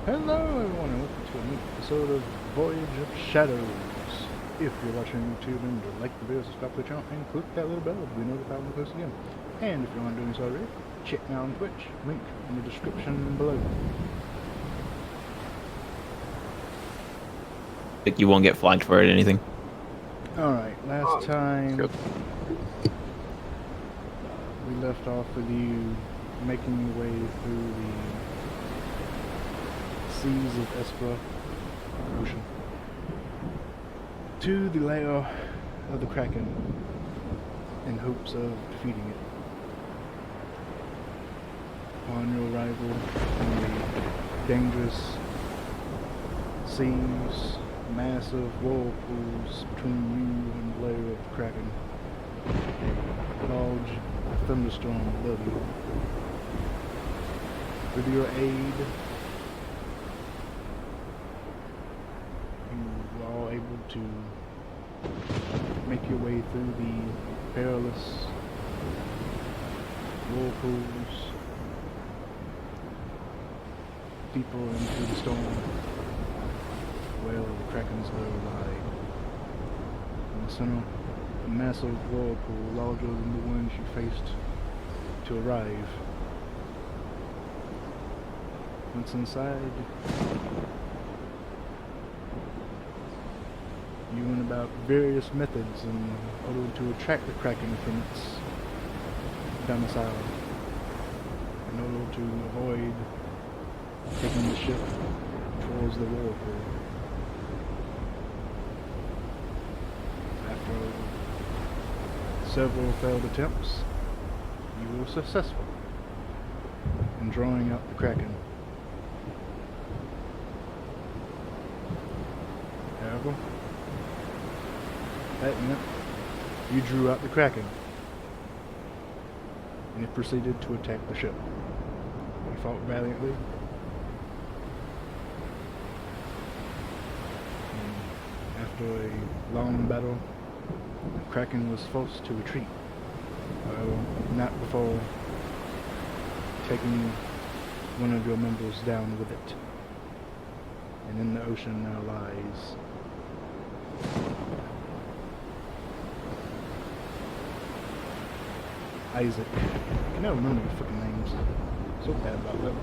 Hello everyone and welcome to a new episode of Voyage of Shadows. If you're watching on YouTube and you like the video, subscribe to the channel and click that little bell to be notified when we post again. And if you're not doing so already, check me out on Twitch, link in the description below. Like you won't get flagged for it or anything. Alright, last time we left off with you making your way through the seas of Espwa, ocean, to the lair of the Kraken in hopes of defeating it. Upon your arrival in the dangerous seas, massive whirlpools between you and the lair of the Kraken, a large thunderstorm above you. With your aid, you are all able to make your way through the perilous whirlpools, deeper into the storm, where the Kraken's lair lie. In the center, a massive whirlpool larger than the ones you faced to arrive. Once inside, you went about various methods in order to attract the Kraken from its domicile, in order to avoid taking the ship towards the whirlpool. After several failed attempts, you were successful in drawing out the Kraken. However, that meant you drew out the Kraken, and it proceeded to attack the ship. You fought valiantly, and after a long battle, the Kraken was forced to retreat. However, not before taking one of your members down with it. And in the ocean now lies Isaac. I can never remember your fucking names. So bad about that.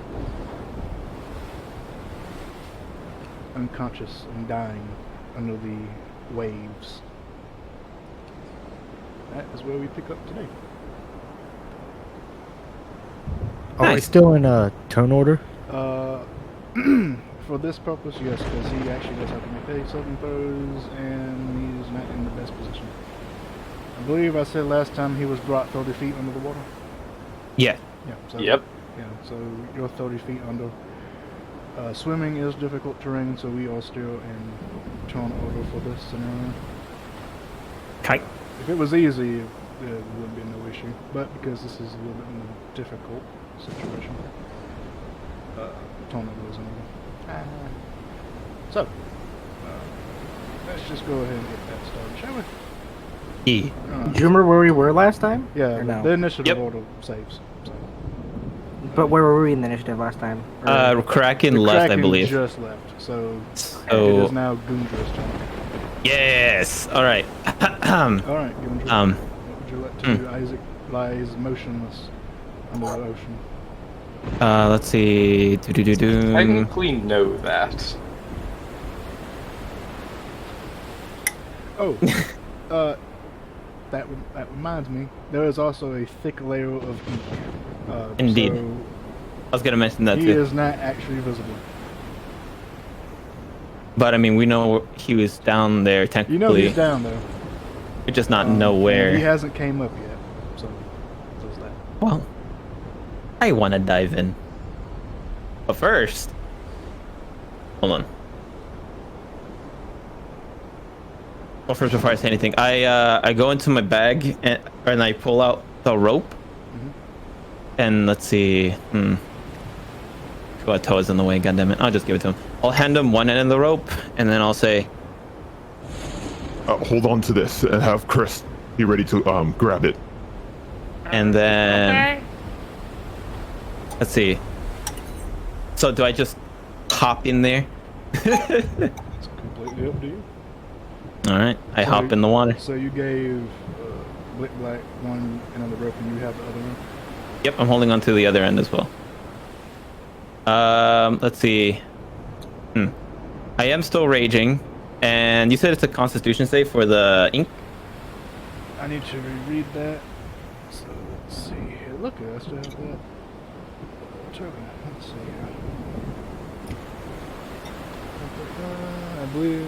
Unconscious and dying under the waves. That is where we pick up today. Are we still in a turn order? For this purpose, yes, because he actually does have to make saving throws, and he's not in the best position. I believe I said last time he was brought 30 feet under the water. Yeah. Yeah. So, Yep. Yeah. So you're 30 feet under. Swimming is difficult terrain, so we are still in turn order for this scenario. Okay. If it was easy, there would be no issue. But because this is a little bit more difficult situation, turn order is in order. So, let's just go ahead and get that started, shall we? E. Do you remember where we were last time? Yeah, Or no? the initiative Yep. order saves. So. But where were we in the initiative last time? Kraken The left, Kraken I believe. just left, so it So is now Goondra's turn. yes. All right. Alright, Goondra. Um. What would you like to do? Isaac lies motionless under the ocean. Let's see. Technically know that. Oh, that reminds me. There is also a thick layer of ink. Indeed. So I was gonna mention that he too. is not actually visible. But I mean, we know he was down there technically. You know he's down there. We just not know and where. He hasn't came up yet. So there's that. Well, I want to dive in. But first, hold on. Well, first, before I say anything, I go into my bag and I pull out the rope. And let's see. Well, Toa's in the way. God damn it! I'll just give it to him. I'll hand him one end of the rope, and then I'll say, hold on to this and have Chris be ready to grab it. And then let's see. So do I just hop in there. It's completely up to you. All right, I hop in the water. So you gave Black one another rope, and you have the other one. Yep, I'm holding on to the other end as well. Let's see. I am still raging, and you said it's a Constitution save for the ink. I need to reread that. So let's see here. Look, I still have that. Token. Let's see here. I believe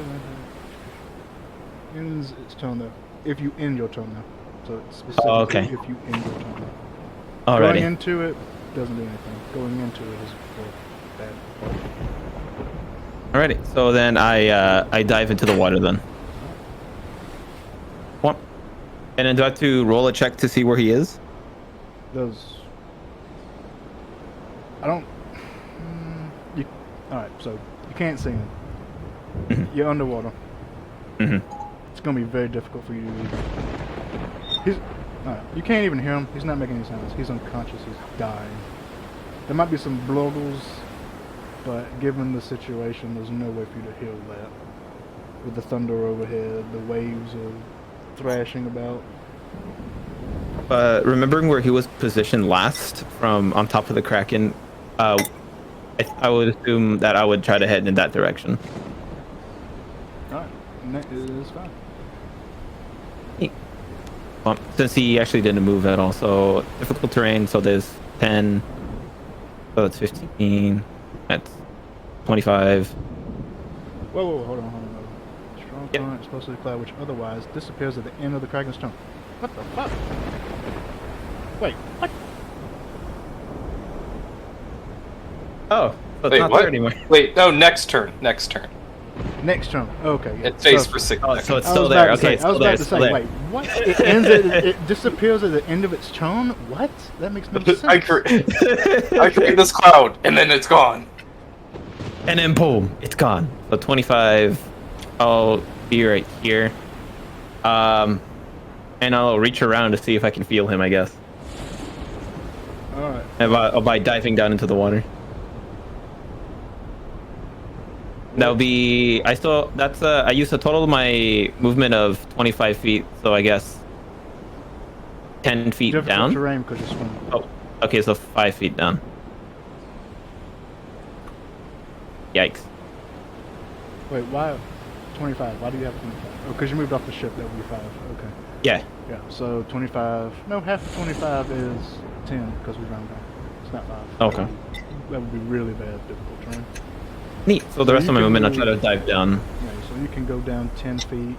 ends its tone though. If you end your tone though, so it's specifically okay. if you end your tone. Alrighty. Going into it doesn't do anything. Going into it is bad. Alrighty. So then I dive into the water then. What? And then do I have to roll a check to see where he is? I don't. All right. So you can't see him. You're underwater. It's gonna be very difficult for you to read. Alright, you can't even hear him. He's not making any sounds. He's unconscious. He's dying. There might be some blogles, but given the situation, there's no way for you to heal that. With the thunder overhead, the waves are thrashing about. Remembering where he was positioned last from on top of the Kraken, I would assume that I would try to head in that direction. Alright, that is fine. Well, since he actually didn't move at all, so difficult terrain, so there's 10, so that's 15, that's 25. Whoa, hold on. Strong current is supposed to declare which otherwise disappears at the end of the Kraken's tongue. What the fuck? Wait, what? Oh, so it's Wait, not what? there anymore. Wait, no, next turn. Next turn. Okay. Yeah. It stays for 6 Oh, seconds. so it's I still was there. about to Okay, say, I was still there. about to Still say, there. wait, what? It ends at, it disappears at the end of its turn? What? That makes no sense. I create this cloud, and then it's gone. And then boom, it's gone. So 25. I'll be right here. And I'll reach around to see if I can feel him, I guess. Alright. By diving down into the water. That would be. I used a total of my movement of 25 feet, so I guess 10 feet Difficult down. terrain because you're swimming. Oh, okay, so 5 feet down. Yikes. Wait, why 25? Why do you have 25? Oh, because you moved off the ship, that would be 5. Okay. Yeah. Yeah, so 25. No, half of 25 is 10 because we round down. It's not 5. Okay. That would be really bad, difficult terrain. Neat. So the So rest you of my can movement, I'll move- try to dive down. Yeah, so you can go down 10 feet.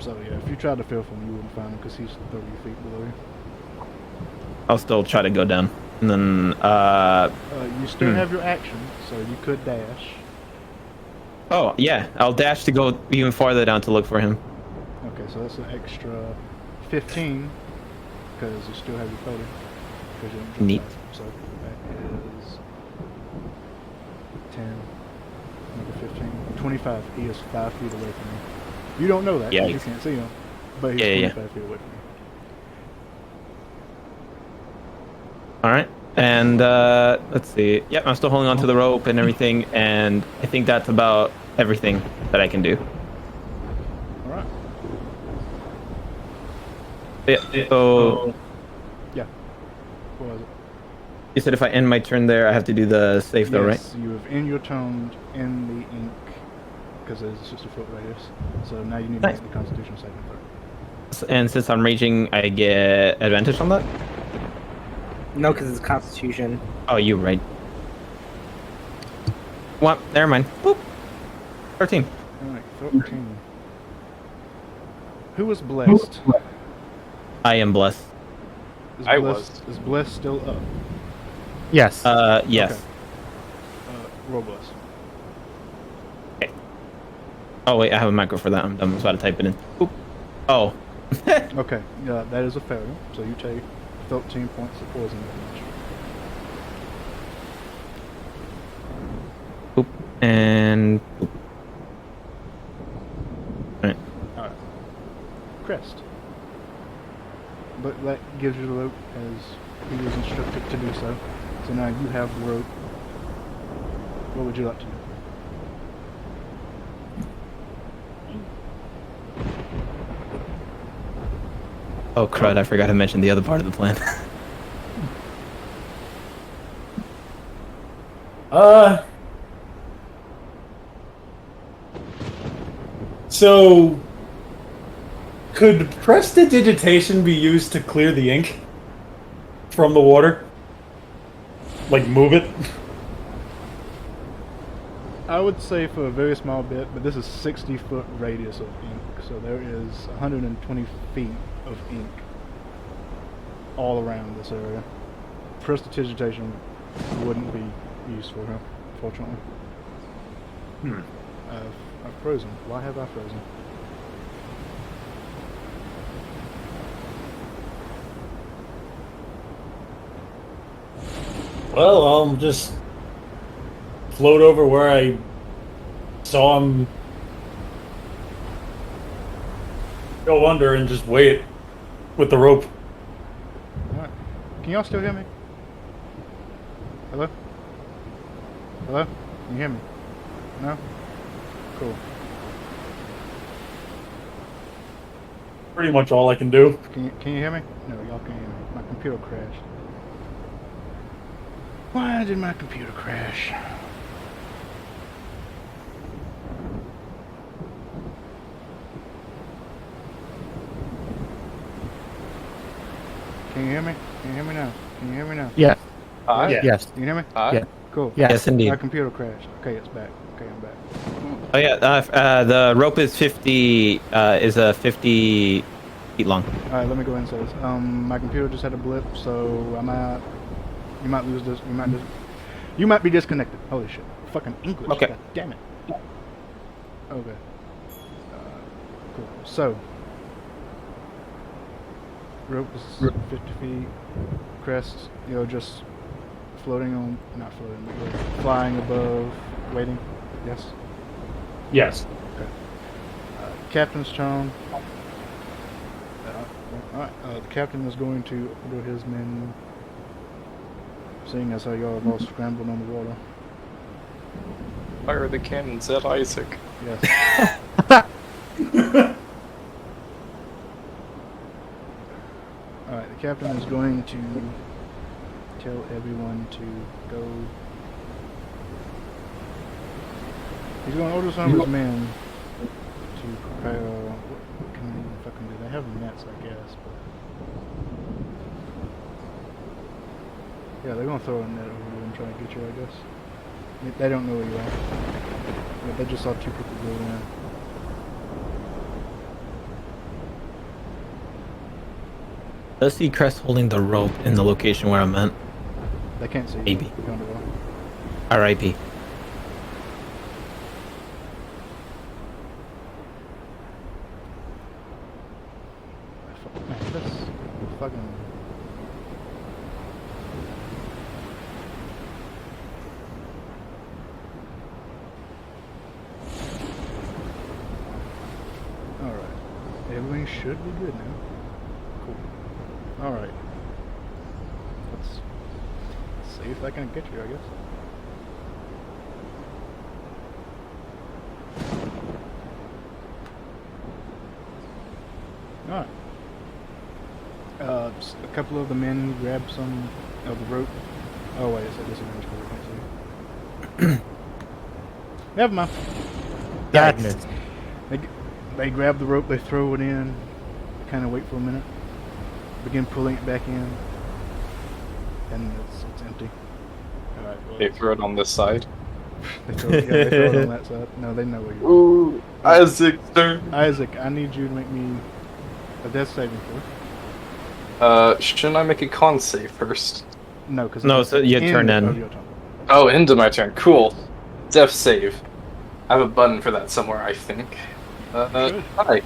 So yeah, if you tried to feel for him, you wouldn't find him because he's 30 feet below you. I'll still try to go down. And then, You still have your action, so you could dash. oh, yeah. I'll dash to go even farther down to look for him. Okay, so that's an extra 15 because you still have your photo. You didn't jump Neat. fast. So that is 10, another 15, 25. He is 5 feet away from you. You don't know that because you Yikes. can't see him, but he's Yeah. 25 feet away from you. All right. And let's see. Yep, I'm still holding on to the rope and everything, and I think that's about everything that I can do. All right. Yeah. So Yeah. What was it? you said if I end my turn there, I have to do the save though, right? Yes, you have in your tone in the ink because it's just a foot radius. So now you need Nice. to make the Constitution saving throw. And since I'm raging, I get advantage on that. No, because it's Constitution. Oh, you're right. What? Never mind. Boop. 13. All right, 13. Who was blessed? I am blessed. I was. Is blessed still up? Yes. Yes. Okay. Roll blessed. Okay. Oh wait, I have a macro for that. I'm dumb. I was about to type it in. Boop. Oh. Okay, yeah, that is a failure. So you take 13 points of poison damage. Boop. And. Boop. Alright. Alright. Crest. But that gives you the rope as he was instructed to do so. So now you have the rope. What would you like to do? Oh crud! I forgot to mention the other part of the plan. So, could prestidigitation be used to clear the ink from the water? Like move it? I would say for a very small bit, but this is 60-foot radius of ink, so there is 120 feet of ink all around this area. Prestidigitation wouldn't be useful here, fortunately. I've frozen. Why have I frozen? Well, I'll just float over where I saw him go under and just wait with the rope. Alright. Can y'all still hear me? Hello? Hello? Can you hear me? No? Cool. Pretty much all I can do. Can you hear me? No, y'all can't hear me. My computer crashed. Why did my computer crash? Can you hear me? Can you hear me now? Can you hear me now? Yes. Hi. Yeah. Yes. Can you hear me? Hi. Yeah. Cool. Yes. Yes, indeed. My computer crashed. Okay, it's back. Okay, I'm back. Oh yeah, the rope is 50 50 feet long. Alright, let me go ahead and say this. My computer just had a blip, so you might lose this. You might be disconnected. Holy shit! Fucking English. Okay. God damn it. Okay. Cool. So, rope is 50 feet. Crest, just floating on, not floating, but flying above, waiting. Yes. Yes. Captain's turn. Alright, the captain is going to order his men, seeing as how y'all have all scrambled on the water. Fire the cannons at Isaac. Yes. Alright, the captain is going to tell everyone to go. He's going to order some of his men to prepare. What can they fucking do? They have nets, I guess, but. Yeah, they're going to throw a net over you and try to get you, I guess. They don't know where you are. But they just saw two people go in. Does see Crest holding the rope in the location where I'm at? They can't see you. Maybe. You're underwater. R.I.P. Man, this fucking. Alright. Everything should be good now. Cool. Alright. Let's see if I can get you, I guess. Alright. A couple of the men grab some of the rope. Oh wait, it's a disadvantage because I can't see. Never mind. Darkness. They grab the rope, they throw it in, kind of wait for a minute, begin pulling it back in, and it's empty. Alright, well, They throw it on this side. they throw it on that side. No, they know where you are. Ooh, Isaac, sir. Isaac, I need you to make me a death saving throw. Shouldn't I make a con save first? No, because No, so you turn in. your turn. Oh, into my turn. Cool. Death save. I have a button for that somewhere, I think. Good. Hi.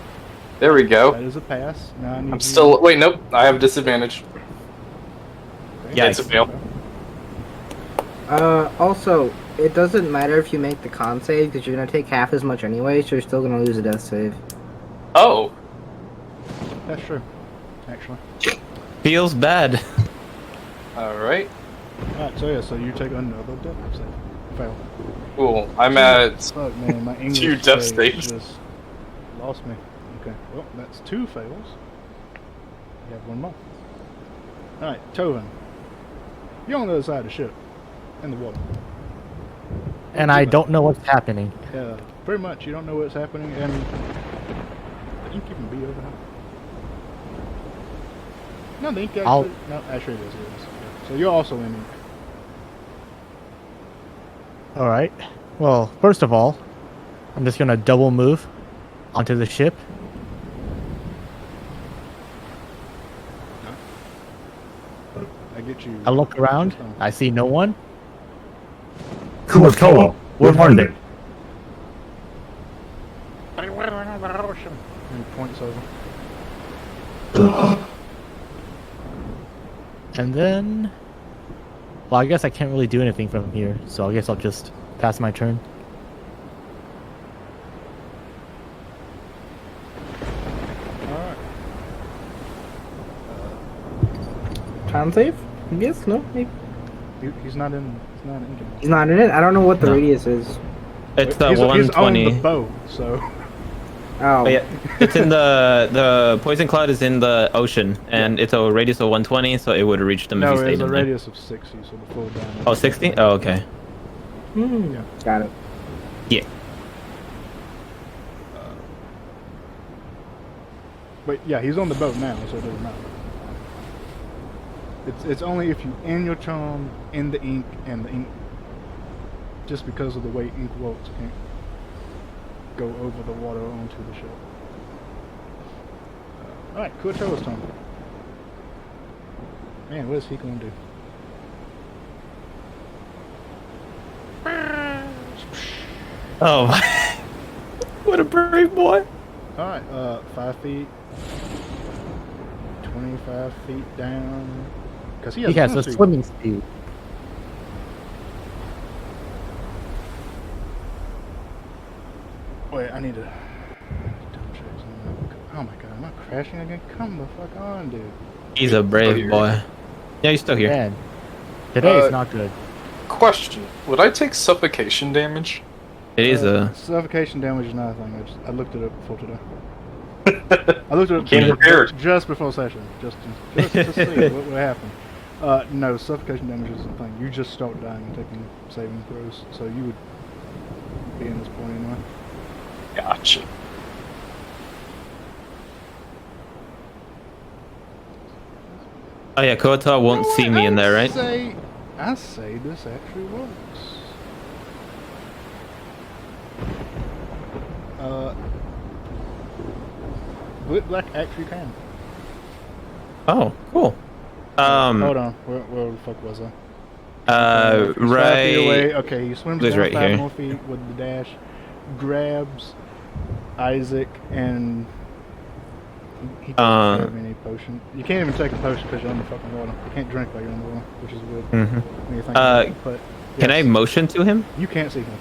There we go. That is a pass. Now I need I'm you- still. Wait, nope. I have disadvantage. Okay. Yeah, It's a fail. Also, it doesn't matter if you make the con save because you're gonna take half as much anyway, so you're still gonna lose a death save. Oh. That's true, actually. Feels bad. All right. Alright, so yeah, so you take another death save. Fail. Cool. I'm at Fuck, man, my English 2 death save saves. just lost me. Okay, well, that's 2 fails. You have 1 more. Alright, Tovin. You're on the other side of the ship. In the water. And I don't know what's happening. Yeah, pretty much. You don't know what's happening, and the ink even be over here. No, the ink actually. I'll- No, actually it is. It is. Yeah. So you're also in ink. Alright. Well, first of all, I'm just gonna double move onto the ship. I get you. I look around. Just on. I see no one. Kuatoa, where are they? And he points over. And then... Well, I guess I can't really do anything from here, so I guess I'll just pass my turn. Alright. Con save? I guess? No? Maybe. He's not in. He's not in ink anymore. He's not in it? I don't know what the No. radius is. It's the He's on 120. the boat, so. Oh. Oh, yeah, it's in the poison cloud is in the ocean, and it's a radius of 120, so it would have reached them if No, you stayed it's a in there. radius of 60, so the full diameter. Oh, 60? Oh, okay. Hmm. Yeah. Got it. Yeah. But yeah, he's on the boat now, so it doesn't matter. It's only if you end your charm in the ink, and the ink, just because of the way ink works, can't go over the water onto the ship. Alright, Kuatoa's turn. Man, what is he going to do? Oh, what a brave boy. Alright, 5 feet, 25 feet down. Because he He has a movement speed. swimming speed. Wait, I need to double check something. Oh my god, am I crashing again? Come the fuck on, dude. He's a brave boy. Yeah, he's still here. Man, today is not good. Question: would I take suffocation damage? It is a. Suffocation damage is not a thing. I looked it up before today. I looked it up Came prepared. just before session, just to see what would happen. No, suffocation damage isn't a thing. You just start dying and taking saving throws, so you would be in this point anyway. Gotcha. Oh yeah, Kota won't see me in there, right? I say this actually works. Black actually can. Oh, cool. Hold on, where the fuck was I? He's 5 feet Right. away. Okay, he swims Liz down right 5 here. more feet with the dash, grabs Isaac, and he doesn't grab any potion. You can't even take a potion because you're on the fucking water. You can't drink while you're on the water, which is weird. When you think about it, but Can I yes, motion to him? You can't see him.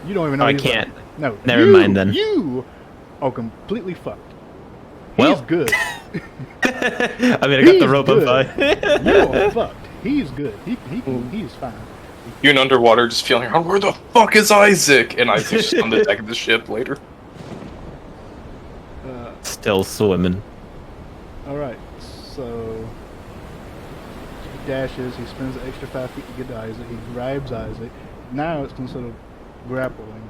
You don't even know. Oh, I he's can't. there. No. Never you- mind then. You are completely fucked. Well. He's good. I mean, I got the He's rope good. up. You are fucked. He's good. He's fine. You in underwater, just feeling, oh, where the fuck is Isaac? And Isaac's just on the deck of the ship later. Still swimming. Alright, so he dashes, he spends the extra 5 feet to get to Isaac, he grabs Isaac. Now it's considered grappling,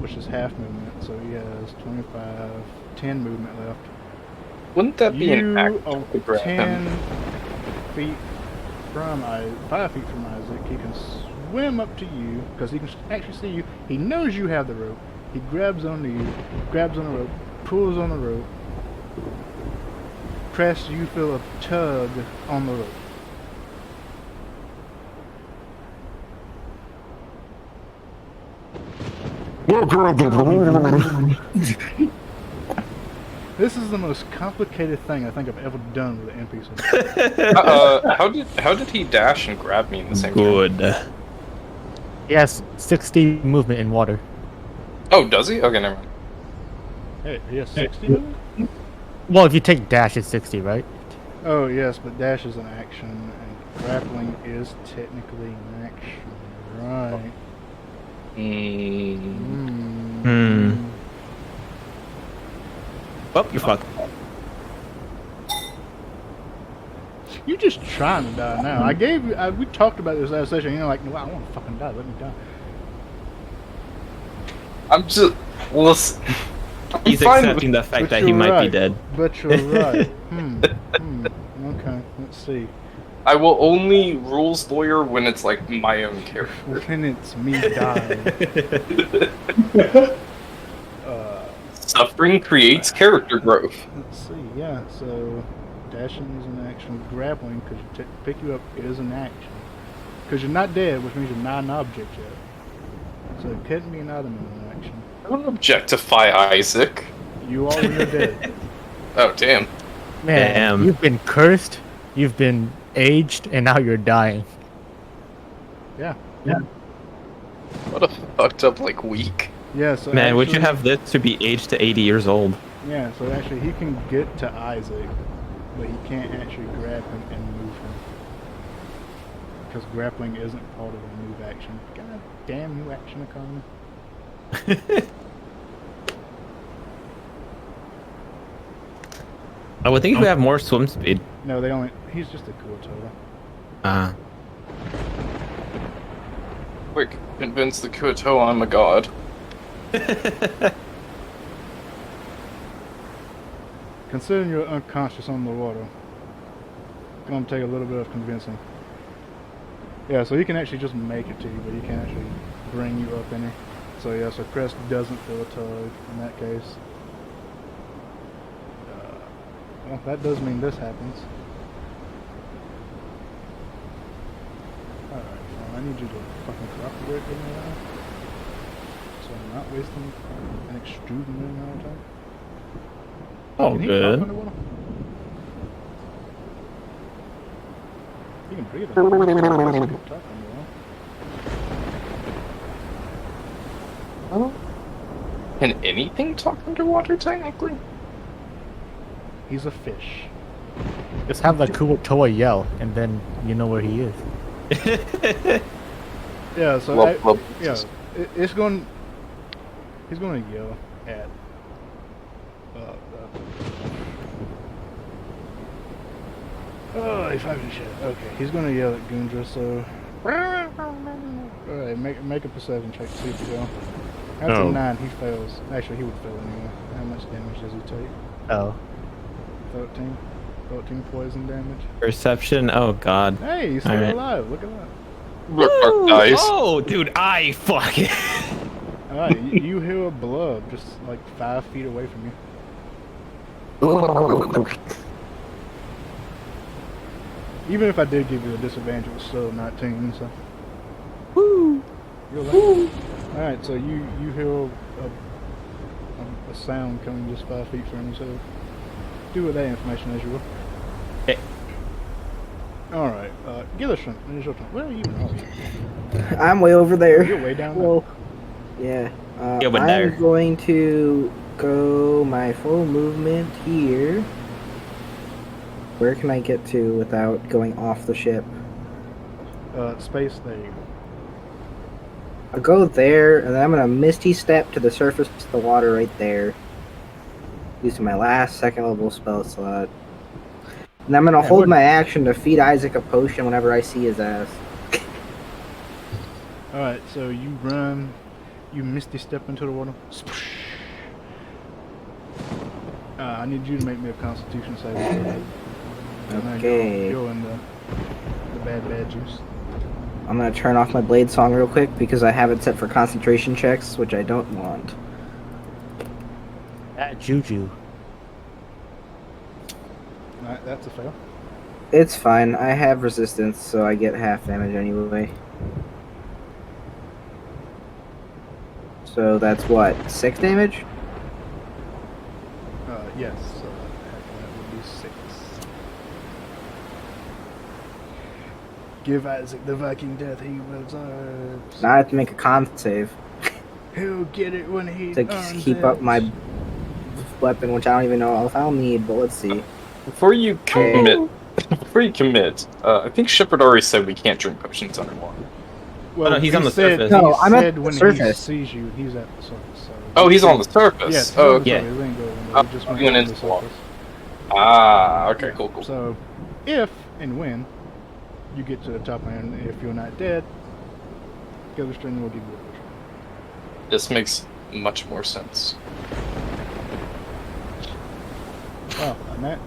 which is half movement, so he has 25, 10 movement left. Wouldn't that be an You act are to grab 10 him? feet from Isaac, 5 feet from Isaac. He can swim up to you, because he can actually see you. He knows you have the rope. He grabs onto you, grabs on the rope, pulls on the rope. Press, you feel a tug on the rope. This is the most complicated thing I think I've ever done with an NPC. How did he dash and grab me in the same time? Good. He has 60 movement in water. Oh, does he? Okay, never mind. Hey, he has 60 of it? Well, if you take dash, it's 60, right? Oh yes, but dash is an action, and grappling is technically an action, right? Oh, you're fucked. You just trying to die now. I gave you. We talked about this last session. You're like, no, I want to fucking die. Let me die. I'm just listen. He's accepting the fact that he might be dead. But you're right. Okay, let's see. I will only rules lawyer when it's like my own character. When it's me dying. Suffering creates character growth. Let's see. Yeah. So dashing is an action. Grappling, because pick you up, is an action. Because you're not dead, which means you're not an object yet. So it couldn't be an item in an action. I don't objectify Isaac. You are when you're dead. Oh damn. Man, Damn. you've been cursed, you've been aged, and now you're dying. Yeah. What a fucked up like week. Yeah. So Man, would you actually- have lived to be aged to 80 years old? Yeah, so actually he can get to Isaac, but he can't actually grab him and move him. Because grappling isn't part of the move action. God damn you, action economy. I would think we have more swim speed. No, they only... He's just a cool total. Quick, convince the Kuoto I'm a god. Considering you're unconscious on the water, it's going to take a little bit of convincing. Yeah, so he can actually just make it to you, but he can't actually bring you up any. So yeah, so Crest doesn't feel a tug in that case. Well, that does mean this happens. Alright, well, I need you to fucking cooperate with me now. So I'm not wasting an extruding amount of time. Oh, Can he good. talk underwater? He can breathe underwater. He can talk underwater. Can anything talk underwater technically? He's a fish. Just have the Kuotoa yell, and then you know where he is. Yeah, so Lub, lub. yeah, it's going. He's going to yell at. Oh, he finds shit. Okay, he's going to yell at Gundra. So, alright, make a perception check to see if you go. After Oh. 9, he fails. Actually, he would fail anyway. How much damage does he take? Oh. 13. 13 poison damage. Perception. Oh god. Hey, he's still Alright. alive. Look at that. Rook dies. Oh, dude, I fucking. Alright, you hear blood just like 5 feet away from you. Even if I did give you a disadvantage, it was still 19, so. Woo! You're lucky. Alright, so you hear a sound coming just 5 feet from you, so do with that information as you will. Okay. Alright, Gillishan, it is your turn. Where are you? Oh, I'm way over there. you're way down there. Well, yeah. Yeah, but there. I'm going to go my full movement here. Where can I get to without going off the ship? Space, there you go. I'll go there, and then I'm going to Misty Step to the surface of the water right there. Using my last second level spell slot. And I'm going to hold my action to feed Isaac a potion whenever I see his ass. Alright, so you run, you misty step into the water. Sploosh. I need you to make me a constitution saving throw. And then Okay. go in the bad juice. I'm going to turn off my blade song real quick because I have it set for concentration checks, which I don't want. That juju. Alright, that's a fail. It's fine. I have resistance, so I get half damage anyway. So that's what? 6 damage? Yes, that would be 6. Give Isaac the Viking death he deserves. Now I have to make a con save He'll get it when he to keep up my weapon, which I don't even know if I'll need, but let's see. Before you commit, I think Shepard already said we can't drink potions underwater. Well, no, he's on the surface. No, He I'm at said the when he surface. sees you, he's at the surface. So Oh, he's on the surface. Yes. Oh, okay. yeah. He didn't go in there. Oh, He just he went went on into the the water. surface. Ah, okay, Yeah. cool. So, if and when you get to the top end, if you're not dead, Ghost String will give you a potion. This makes much more sense. Wow, I'm at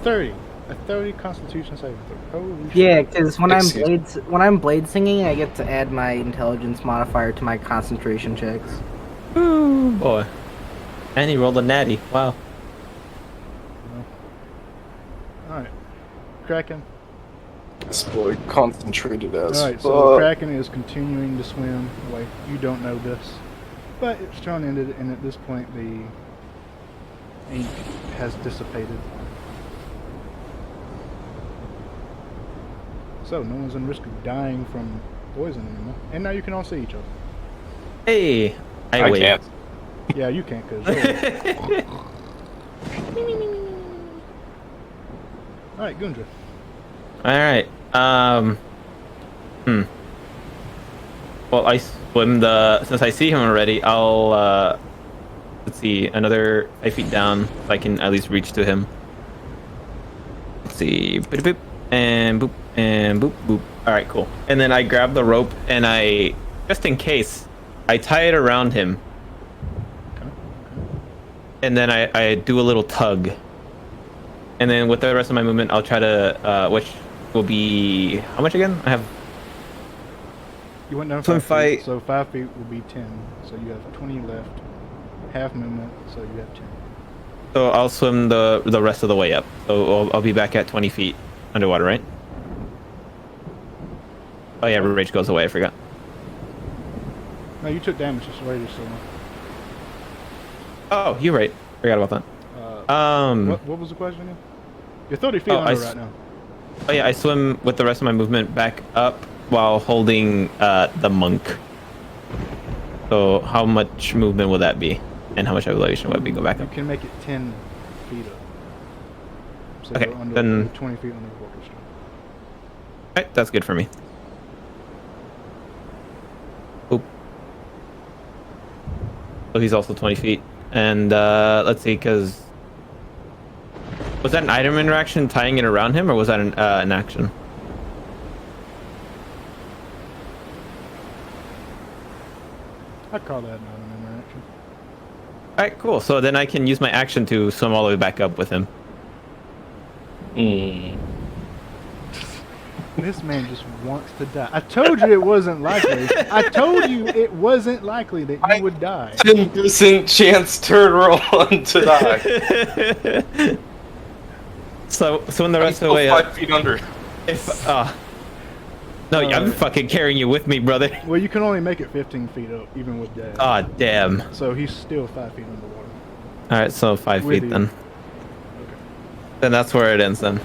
30. A 30 Constitution saving throw. Holy Yeah, shit. because Excuse when I'm blade singing, I get to add my intelligence modifier to my concentration checks. Ooh, boy. And he rolled a natty. Wow. Alright. Kraken. This boy concentrated as Alright, so the fuck. Kraken is continuing to swim away. You don't know this. But it's turn ended, and at this point, the ink has dissipated. So, no one's in risk of dying from poison anymore. And now you can all see each other. Hey, I wave. can't. Yeah, you can't, because Alright, Gundra. All right. Well, I swim since I see him already. I'll let's see, another 5 feet down, so I can at least reach to him. Let's see, boop, boop, and boop, and boop, boop. All right, cool. And then I grab the rope and I, just in case, I tie it around him. And then I do a little tug. And then with the rest of my movement, I'll try to, which will be, how much again? I have, You went down So 5 if I- feet, so 5 feet will be 10. So you have 20 left. Half movement, so you have 10. so I'll swim the rest of the way up. So I'll be back at 20 feet underwater, right? Oh yeah, rage goes away, I forgot. No, you took damage, so you're still on. Oh, you're right. Forgot about that. What was the question again? You're 30 feet Oh, under right now. Oh yeah, I swim with the rest of my movement back up while holding the monk. So how much movement will that be? And how much elevation would be go back You up? can make it 10 feet up. So Okay, you're under, then- you're 20 feet under the water stream. Alright, that's good for me. Oop. So he's also 20 feet. And let's see, because... Was that an item interaction tying it around him, or was that an action? I'd call that not an interaction. Alright, cool. So then I can use my action to swim all the way back up with him. This man just wants to die. I told you it wasn't likely. I told you it wasn't likely that you would die. 10% chance turn roll to die. So when the rest of the I'm way still up, 5 feet under. if no, I'm fucking carrying you with me, brother. Well, you can only make it 15 feet up, even with dash. Ah, damn. So he's still 5 feet underwater. All right, so 5 With feet you. then. Okay. Then that's where it ends then.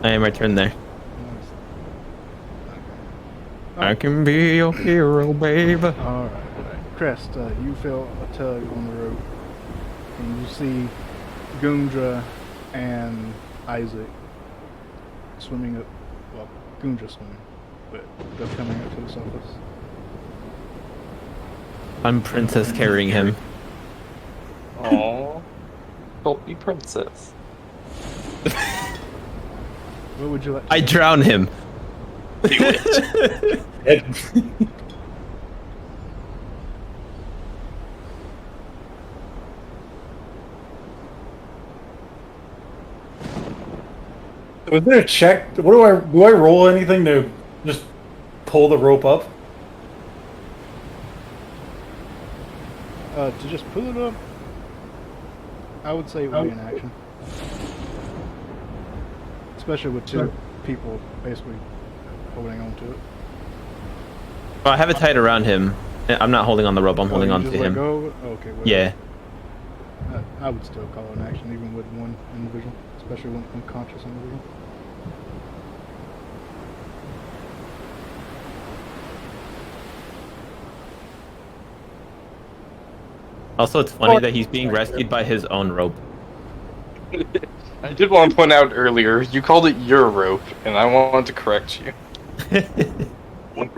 I am my turn there. Nice. I can be your hero, babe. Alright. Crest, you feel a tug on the rope. And you see Gundra and Isaac swimming up. Well, Gundra swimming, but they're coming up to the surface. I'm princess carrying him. Aww. Help me, princess. What would you like to I do? drown him. Was there a check? What do I roll anything to just pull the rope up? To just pull it up, I would say it would be an action. Especially with two people basically holding on to it. Well, I have it tied around him. I'm not holding on the rope. I'm holding you on just to let him. go of it? Okay, well, Yeah. I would still call it an action even with one individual, especially one unconscious individual. Also, it's funny that he's being rescued by his own rope. I did want to point out earlier, you called it your rope, and I wanted to correct you. What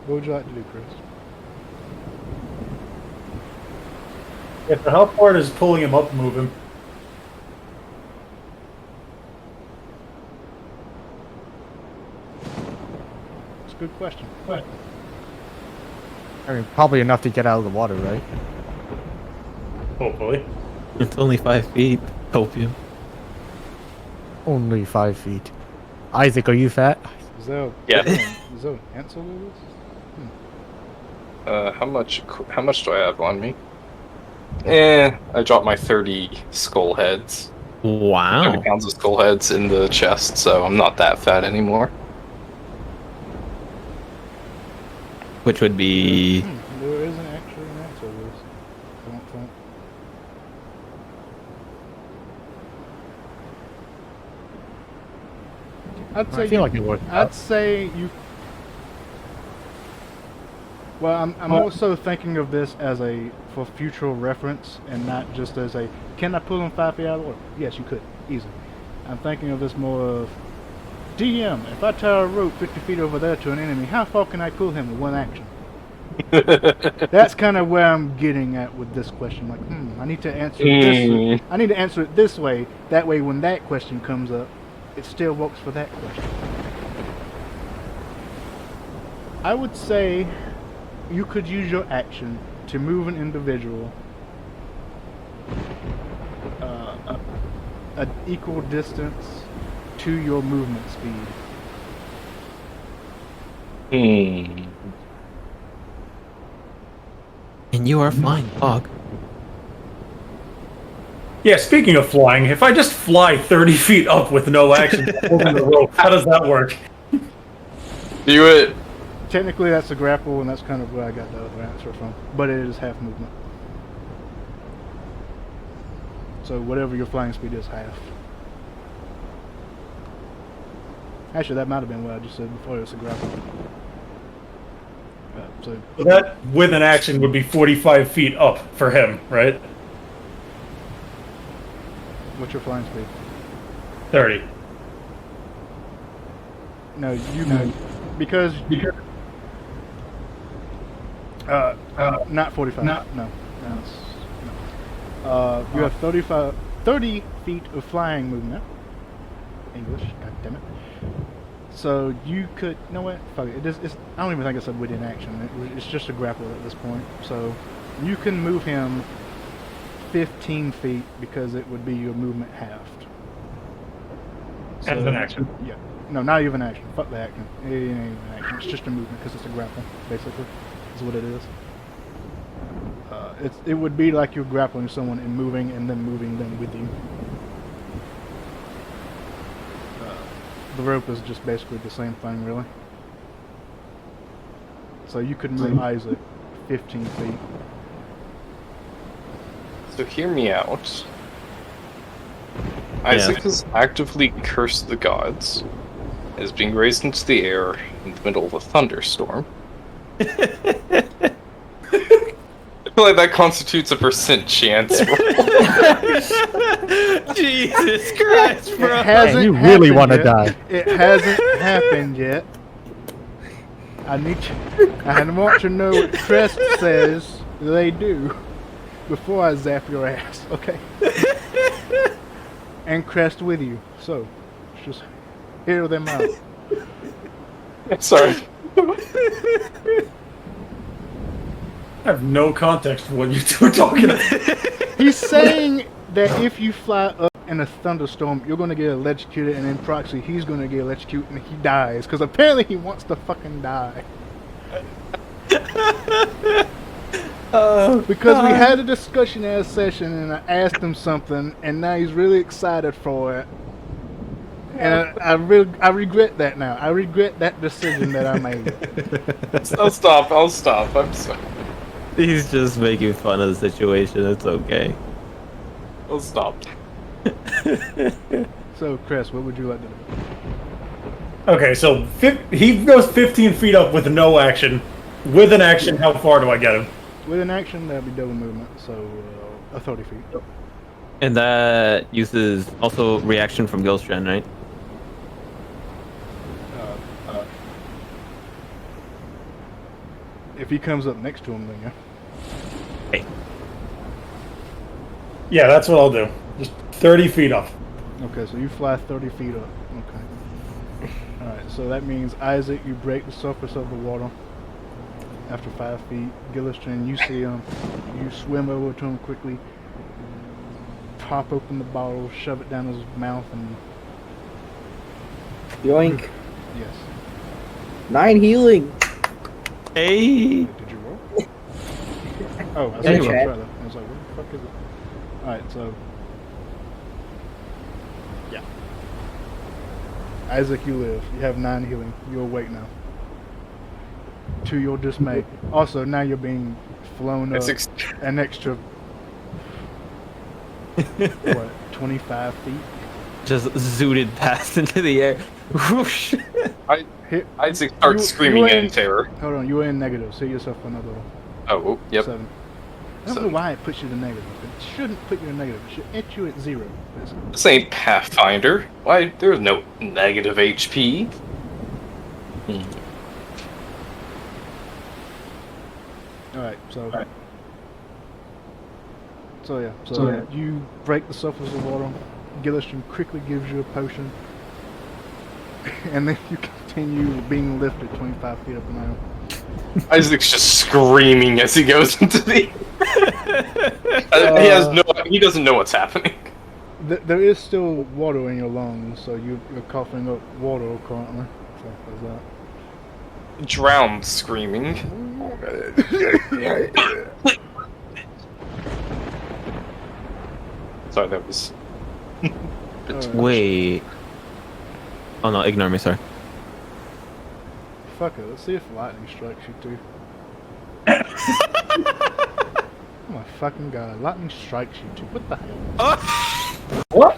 would you like to do, Chris? If the help board is pulling him up, move him. It's a good question. I mean, probably enough to get out of the water, right? Hopefully. It's only 5 feet. Help you. Only 5 feet. Isaac, are you fat? Is there Yeah. Is there an answer to this? How much do I have on me? I dropped my 30 skull heads. 30 Wow. pounds of skull heads in the chest, so I'm not that fat anymore. Which would be... There isn't actually an answer to this. I don't think. I'd say I feel like it would. I'd say you. Well, I'm also thinking of this as for future reference and not just as a, can I pull him 5 feet out of the water? Yes, you could, easily. I'm thinking of this more of, DM, if I tie a rope 50 feet over there to an enemy, how far can I pull him with one action? That's kind of where I'm getting at with this question. Like, I need to answer this. I need to answer it this way. That way, when that question comes up, it still works for that question. I would say you could use your action to move an individual an equal distance to your movement speed. And you are flying, dog. Yeah, speaking of flying, if I just fly 30 feet up with no action holding the rope, how does that work? Do it! Technically, that's a grapple, and that's kind of where I got the other answer from. But it is half movement. So whatever your flying speed is, half. Actually, that might have been what I just said before. It's a grapple. So That, with an action, would be 45 feet up for him, right? what's your flying speed? 30. No, you know, because not 45. No. You have 30 feet of flying movement. English, god damn it. So you could, you know what? Fuck it. I don't even think it's a within action. It's just a grapple at this point. So you can move him 15 feet because it would be your movement halved. As an action. Yeah. No, not even action. Fuck the action. It ain't even action. It's just a movement because it's a grapple, basically. Is what it is. It would be like you're grappling someone and moving moving them with you. The rope is just basically the same thing, really. So you could move Isaac 15 feet. So hear me out. Isaac has actively cursed the gods, is being raised into the air in the middle of a thunderstorm. I feel like that constitutes a % chance roll. Jesus Christ, bro. It hasn't you really happened want to yet. die. It hasn't happened yet. I want to know what Crest says they do before I zap your ass, okay? And Crest with you. So, just hear them out. Sorry. I have no context for what you two are talking about. He's saying that if you fly up in a thunderstorm, you're going to get electrocuted, and in proxy, he's going to get electrocuted and he dies. Because apparently he wants to fucking die. Because we had a discussion as session, and I asked him something, and now he's really excited for it. And I regret that now. I regret that decision that I made. I'll stop. I'm sorry. He's just making fun of the situation. It's okay. I'll stop. So, Chris, what would you like to do? Okay, so he goes 15 feet up with no action. With an action, how far do I get him? With an action, that'd be double movement, so 30 feet. And that uses also reaction from Gilstrand, right? If he comes up next to him, then yeah. Hey. Yeah, that's what I'll do. Just 30 feet up. Okay, so you fly 30 feet up. Okay. Alright, so that means, Isaac, you break the surface of the water after 5 feet. Gillistrand, you see him. You swim over to him quickly, pop open the bottle, shove it down his mouth, and... Yoink. Yes. 9 healing. Hey. Did you roll? Oh, I In see the you chat. rather. I was like, what the fuck is it? Alright, so... Yeah. Isaac, you live. You have 9 healing. You're awake now. To your dismay. Also, now you're being flown up an extra... what, 25 feet? Just zooted past into the air. Whoosh. Isaac starts screaming in terror. Hold on, you were in negative. See yourself another Oh, yep. 7. I don't know why it puts you to negative. It shouldn't put you to negative. It should hit you at 0. This ain't Pathfinder. Why? There's no negative HP. Alright, so... So yeah, you break the surface of the water. Gillistrand quickly gives you a potion. And then you continue being lifted 25 feet up in the air. Isaac's just screaming as he goes into the... he doesn't know what's happening. There is still water in your lungs, so you're coughing up water currently. So there's that. Drowned screaming. Sorry, that was... Wait. Oh no, ignore me, sorry. Fuck it, let's see if lightning strikes you too. Oh my fucking god, lightning strikes you too. What the hell? What?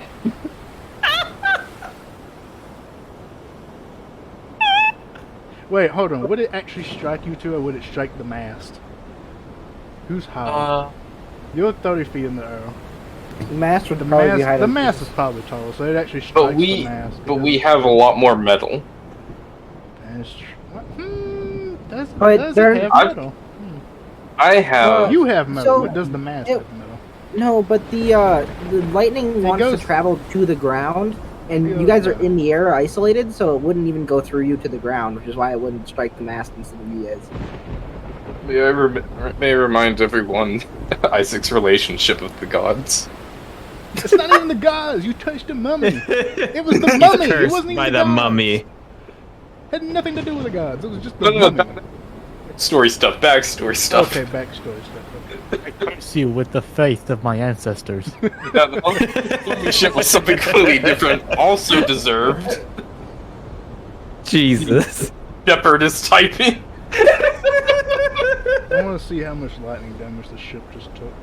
Wait, hold on. Would it actually strike you too, or would it strike the mast? Who's higher? You're 30 feet in the air. The mast would probably be higher. The mast is probably taller, so it actually strikes the mast. But we have a lot more metal. Does But it there- have metal? I have... You have metal, So, but does the mast have metal? No, but the lightning wants goes- to travel to the ground, and It you guys are goes- in the air isolated, so it wouldn't even go through you to the ground, which is why it wouldn't strike the mast instead of you guys. May I remind everyone Isaac's relationship with the gods. It's not even the gods. You touched the mummy. It was the He's mummy. It cursed wasn't even by the the gods. mummy. Had nothing to do with the gods. It was just the No, mummy. Backstory stuff. Okay, backstory stuff. Okay. Curse you with the faith of my ancestors. Yeah, the mummy shit was something completely different, also deserved. Jesus. Shepard is typing. I want to see how much lightning damage the ship just took.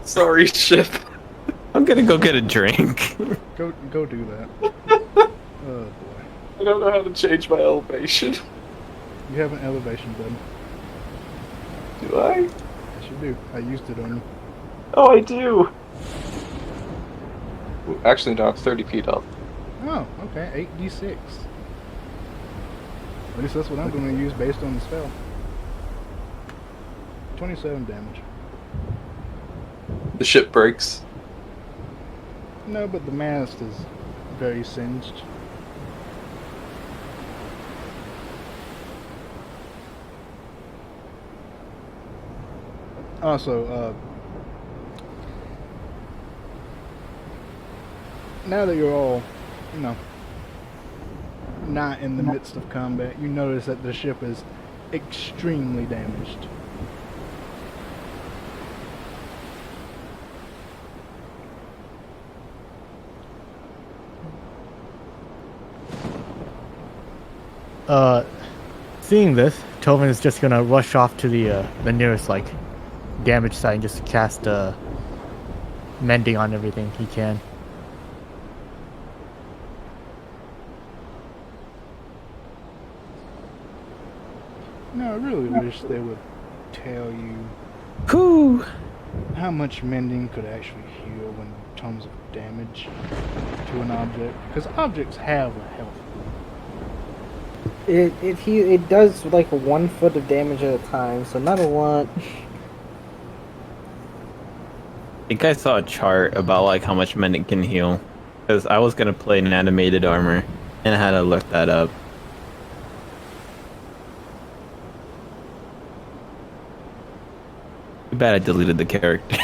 Sorry, ship. I'm gonna go get a drink. Go do that. Oh boy. I don't know how to change my elevation. You have an elevation button. Do I? Yes, you do. I used it on you. Oh, I do. Actually, no, it's 30 feet up. Oh, okay. 8d6. At least that's what I'm going to use based on the spell. 27 damage. The ship breaks. No, but the mast is very singed. Also, now that you're all, not in the midst of combat, you notice that the ship is extremely damaged. Seeing this, Tovin is just gonna rush off to the nearest damage site and just cast mending on everything he can. No, I really wish they would tell you Whew. how much mending could actually heal in terms of damage to an object, because objects have a health pool. It does like 1 foot of damage at a time, so not a lot. I think I saw a chart about like how much mending can heal. Because I was gonna play an animated armor, and I had to look that up. Too bad I deleted the character.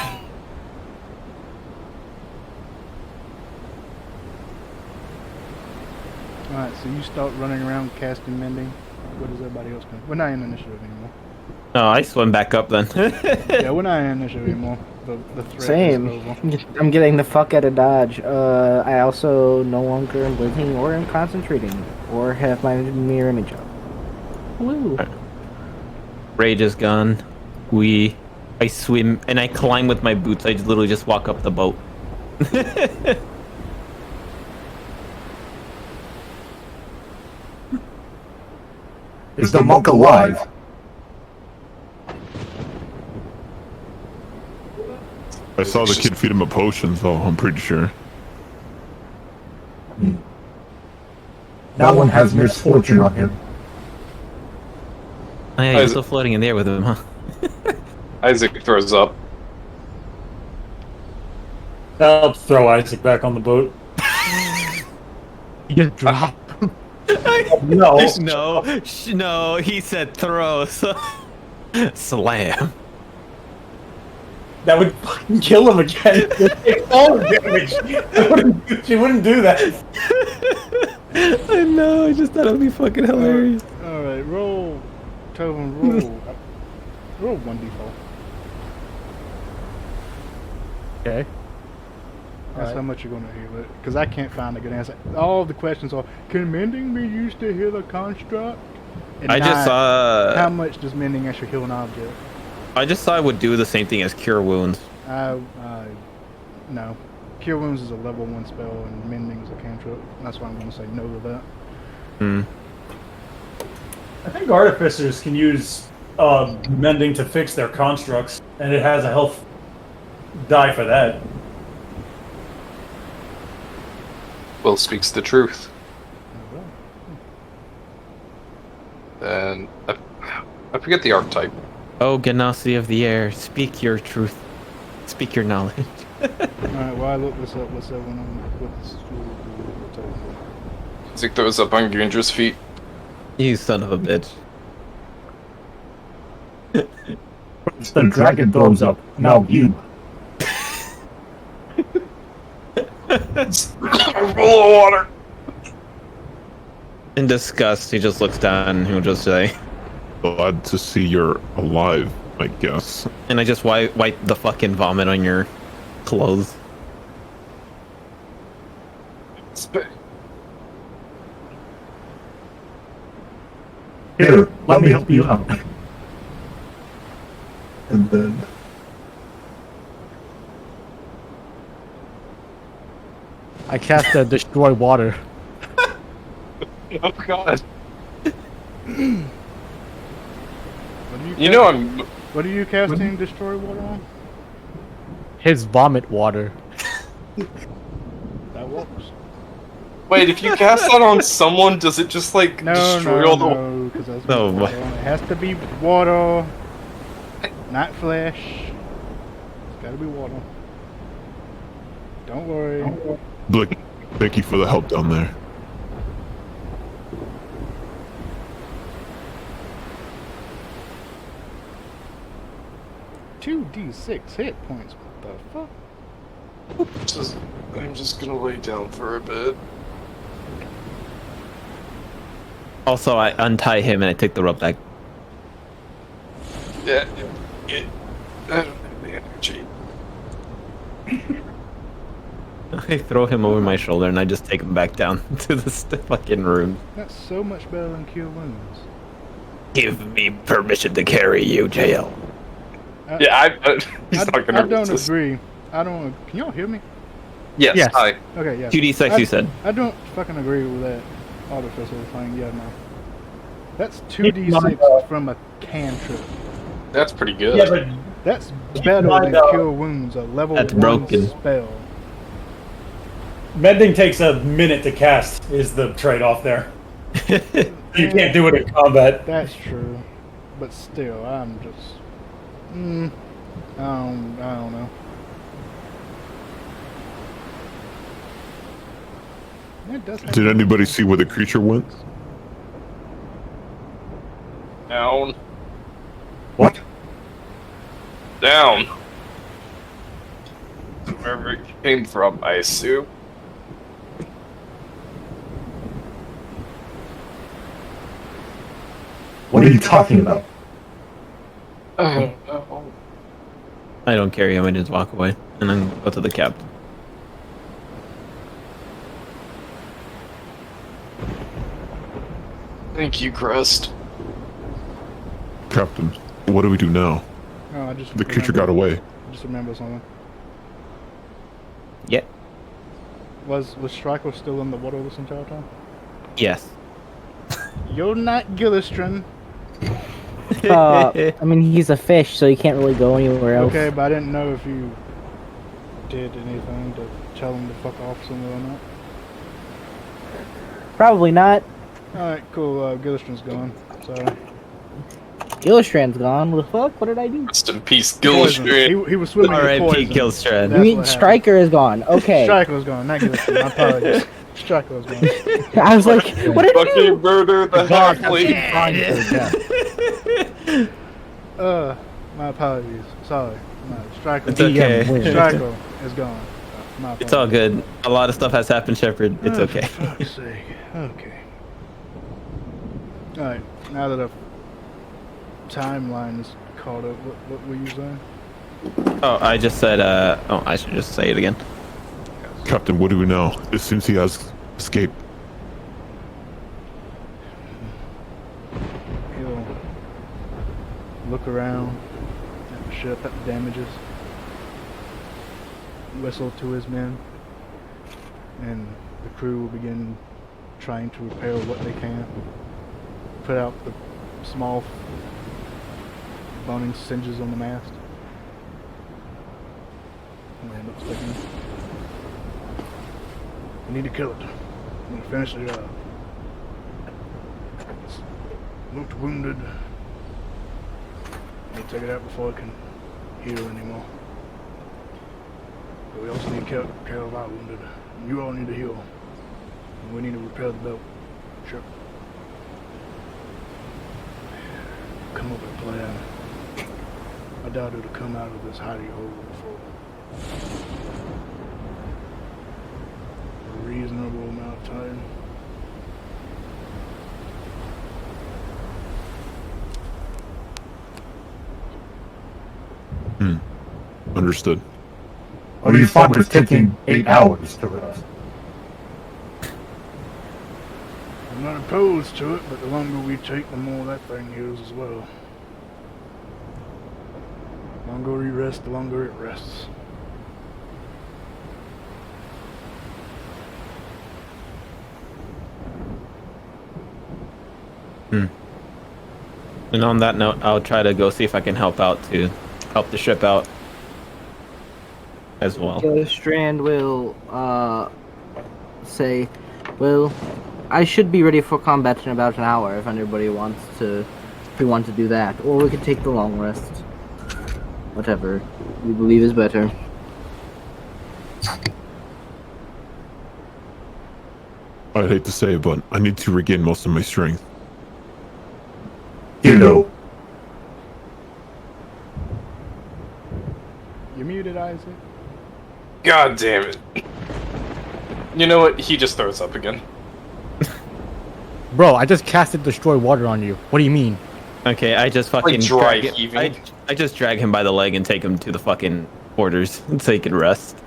Alright, so you start running around casting mending. What is everybody else doing? We're not in initiative anymore. No, I swim back up then. Yeah, we're not in initiative anymore. The threat Same. is over. I'm getting the fuck out of Dodge. I also no longer am living or am concentrating or have my mirror image up. Woo. Rage is gone. I swim and I climb with my boots. I literally just walk up the boat. Is the monk alive? I saw the kid feed him a potion, so I'm pretty sure. That one has misfortune on him. Oh, yeah, you're still floating in there with him, huh? Isaac throws up. I'll throw Isaac back on the boat. You just drop. No. No, he said throw, so slam. That would fucking kill him again. It's all damage. She wouldn't do that. I know, I just thought it would be fucking hilarious. Alright, roll. Tobin, roll. Roll 1d4. Okay. That's how much you're going to heal it. Because I can't find a good answer. All the questions are, can mending be used to heal a construct? And I just saw. how much does mending actually heal an object? I just thought it would do the same thing as cure wounds. No. Cure Wounds is a level 1 spell, and Mending is a cantrip. That's why I'm going to say no to that. Hmm. I think artificers can use mending to fix their constructs, and it has a health die for that. Will speaks the truth. Oh, And I forget the archetype. Oh, Ganassi of the air, speak your truth. Speak your knowledge. Alright, while I look this up, what's that one on? What's Isaac throws up on Grindra's feet. You son of a bitch. The dragon throws up. Now you. Roll of water. In disgust, he just looks down and he'll just say, Glad to see you're alive, I guess. and I just wipe the fucking vomit on your clothes. Here, let me help you out. And then I cast a destroy water. Oh god. What are you You know I'm... What are you casting Destroy Water on? His vomit water. That works. Wait, if you cast that on someone, does it just like destroy all the... No, because that's No, water. what? It has to be water, not flesh. It's gotta be water. Don't worry. Blick, thank you for the help down there. 2d6 hit points. What the fuck? I'm just gonna lay down for a bit. Also, I untie him and I take the rope back. Yeah. I don't have the energy. I throw him over my shoulder and I just take him back down to the fucking room. That's so much better than Cure Wounds. Give me permission to carry you, jail. Yeah, he's not gonna I don't resist. agree. I don't. Can y'all hear me? Yes, Yes. hi. Okay, yeah. 2d6, you said. I don't fucking agree with that artificial thing. Yeah, no. That's 2d6 from a cantrip. That's pretty good. Yeah, but That's better mind, than Cure Wounds, a level That's 1 broken. spell. mending takes a minute to cast. Is the trade-off there? You can't do it in combat. That's true. But still, I'm just... I don't know. It does have Did anybody see where the creature went? Down. What? Down. Wherever it came from, I assume. What are you talking about? I don't know. I don't care. I'm gonna just walk away and then go to the captain. Thank you, Crust. Captain, what do we do now? Oh, I just The creature got away. Just remember something. Yeah. Was Striker still in the water this entire time? Yes. You're not Gillistrin. I mean, he's a fish, so he can't really go anywhere else. Okay, but I didn't know if you did anything to tell him to fuck off somewhere or not. Probably not. Alright, cool. Gillistrin's gone. Sorry. Illustrand's gone. What the fuck? What did I do? Rest in peace, Poison. Gillistrand. He was swimming in R.I.P. poison. Killstrand. You That's mean what happened. Striker is gone? Okay. Striker was gone, not Gillistrin. My apologies. Striker was gone. I was like, what did I Fucking do? murder the God, halfling. fine for death. My apologies. Sorry. No, Striker. It's okay. Striker is gone. My apologies. It's all good. A lot of stuff has happened, Shepard. It's Oh, okay. For fuck's sake. Okay. Alright, now that the timeline is caught up, what were you saying? Oh, I just said, oh, I should just say it again. Captain, what do we know? It seems he has escaped. He'll look around at the ship, at the damages, whistle to his men, and the crew will begin trying to repair what they can. Put out the small burning singes on the mast. And then looks like we need to kill it. We need to finish the job. It's looked wounded. We need to take it out before it can heal anymore. But we also need to care of our wounded. You all need to heal. And we need to repair the belt. Sure. Come up with a plan. I doubt it'll come out of this hidey hole for a reasonable amount of time. Understood. Are you fine with taking 8 hours to rest? I'm not opposed to it, but the longer we take, the more that thing heals as well. The longer we rest, the longer it rests. And on that note, I'll try to go see if I can help out to help the ship out as well. Strand will say, well, I should be ready for combat in about an hour if anybody wants to, if we want to do that. Or we could take the long rest. Whatever we believe is better. I'd hate to say it, but I need to regain most of my strength. You know, You muted, Isaac? God damn it. You know what? He just throws up again. Bro, I just casted Destroy Water on you. What do you mean? Okay, I just fucking dry drag heaving. I just drag him by the leg and take him to the fucking quarters so he can rest.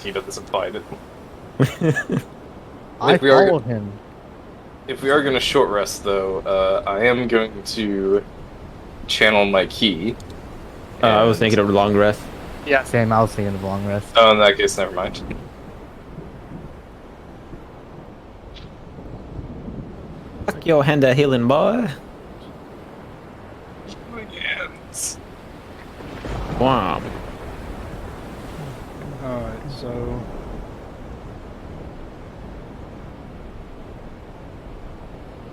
He doesn't find it. I If we are- followed him. If we are going to short rest, though, I am going to channel my key. I was and- thinking of a long rest. Yeah, same. I was thinking of long rest. Oh, in that case, never mind. like your hand of healing, boy. Yes. Wow. Alright, so...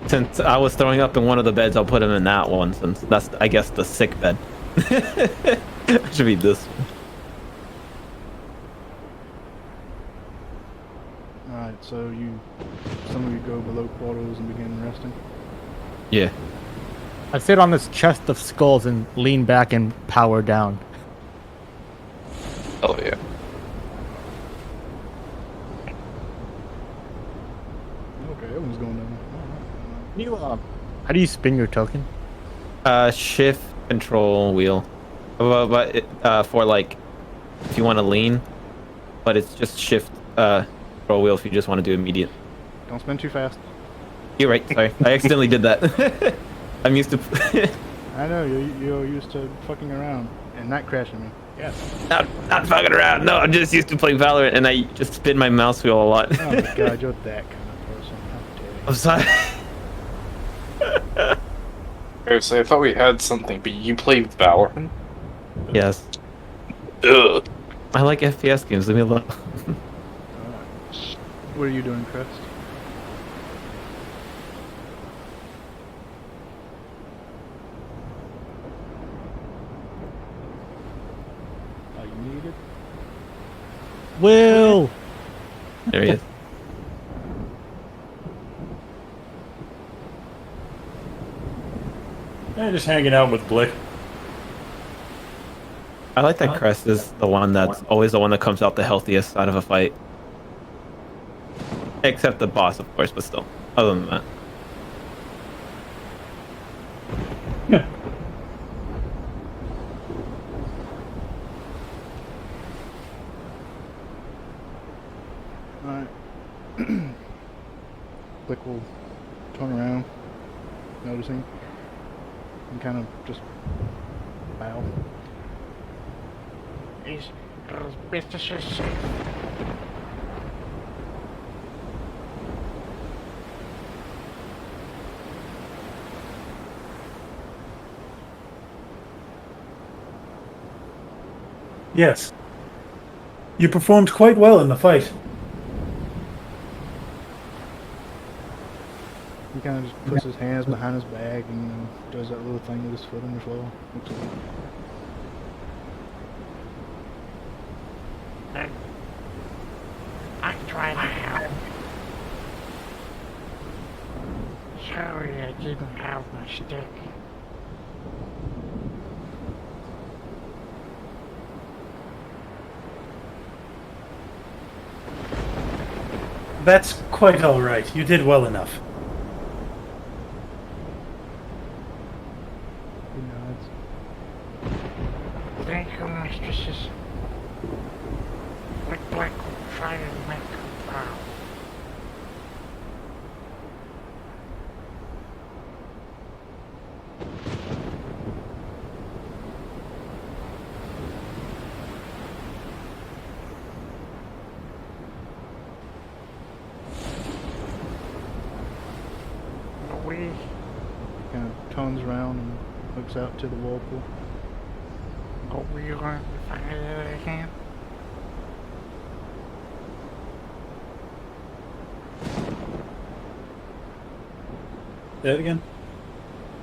Since I was throwing up in one of the beds, I'll put him in that one, since that's, I guess, the sick bed. Should be this one. Alright, so some of you go below quarters and begin resting. Yeah. I sit on this chest of skulls and lean back and power down. Oh yeah. Okay, everyone's going down. Can you, how do you spin your token? Shift, control, wheel. For like, if you want to lean, but it's just shift, control wheel if you just want to do immediate. Don't spin too fast. You're right, sorry. I accidentally did that. I'm used to... I know, you're used to fucking around and not crashing me. Yes. not fucking around. No, I'm just used to playing Valorant, and I just spin my mouse wheel a lot. Oh my god, you're that kind of person. How dare you. I'm sorry. Seriously, I thought we had something, but you play Valorant? Yes. Ugh. I like FPS games. Leave me alone. Alright. What are you doing, Crest? Are you needed? Will! There he is. Yeah, just hanging out with Blick. I like that Crest is the one that's always the one that comes out the healthiest out of a fight. Except the boss, of course, but still. Other than that. Yeah. Alright. Blick will turn around, noticing, and kind of just bow. Is business safe? Yes. You performed quite well in the fight. He kind of just puts his hands behind his back and, you know, does that little thing with his foot on the floor. Looks like I tried to help. Sorry I didn't have my stick. That's quite all right. You did well enough. he nods. Thank you, mistresses. But Black will try and make a vow. We Kind of turns around and looks out to the whirlpool. are we going to fight it again? Say it again?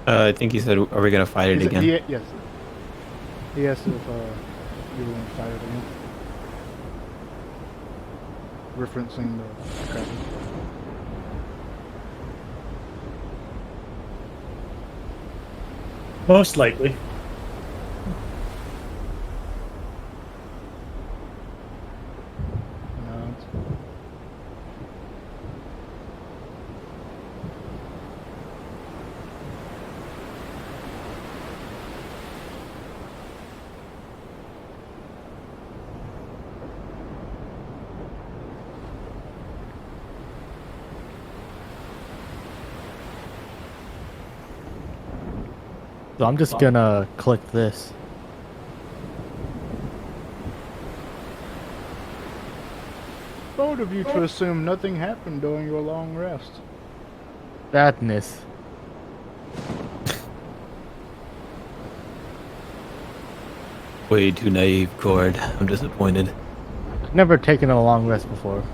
I think he said, are we going to fight it again? Yes. He asked if you were going to fight it again. Referencing the Kraken. Most likely. Nods. So I'm just gonna click this. Bold of you to assume nothing happened during your long rest. Badness. Way too naive, Cord. I'm disappointed. Never taken a long rest before.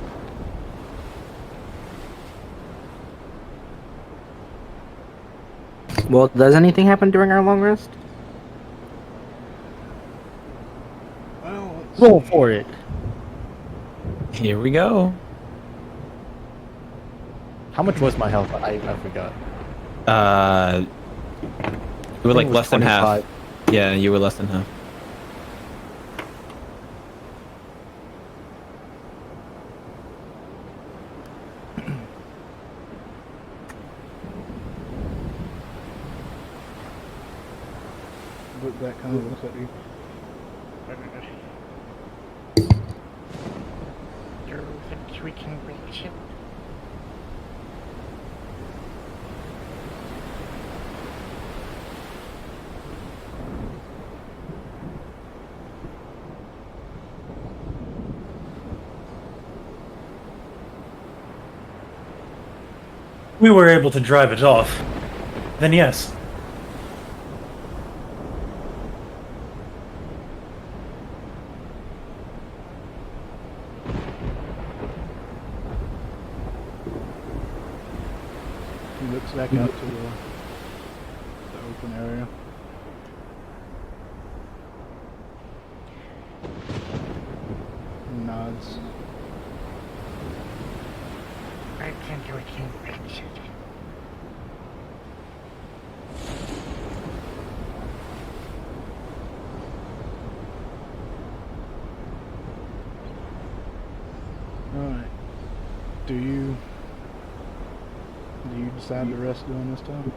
Well, does anything happen during our long rest? Well, let's Roll see. for it. Here we go. How much was my health? I forgot. You were I like think it was less than half. 25. Yeah, you were less than half. But that kind of looks like you. Do you think we can reach it? We were able to drive it off. Then yes. He looks back out to the open area. Nods. I think we can reach it. Alright. Do you decide to rest during this time?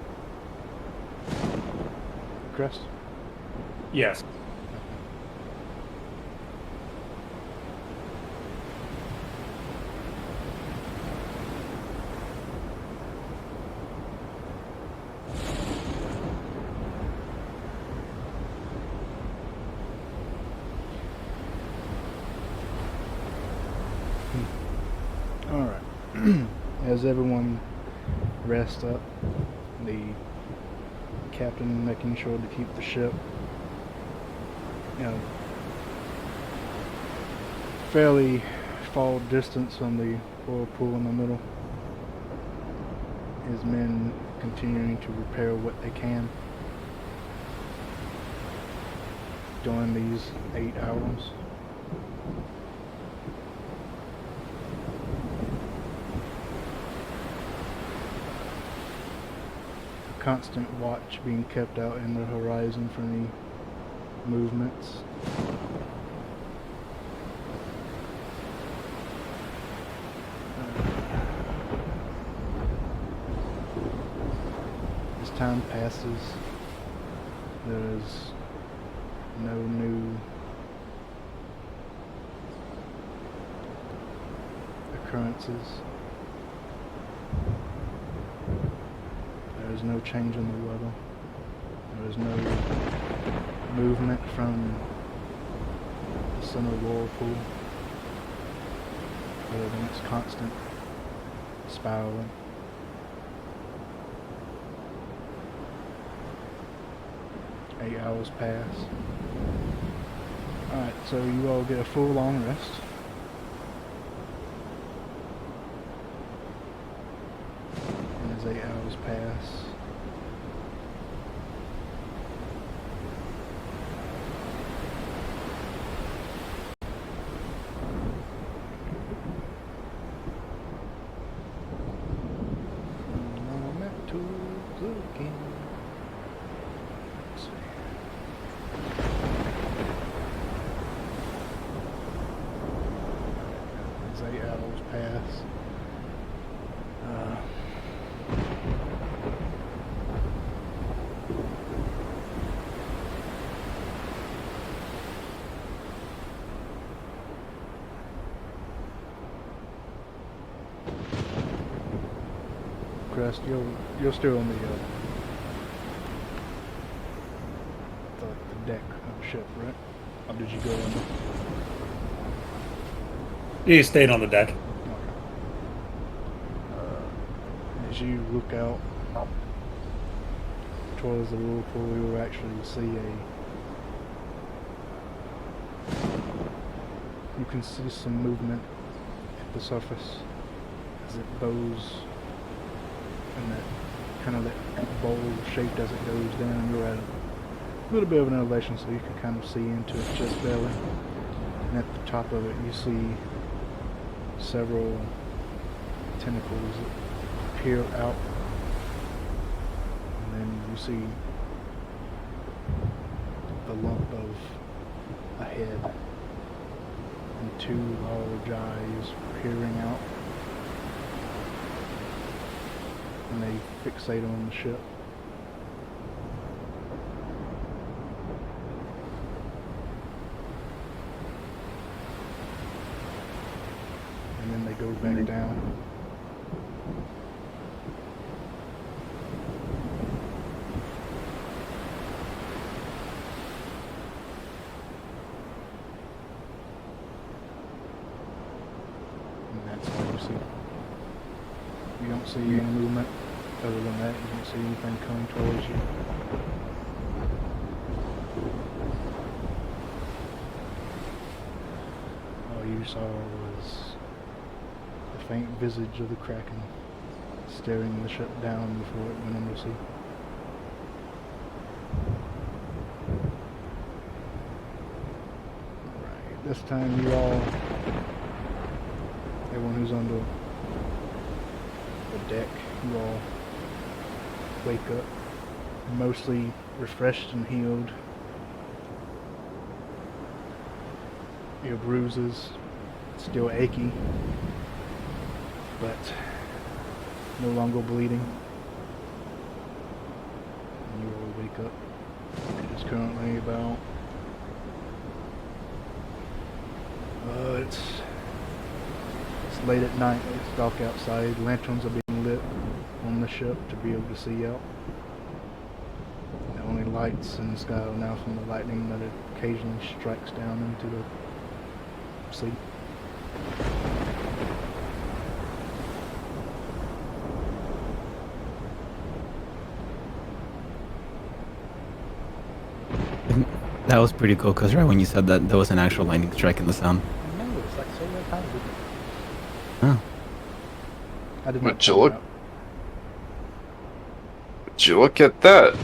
Crest? Yes. Alright. As everyone rests up, the captain making sure to keep the ship, fairly far distance from the oil pool in the middle. His men continuing to repair what they can during these 8 hours. Constant watch being kept out in the horizon for any movements. As time passes, there is no new occurrences. There is no change in the weather. There is no movement from the center whirlpool, other than its constant spiraling. Eight hours pass. Alright, so you all get a full long rest. And as 8 hours pass, again. Let's see. As 8 hours pass, Crest, you're still on the deck of the ship, right? Or did you go in? He stayed on the deck. As you look out towards the whirlpool, you will actually see you can see some movement at the surface as it bows in that kind of that bowl shape as it goes down. You're at a little bit of an elevation, so you can kind of see into its chest belly, and at the top of it you see several tentacles that peer out, and then you see the lump of a head and two large eyes peering out, and they fixate on the ship. And then they go back down. And that's all you see. You don't see any movement other than that. You don't see anything coming towards you. All you saw was the faint visage of the Kraken staring the ship down before it went under sea. Alright, this time you all, everyone who's on the deck, you all wake up mostly refreshed and healed. Your bruises still achy, but no longer bleeding. And you all wake up. It's currently about it's late at night. It's dark outside. Lanterns are being lit on the ship to be able to see out. The only lights in the sky are now from the lightning that occasionally strikes down into the sea. That was pretty cool, because right when you said that, there was an actual lightning strike in the sound. I know, it's like so that time, didn't it? Oh. I did Would not you point look? it out. Would you look at that?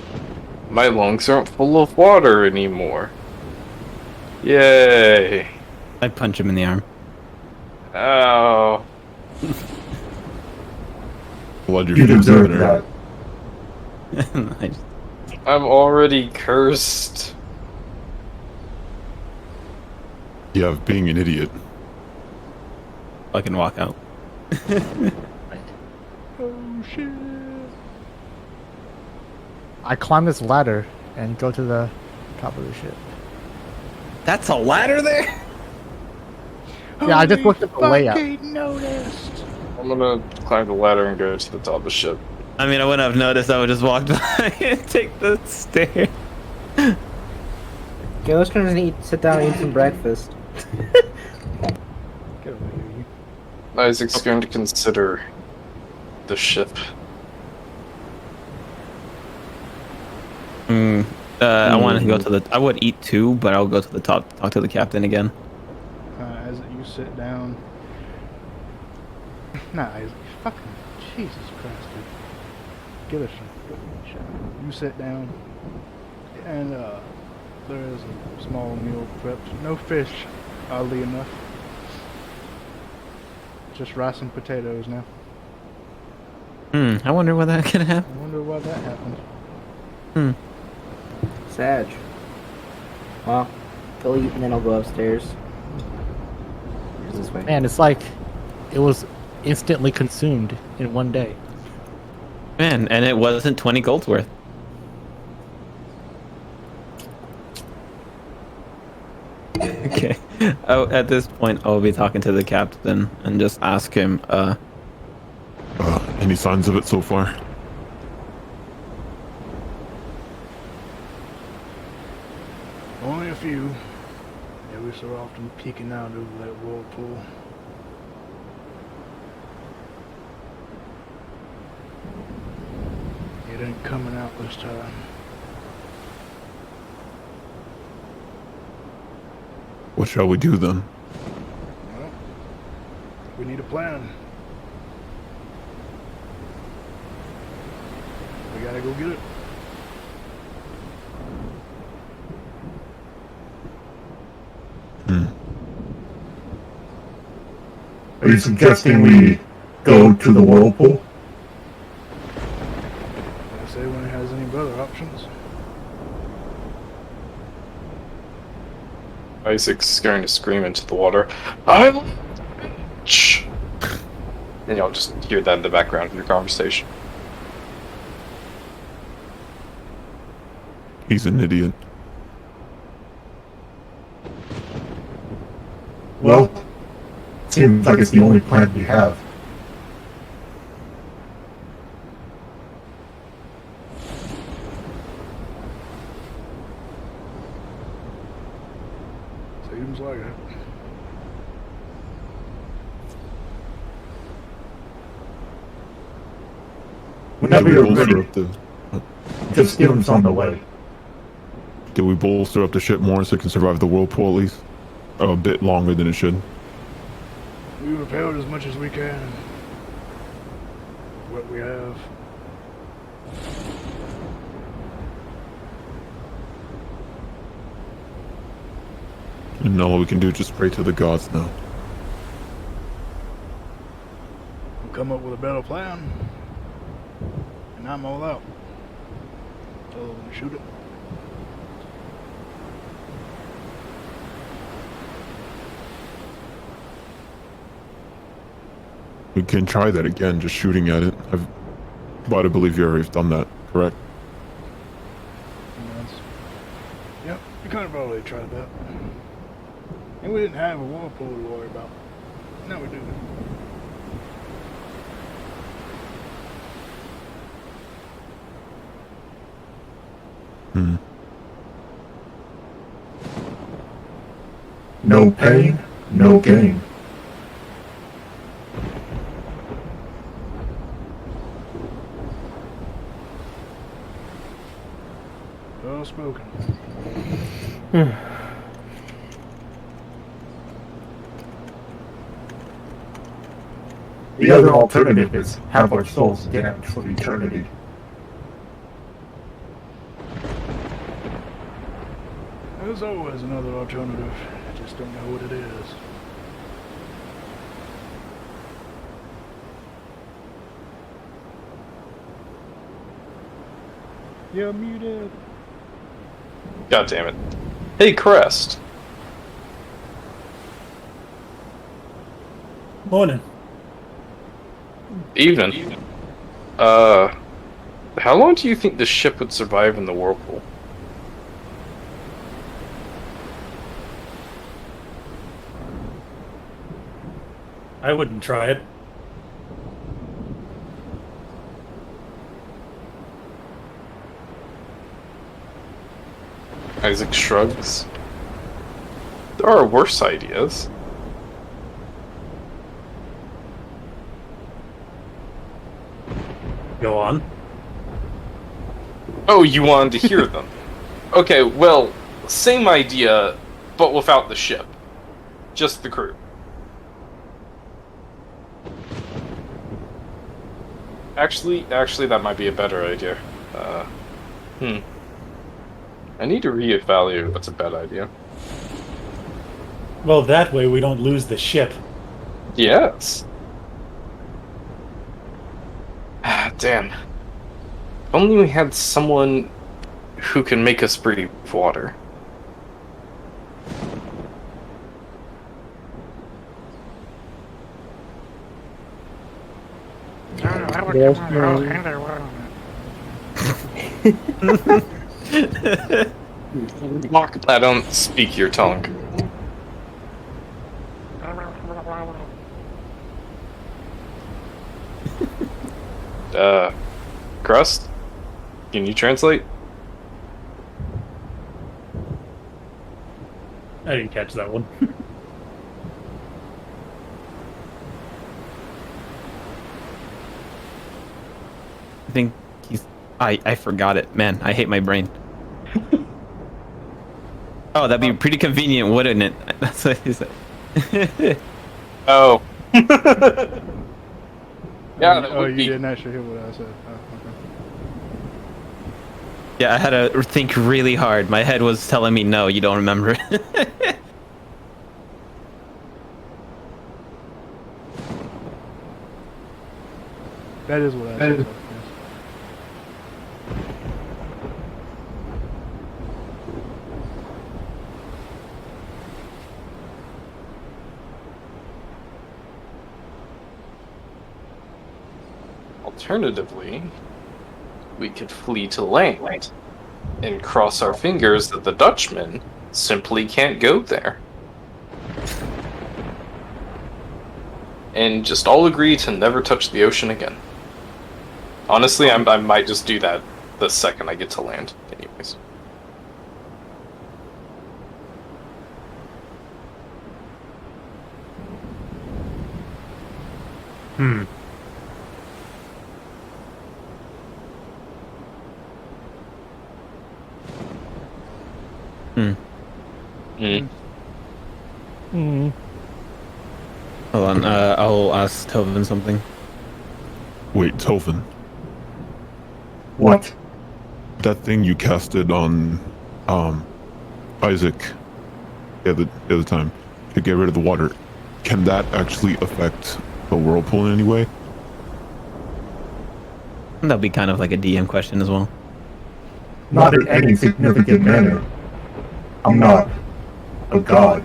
My lungs aren't full of water anymore. Yay! I punch him in the arm. Ow! Blood your You shit's deserve over there. that. I just, I'm already cursed. Yeah, of being an idiot. fucking walk out. Oh shit! I climb this ladder and go to the top of the ship. That's a ladder there? Yeah, I just looked at the layout. Holy fuck, he noticed! I'm gonna climb the ladder and go to the top of the ship. I mean, I wouldn't have noticed. I would just walk by and take the stair. Okay, let's just sit down and eat some breakfast. Get over here, you. Isaac's going to consider the ship. I want to go to the. I would eat too, but I'll go to the top. Talk to the captain again. As you sit down. Nah, Isaac, fucking Jesus Christ, dude. Give us a shot. You sit down, and there is a small meal prepped. No fish, oddly enough. Just rice and potatoes now. I wonder why that could happen. I wonder why that happened. Sag. Well, go eat and then I'll go upstairs. Here's this way. Man, it's like it was instantly consumed in one day. Man, and it wasn't 20 gold's worth. Okay. Oh, at this point, I'll be talking to the captain and just ask him, Any signs of it so far? Only a few. Every so often peeking out over that whirlpool. ain't coming out this time. What shall we do then? Well, we need a plan. We gotta go get it. Are you suggesting we go to the whirlpool? I say when it has any other options. Isaac's going to scream into the water. I'm bitch. And y'all just hear that in the background of your conversation. He's an idiot. Well, seems like it's the only plan we have. Seems like it. Whenever Did we you're bolster ready, up the? just get us on the way. Did we bolster up the ship more so it can survive the whirlpool at least? Oh, a bit longer than it should. We repelled as much as we can. What we have. And all we can do is just pray to the gods now. We'll come up with a better plan. And I'm all out. Tell them to shoot it. We can try that again, just shooting at it. But I believe you already have done that, correct? Yes. Yep, we could have already tried that. And we didn't have a whirlpool to worry about. Now we do. No pain, no gain. Well spoken. The other alternative is have our souls damned for eternity. There's always another alternative. I just don't know what it is. You're muted. God damn it. Hey, Crest. Morning. Even. How long do you think the ship would survive in the whirlpool? I wouldn't try it. Isaac shrugs. There are worse ideas. Go on. Oh, you wanted to hear them. Okay, well, same idea, but without the ship. Just the crew. Actually, that might be a better idea. I need to reevaluate what's a bad idea. Well, that way we don't lose the ship. Yes. Ah, damn. If only we had someone who can make us breathe water. That would Yes, come out ma'am. handy, wouldn't I don't speak your tongue. Crust? Can you translate? I didn't catch that one. I think he's I forgot it. Man, I hate my brain. Oh, that'd be pretty convenient, wouldn't it? That's what he said. Oh. Yeah, that Oh, would you be. didn't actually hear what I said. Oh, okay. Yeah, I had to think really hard. My head was telling me, no, you don't remember it. That is what I said. Yes. Alternatively, we could flee to land and cross our fingers that the Dutchman simply can't go there. And just all agree to never touch the ocean again. Honestly, I might just do that the second I get to land, anyways. Hold on, I'll ask Tovin something. Wait, Tovin, What? that thing you casted on Isaac the other time to get rid of the water, can that actually affect the whirlpool in any way? That'll be kind of like a DM question as well. Not in any significant manner. I'm not a god.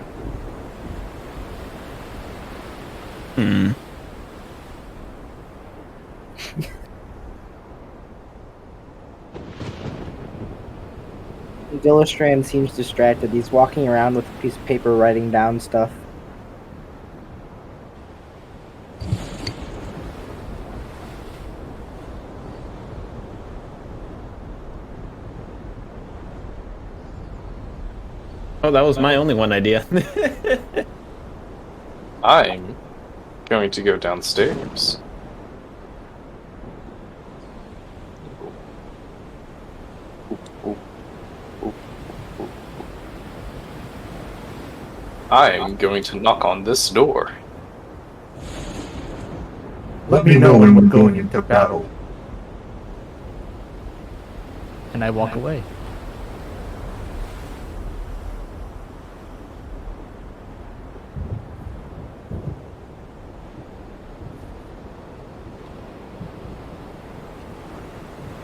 Hmm. Dillastrand seems distracted. He's walking around with a piece of paper writing down stuff. Oh, that was my only one idea. I'm going to go downstairs. I'm going to knock on this door. Let me know when we're going into battle. And I walk away.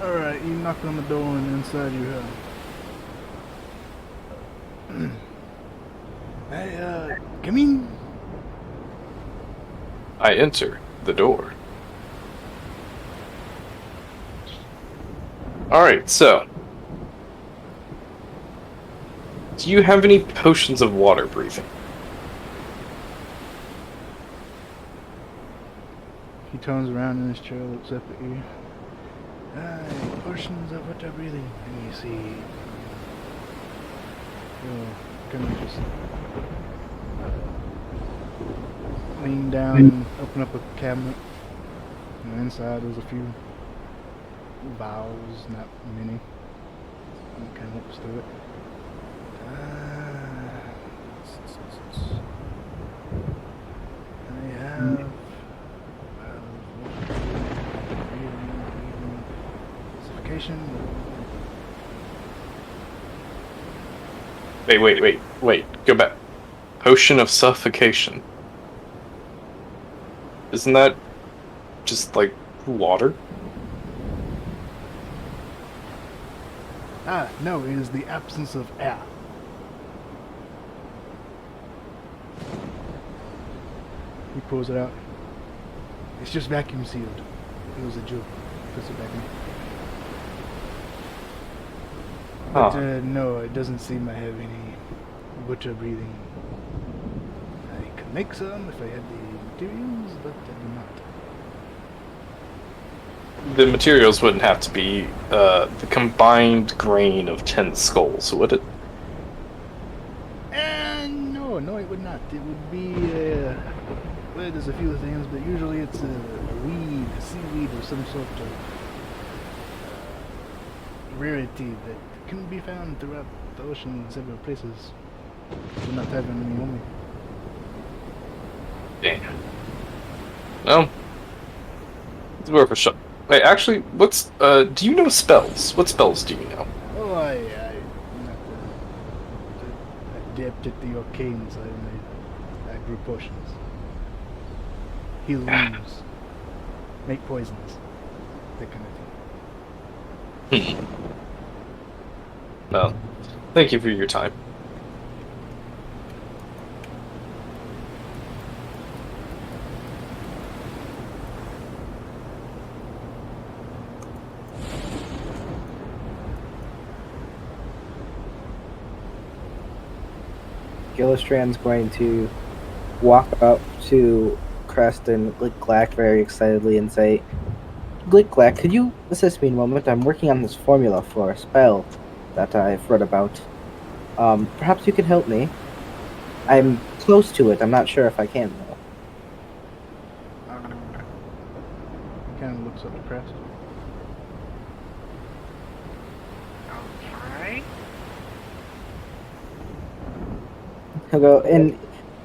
Alright, you knock on the door and inside you have... Hey, come in. I enter the door. Alright, so. Do you have any potions of water breathing? He turns around in his chair, looks up at you. Aye, portions of water breathing. Let me see. Gonna just lean down and open up a cabinet. And inside there's a few vials, not many. And kind of looks through it. I have Suffocation. Wait. Go back. Potion of Suffocation. Isn't that just like water? No, it is the absence of air. He pulls it out. It's just vacuum sealed. It was a joke. Puts it back in. But no, it doesn't seem I have any water breathing. I could make some if I had the materials, but I do not. The materials wouldn't have to be the combined grain of 10 skulls, would it? No, it would not. It would be, well, there's a few things, but usually it's a weed, a seaweed, or some sort of rarity that can be found throughout the ocean in several places. Do not have any Momo. Damn. Well, it's worth a shot. Wait, actually, what's do you know spells? What spells do you know? Oh, I'm not the adept at the arcane side. I brew potions. Heal wounds. Make poisons. That kind of thing. Well, thank you for your time. Gillistrand's going to walk up to Crest and Glick-Glack very excitedly and say, Glick-Glack, could you assist me in a moment? I'm working on this formula for a spell that I've read about. Perhaps you could help me. I'm close to it. I'm not sure if I can, though. He kind of looks up at Crest. Okay. He'll go and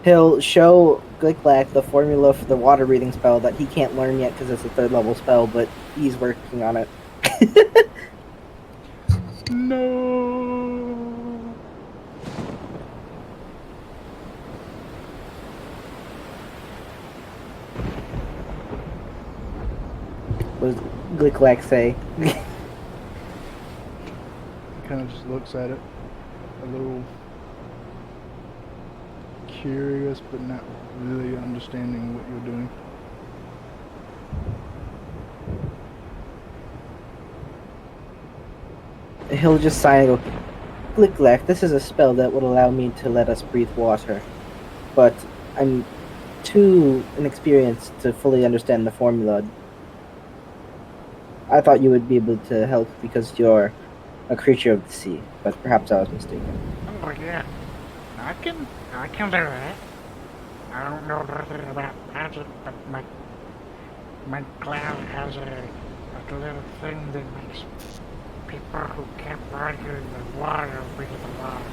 he'll show Glick-Glack the formula for the water breathing spell that he can't learn yet because it's a 3rd level spell, but he's working on it. No. What does Glick-Glack say? He kind of just looks at it, a little curious, but not really understanding what you're doing. He'll just sigh and go, Glick-Glack, this is a spell that would allow me to let us breathe water. But I'm too inexperienced to fully understand the formula. I thought you would be able to help because you're a creature of the sea, but perhaps I was mistaken. Oh yeah. I can do that. I don't know nothing about magic, but my cloud has a little thing that makes people who can't run through the water breathe the water.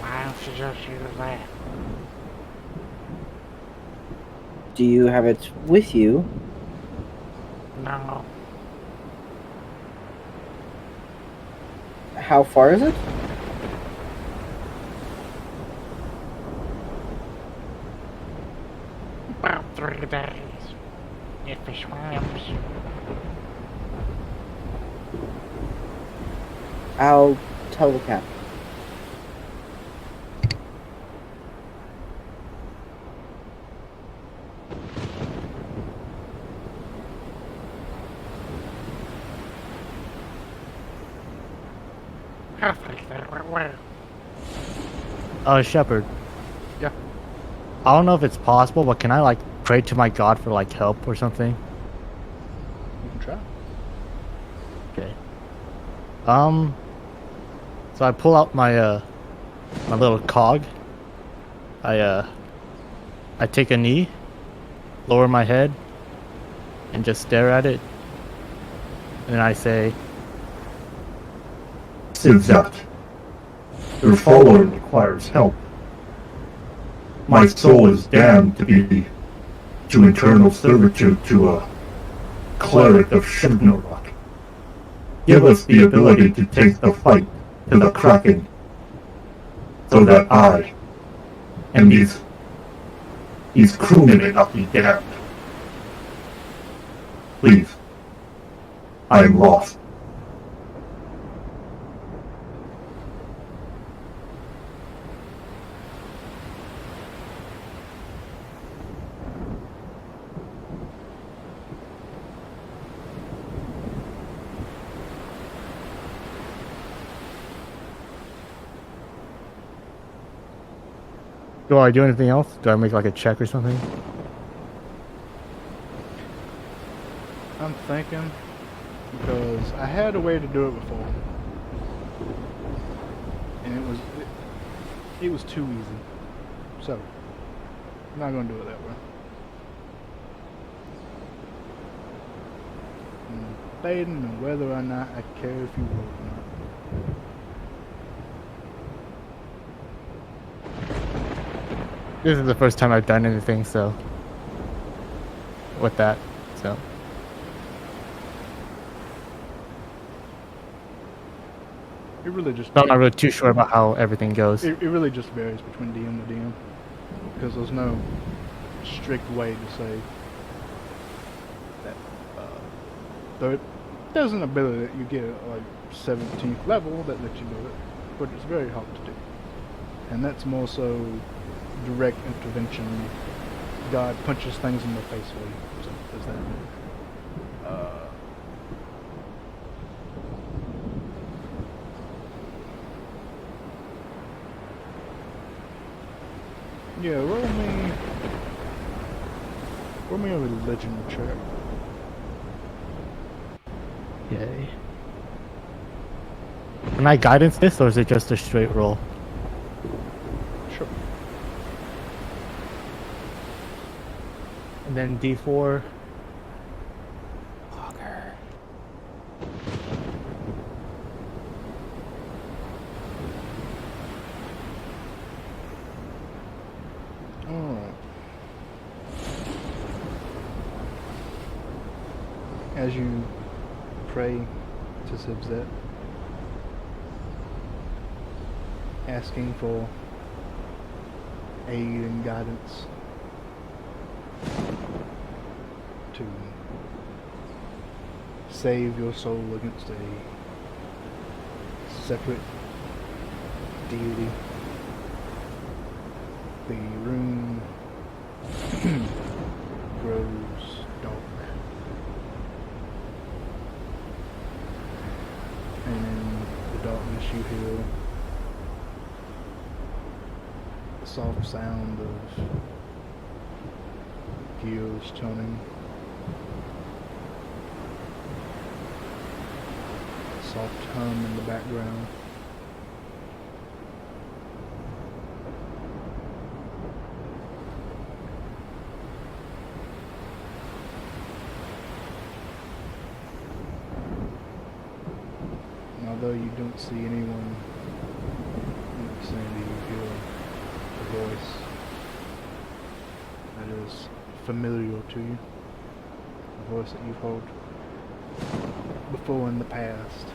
Why don't you just use that? Do you have it with you? No. How far is it? About 3 days. If he swims. I'll tell the captain. I think that went well. Shepherd. Yeah. I don't know if it's possible, but can I like pray to my god for like help or something? You can try. Okay. So I pull out my my little cog. I take a knee, lower my head, and just stare at it. And I say, Since that your follower requires help, my soul is damned to eternal servitude to a cleric of Shivnarok. Give us the ability to take the fight to the Kraken, so that I and these crewmen may not be damned. Please, I am lost. do I do anything else? Do I make like a check or something? I'm thinking, because I had a way to do it before, and it was too easy. So I'm not gonna do it that way. fading, and whether or not I care if you will or not. This is the first time I've done anything, so with that, so It really just I'm not really too sure about how everything goes. it really just varies between DM to DM because there's no strict way to say that. There's an ability that you get at like 17th level that lets you do it, but it's very hard to do, and that's more so direct intervention. God punches things in the face for you. So there's that. Yeah, roll me a religion check. Yay. Can I guidance this, or is it just a straight roll? Sure. And then D4. Alright. As you pray to Sibzet, asking for aid and guidance to save your soul against a separate deity, the room grows dark, and in the darkness you hear the soft sound of gears turning, a soft hum in the background. Although you don't see anyone next to you, you hear a voice that is familiar to you, a voice that you've heard before in the past.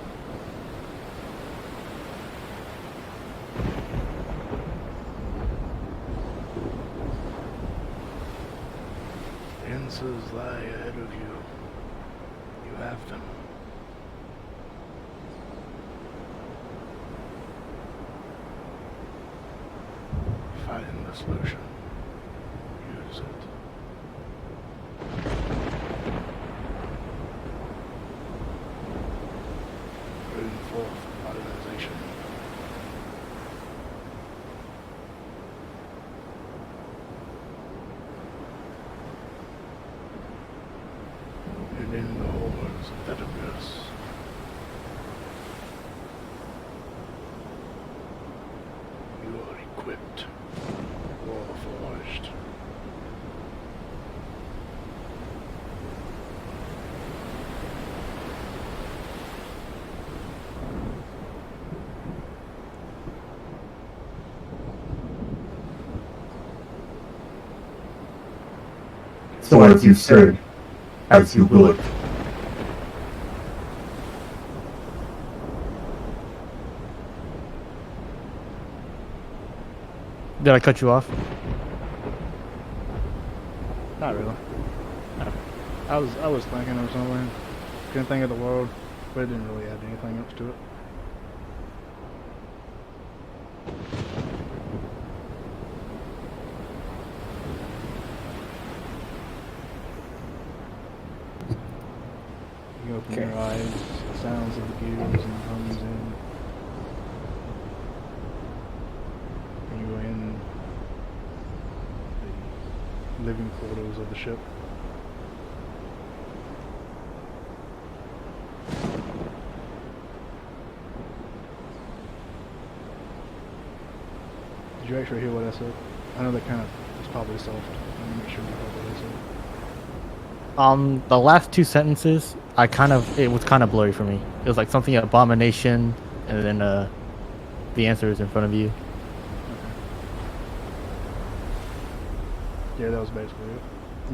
The answers lie ahead of you. You have them. Find the solution. Use it. Bring forth modernization. And in the horrors of that abyss, you are equipped. Warforged. So as you said, as you will it. Did I cut you off? Not really. I was thinking of something. Couldn't think of the word, but it didn't really add anything else to it. You open your eyes, the sounds of the gears and hums in. And you are in the living quarters of the ship. Did you actually hear what I said? I know that kind of was probably soft. Let me make sure you heard what I said. The last two sentences, it was kind of blurry for me. It was like something abomination, and then the answer is in front of you. Yeah, that was basically it.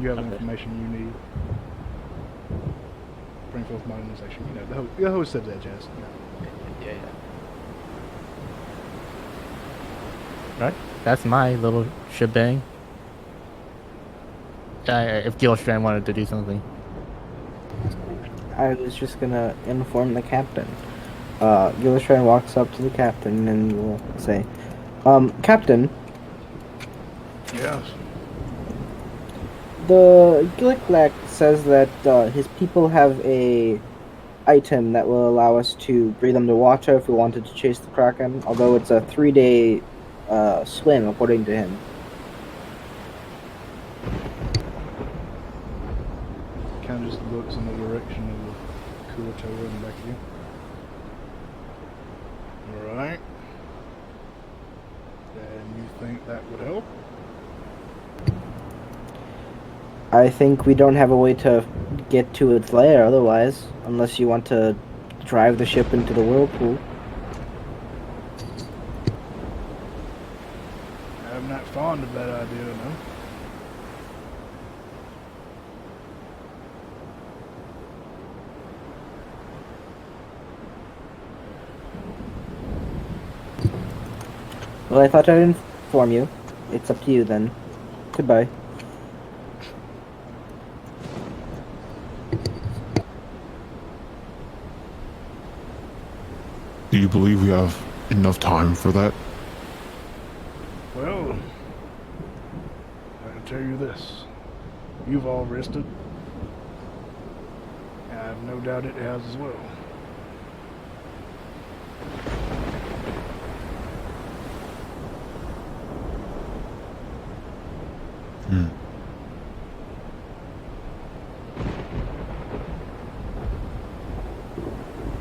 You have the information you need. Bring forth modernization. You know, the host said that, Jazz. You know. Yeah. Right? That's my little shebang. If Gilstrand wanted to do something. I was just gonna inform the captain. Gilstrand walks up to the captain and will say, Captain, Yes. the Gilliklack says that his people have a item that will allow us to breathe underwater if we wanted to chase the Kraken, although it's a 3-day swim, according to him. Kind of just looks in the direction of the cooler tower in the back of you. Alright. And you think that would help? I think we don't have a way to get to its lair otherwise, unless you want to drive the ship into the whirlpool. I'm not fond of that idea, no. Well, I thought I'd inform you. It's up to you then. Goodbye. Do you believe we have enough time for that? Well, I can tell you this. You've all rested. I have no doubt it has as well.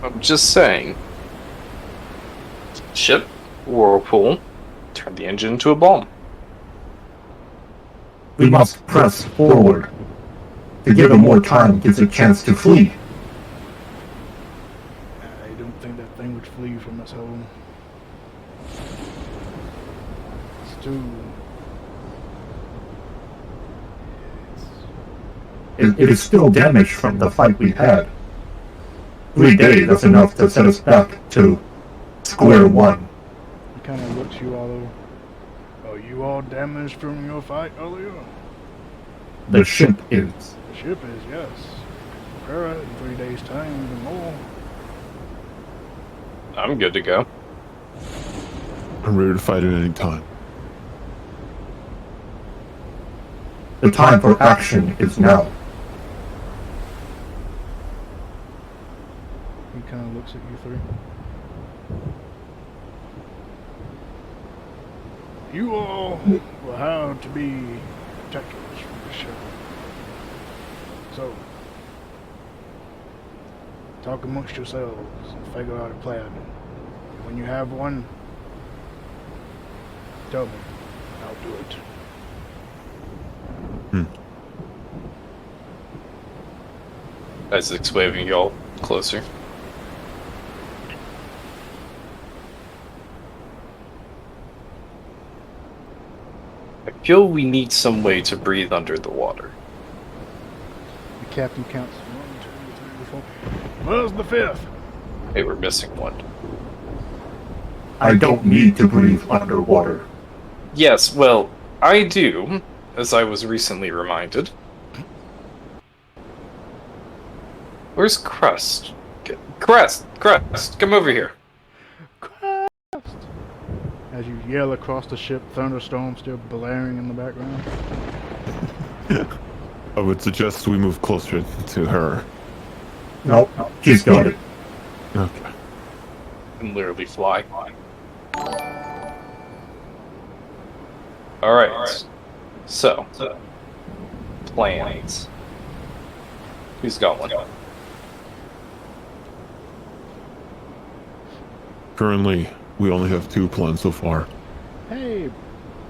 I'm just saying. Ship, whirlpool, turn the engine into a bomb. We must press forward. To give him more time gives a chance to flee. I don't think that thing would flee from us home. It's too... It is still damaged from the fight we had. 3 days, that's enough to set us back to square one. He kind of looks you all over. Are you all damaged from your fight earlier? The ship is. The ship is, yes. Repair it in 3 days' time, even more. I'm good to go. I'm ready to fight at any time. The time for action is now. He kind of looks at you three. You all will have to be protectors for the ship. So, talk amongst yourselves and figure out a plan. When you have one, tell me. I'll do it. Isaac's waving y'all closer. I feel we need some way to breathe under the water. The captain counts 1, 2, 3, 4. Where's the 5th? Hey, we're missing one. I don't need to breathe underwater. Yes, well, I do, as I was recently reminded. Where's Crust? Crust, come over here. As you yell across the ship, thunderstorm still blaring in the background. I would suggest we move closer to her. Nope, she's got it. Okay. And literally fly. Alright. So, plans. Who's got one? Currently, we only have 2 plans so far. Hey,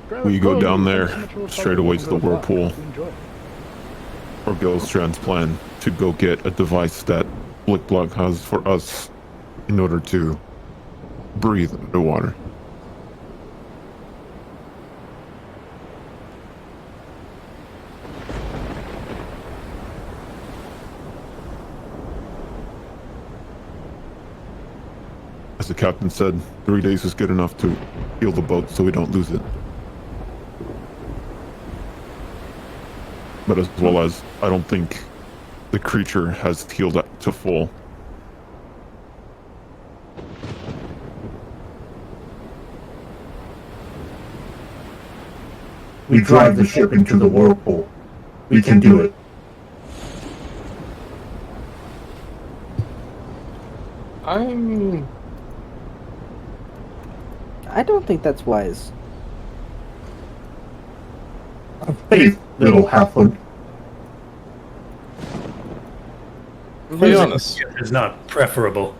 grab We a go boat. down Thanks there, so much for straight away to the following. whirlpool. Enjoy. or Gilstrand's plan to go get a device that Blickblock has for us in order to breathe underwater. As the captain said, 3 days is good enough to heal the boat so we don't lose it. But as well as, I don't think the creature has healed up to full. We drive the ship into the whirlpool. We can do it. I don't think that's wise. Faith, little halfling. To be honest, Is not preferable.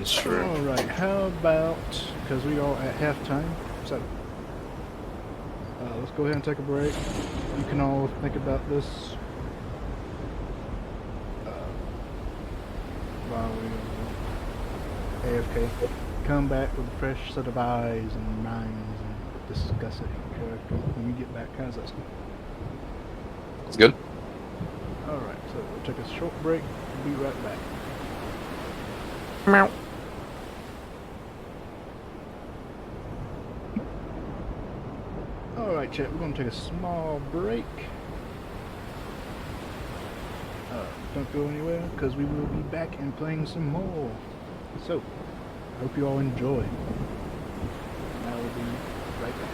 it's true. Alright, how about, because we are at halftime, so let's go ahead and take a break. You can all think about this while we AFK. Come back with a fresh set of eyes and minds and discuss it in character when we get back. How's that sound? It's good. Alright, so we'll take a short break. We'll be right back. Meow. Alright, chat, we're going to take a small break. Don't go anywhere, because we will be back and playing some more. So, hope you all enjoy. Now we'll be right back.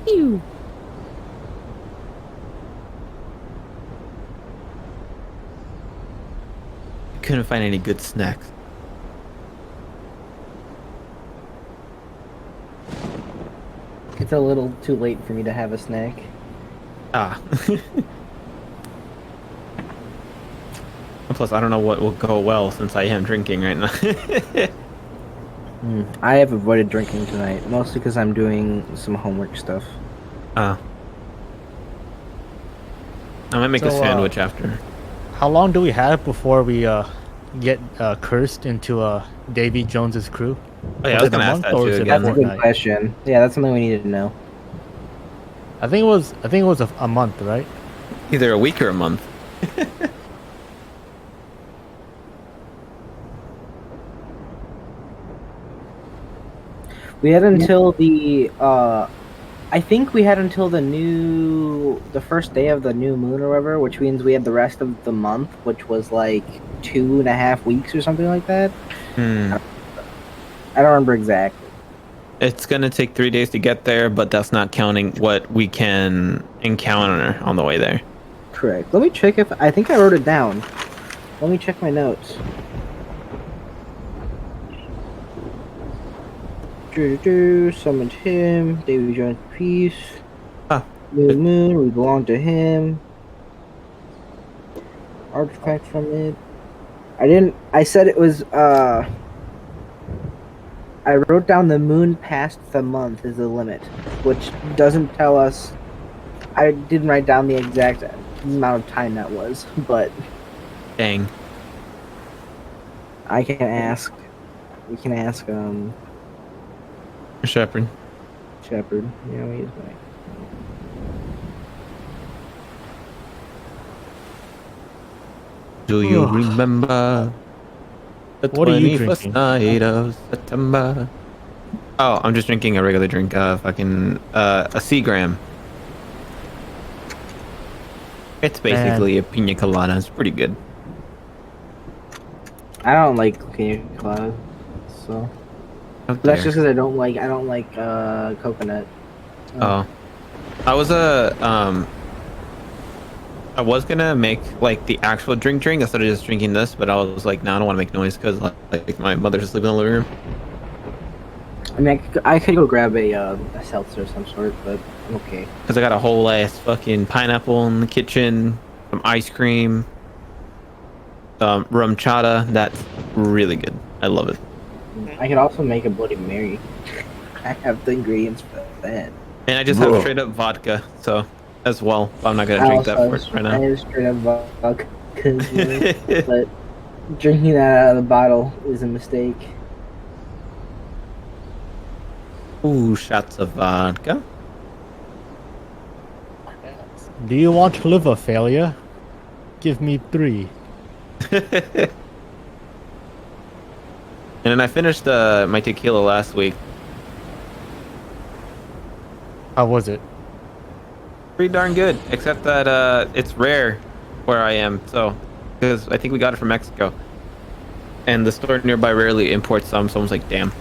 Ew. Couldn't find any good snacks. It's a little too late for me to have a snack. Ah. Plus, I don't know what will go well since I am drinking right now. I have avoided drinking tonight, mostly because I'm doing some homework stuff. Ah. I might make a So, sandwich after. How long do we have before we get cursed into Davy Jones's crew? Oh yeah, I Was was it a gonna ask month that or too is it again. That's a good Fortnite? question. Yeah, that's something we needed to know. I think it was a month, right? Either a week or a month. We had until the I think we had until the first day of the new moon or whatever, which means we had the rest of the month, which was like 2.5 weeks or something like that. Hmm. I don't remember exactly. It's gonna take 3 days to get there, but that's not counting what we can encounter on the way there. Correct. Let me check if I think I wrote it down. Let me check my notes. Summoned him. David joins peace. Ah. New moon. We belong to him. Artifact from it. I said it was. I wrote down the moon past the month is the limit, which doesn't tell us. I didn't write down the exact amount of time that was, but Dang. I can ask. We can ask Shepherd. Shepherd. You know, he's my. Do you remember the What are you 21st drinking? night of September? Oh, I'm just drinking a regular drink. A Seagram. It's basically a pina colada. It's pretty good. I don't like pina colada, so How that's dare. just because I don't like coconut. Oh, I was gonna make like the actual drink instead of just drinking this, but I was like, no, I don't want to make noise because like my mother's sleeping in the living room. I mean, I could go grab a seltzer of some sort, but I'm okay. Because I got a whole ass fucking pineapple in the kitchen, some ice cream, rum chata. That's really good. I love it. I could also make a Bloody Mary. I have the ingredients for that. And I just have straight up vodka, so as well. But I'm not gonna drink that for it right I now. have straight up vodka, but drinking that out of the bottle is a mistake. Ooh, shots of vodka. Do you want liver failure? Give me 3. And then I finished my tequila last week. How was it? Pretty darn good, except that it's rare where I am. So, because I think we got it from Mexico, and the store nearby rarely imports some. So I was like, damn.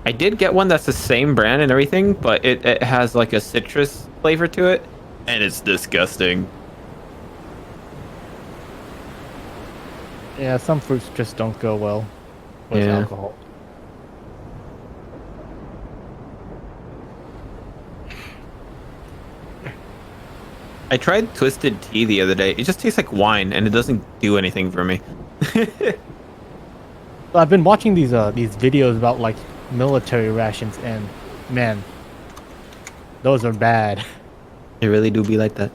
I did get one that's the same brand and everything, but it has like a citrus flavor to it, and it's disgusting. Yeah, some fruits just don't go well with Yeah. alcohol. I tried twisted tea the other day. It just tastes like wine, and it doesn't do anything for me. I've been watching these videos about like military rations, and man, those are bad. They really do be like that.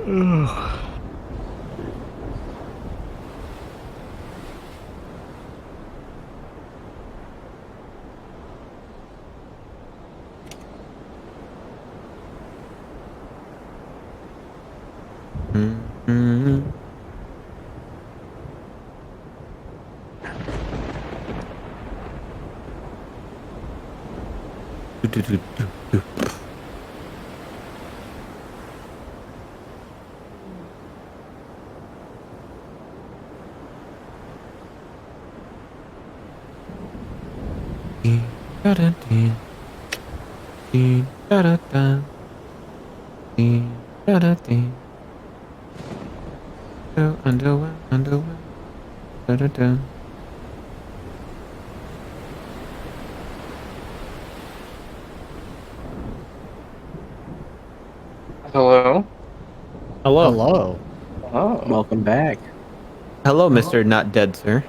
Mm-hmm. Underwear. Hello? Hello. Hello. Oh. Welcome back. Hello, Mr. Not Dead, sir.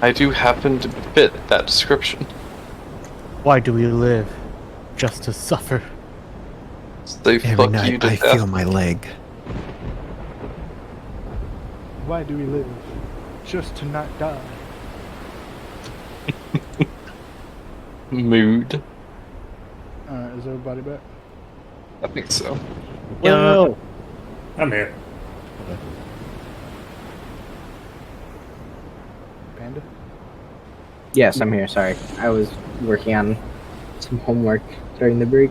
I do happen to fit that description. Why do we live? Just to suffer. They fuck you to death. my leg. Why do we live? Just to not die. Mood. Alright, is everybody back? I think so. Well, I'm here. Panda? Yes, I'm here. Sorry, I was working on some homework during the break.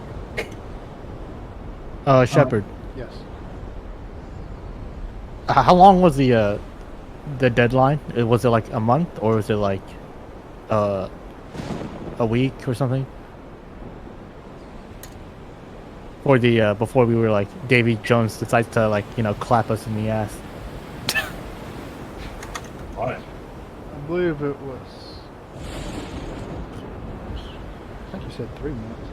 Shepard. Yes. How long was the deadline? Was it like a month or was it like a week or something? For the before we were like Davy Jones decides to like clap us in the ass. What? I believe it was. I think you said 3 months.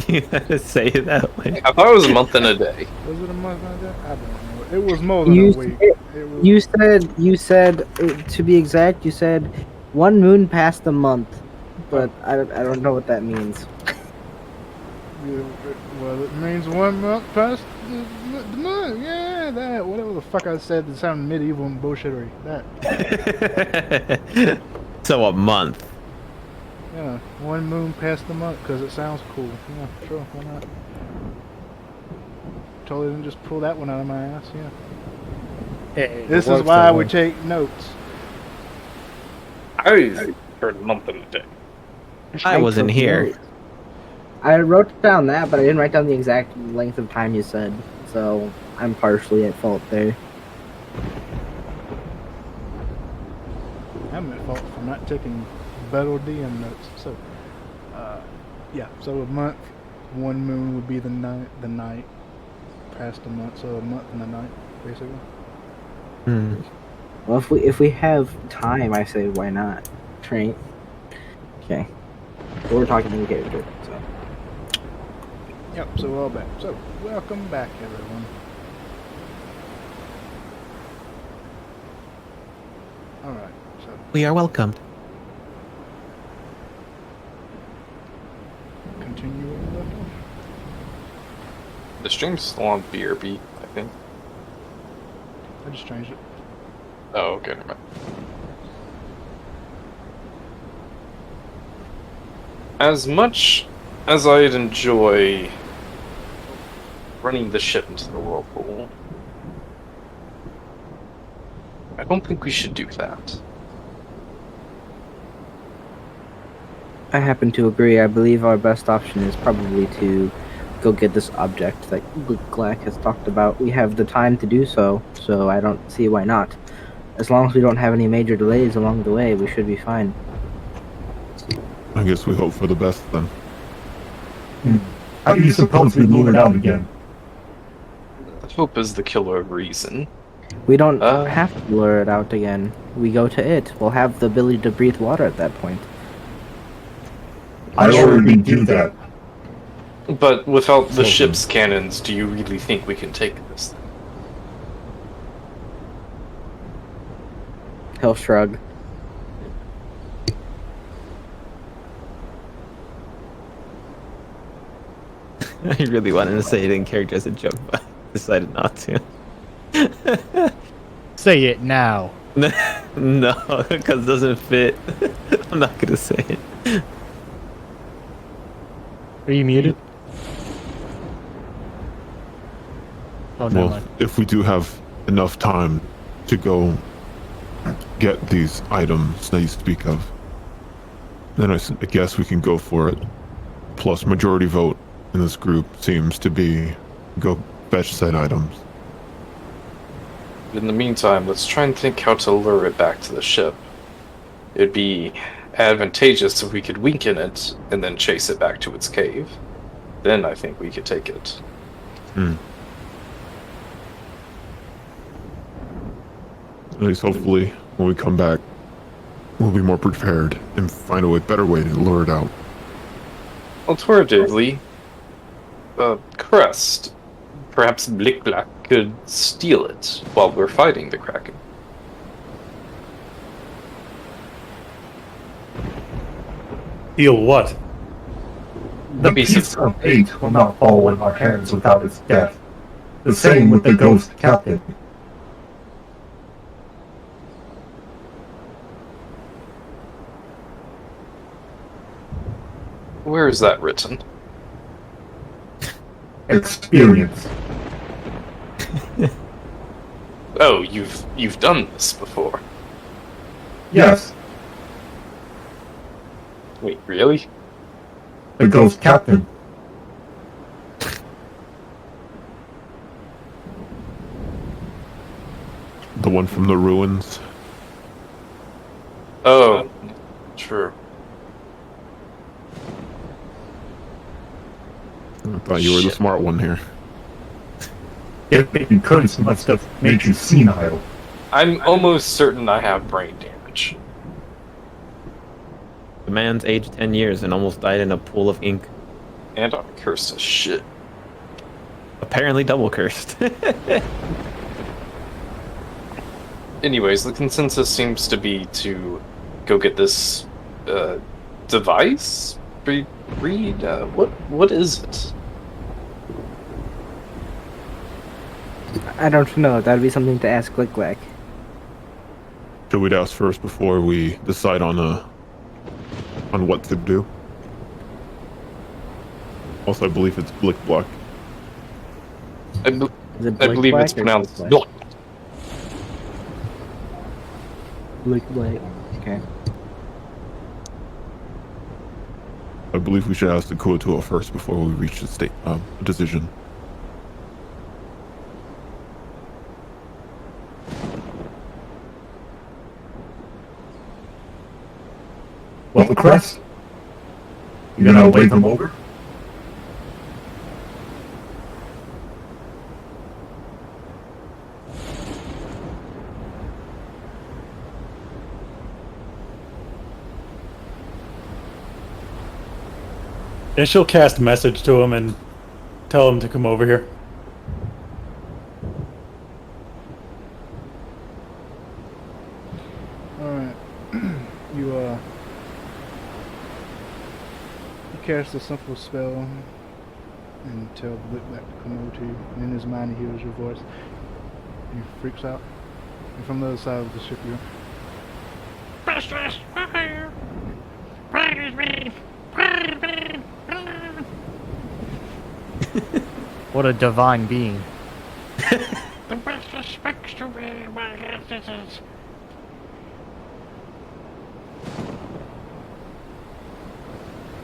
You gotta say it that way. I thought it was a month and a day. Was it a month like that? I don't know. It was more than You a week. It was, You said to be exact. You said 1 moon past a month, but I don't know what that means. well, it means 1 month past the month. Yeah, that. Whatever the fuck I said that sounded medieval and bullshittery. That. So a month. Yeah, 1 moon past the month because it sounds cool. Yeah, sure, why not? Totally didn't just pull that one out of my ass. Yeah. This is why we take notes. I heard a month and a day. I wasn't took here. notes. I wrote down that, but I didn't write down the exact length of time you said, so I'm partially at fault there. I'm at fault for not taking better DM notes. So, yeah. So a month, 1 moon would be the night past a month. So a month and a night, basically. Hmm. Well, if we have time, I say why not? Train. Okay. But we're talking in character, so. Yep. So we're all back. So welcome back, everyone. All right. So We are welcomed. continue where we left off. The stream's still on BRB, I think. I just changed it. Oh, okay, never mind. As much as I'd enjoy running the ship into the whirlpool, I don't think we should do that. I happen to agree. I believe our best option is probably to go get this object that Glack has talked about. We have the time to do so, so I don't see why not. As long as we don't have any major delays along the way, we should be fine. I guess we hope for the best then. How do you suppose we lure it out again? Hope is the killer of reason. We don't have to lure it out again. We go to it. We'll have the ability to breathe water at that point. I already do that. But without the ship's cannons, do you really think we can take this thing? He'll shrug. I really wanted to say it in character as a joke, but I decided not to. Say it now. No, because it doesn't fit. I'm not gonna say it. Are you muted? Oh, never Well, mind. if we do have enough time to go get these items that you speak of, then I guess we can go for it. Plus, majority vote in this group seems to be go fetch said items. In the meantime, let's try and think how to lure it back to the ship. It'd be advantageous if we could weaken it and then chase it back to its cave. Then I think we could take it. At least hopefully when we come back, we'll be more prepared and find a better way to lure it out. Alternatively, Crest, perhaps Blick Black could steal it while we're fighting the Kraken. Steal what? The piece piece of 8 will not fall in our hands without its death. The same with the ghost captain. Where is that written? Experience. Oh, you've done this before. Yes, Wait, really? the ghost captain. The one from the ruins. Oh, true. I thought you were the Shit. smart one here. Getting curse must have made you senile. I'm almost certain I have brain damage. The man's aged 10 years and almost died in a pool of ink. And I'm cursed as shit. Apparently double cursed. Anyways, the consensus seems to be to go get this device. Read. What is it? I don't know. That'd be something to ask Glick Glack. Should we ask first before we decide on what to do? Also, I believe it's Blick Block. I Is it I Blick believe Black it's or pronounced Glick Blick. Blick Black. Okay. I believe we should ask the Kuo first before we reach the decision. Well, the crest? You gonna wave them over? And she'll cast a message to him and tell him to come over here. Alright. You cast a simple spell and tell Blick Black to come over to you. And in his mind he hears your voice. And he freaks out. And from the other side of the ship you Precious fire! Praise me! Praise me! What a divine being. The precious speaks to me, my ancestors.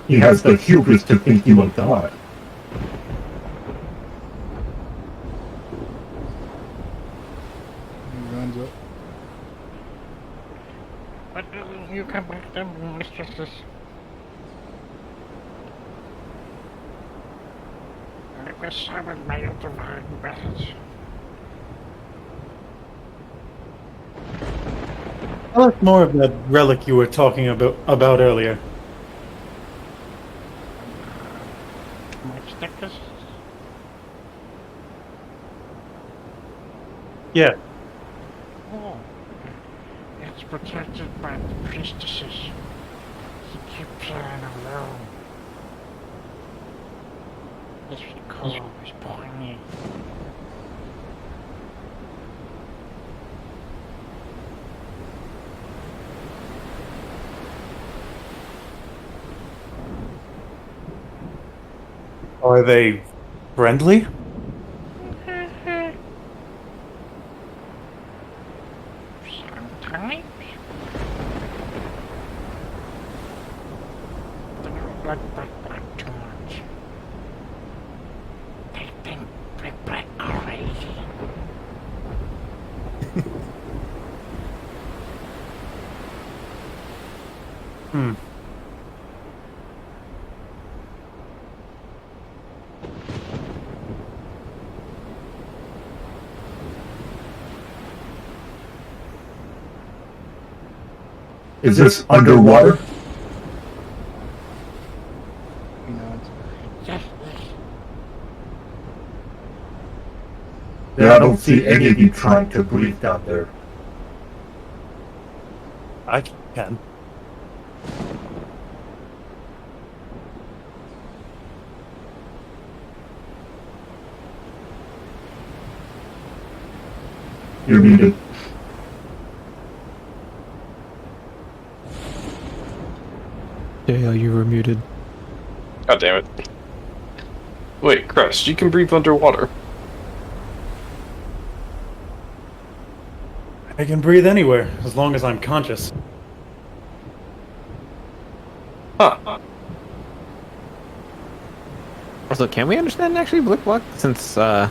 He has the hubris to think you a god. he runs up. But doesn't you come back to me, mistresses? I was summoned by your divine message. Tell us more of that relic you were talking about earlier. My stickers? Yeah. Oh. It's protected by the priestesses. He keeps on alone. This call is poignant. Are they friendly? Sometimes. They don't like Black too much. They think Black crazy. Hmm. Is this underwater? He nods. Yes, yes. Yeah, I don't see any of you trying to breathe down there. I can. You're muted. Yeah, you were muted. God damn it. Wait, Crest, you can breathe underwater. I can breathe anywhere, as long as I'm conscious. Huh. Also, can we understand actually Blick Block since Isaac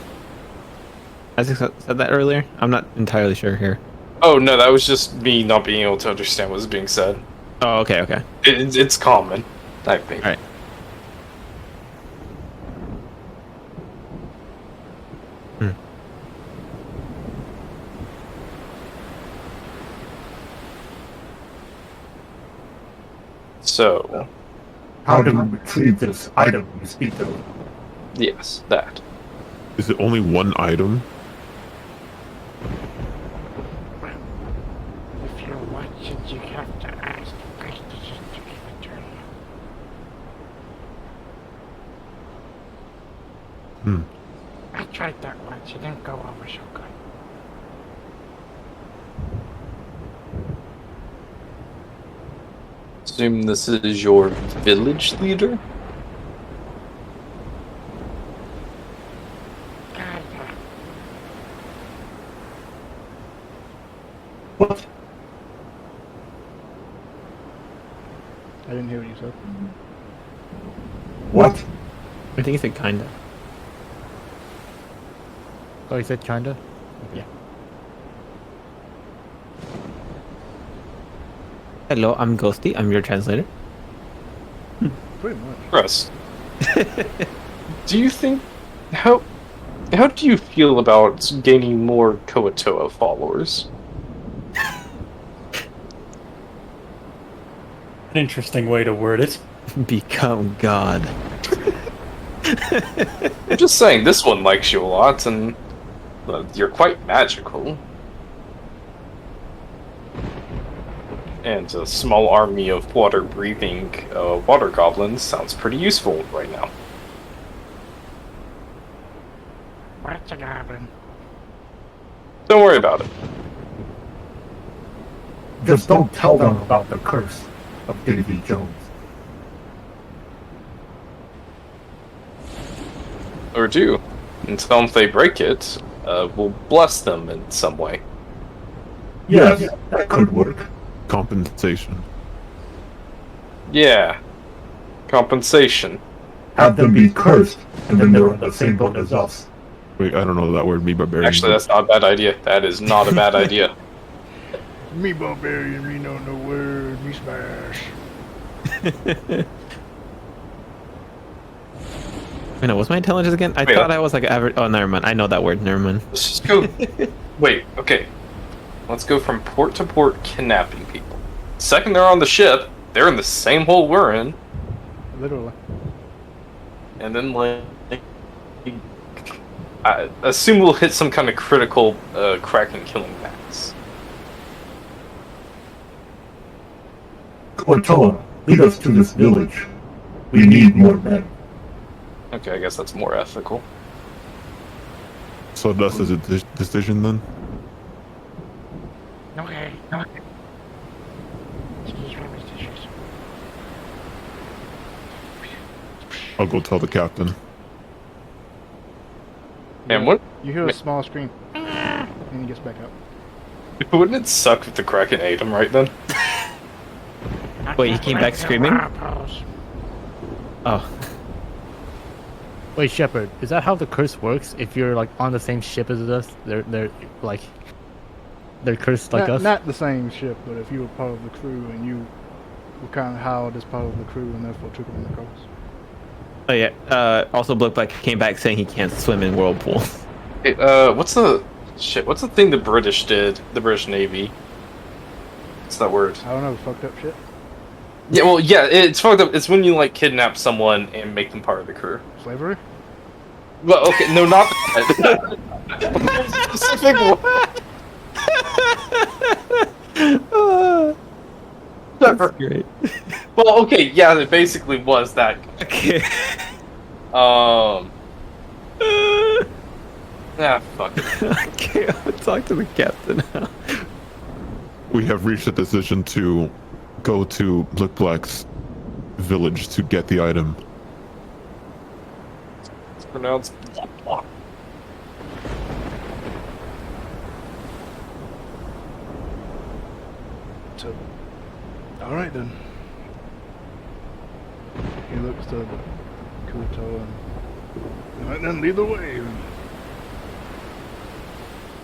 said that earlier? I'm not entirely sure here. Oh no, that was just me not being able to understand what was being said. Oh, okay, okay. It's common, I think. All right. So, How do we retrieve this item you speak of? yes, that. Is it only one item? If you're watching, you have to ask questions to give it to you. Hmm. I tried that once. It didn't go over so good. Assume this is your village leader? God, What? I didn't hear what you said. What? I think he said kinda. Oh, you said kinda? Yeah. Hello, I'm Ghosty. I'm your translator. Pretty much. Russ. Do you think... How do you feel about gaining more Koatoa followers? An interesting way to word it. Become God. I'm just saying, this one likes you a lot, and you're quite magical. And a small army of water-breathing water goblins sounds pretty useful right now. what's a goblin? Don't worry about it. Just don't tell them about the curse of Davy Jones. Or do. And tell them if they break it, we'll bless them in some way. Yes, that could work. Compensation. Yeah. Compensation. Have them be cursed, and then they're on the same boat as us. Wait, I don't know that word. Me barbarian. Actually, that's not a bad idea. That is not a bad idea. Me barbarian, me know no word, me smash. Wait, no, what's my intelligence again? I Wait, thought I was like average. Oh, never mind. I know that word. Never mind. Let's just go... Wait, okay. Let's go from port to port kidnapping people. Second they're on the ship, they're in the same hole we're in, Literally. and then like... I assume we'll hit some kind of critical Kraken killing max. Koatoa, lead us to this village. We need more men. Okay, I guess that's more ethical. So that's a decision then? Okay. Excuse my messages. I'll go tell the captain. And what? You hear a small scream, and he gets back up. Wouldn't it suck if the Kraken ate him right then? Wait, he came back screaming? Oh. Wait, Shepard, is that how the curse works? If you're like on the same ship as us, they're like they're cursed like us. Not the same ship, but if you were part of the crew and you were kind of hired as part of the crew and therefore took on the cross. Oh yeah. Also, Blick Black came back saying he can't swim in whirlpools. Hey, what's the thing the British did? The British Navy. What's that word? I don't know, fucked up shit. Yeah, well, yeah, it's fucked up. It's when you like kidnap someone and make them part of the crew. Slavery? Well, okay, no, not that. Specific one. That's great. Well, okay, yeah, it basically was that. Okay. Fuck it. Okay, I'll talk to the captain now. We have reached a decision to go to Blick Black's village to get the item. It's pronounced. So, all right then. He looks to Kuto and, all right then, lead the way.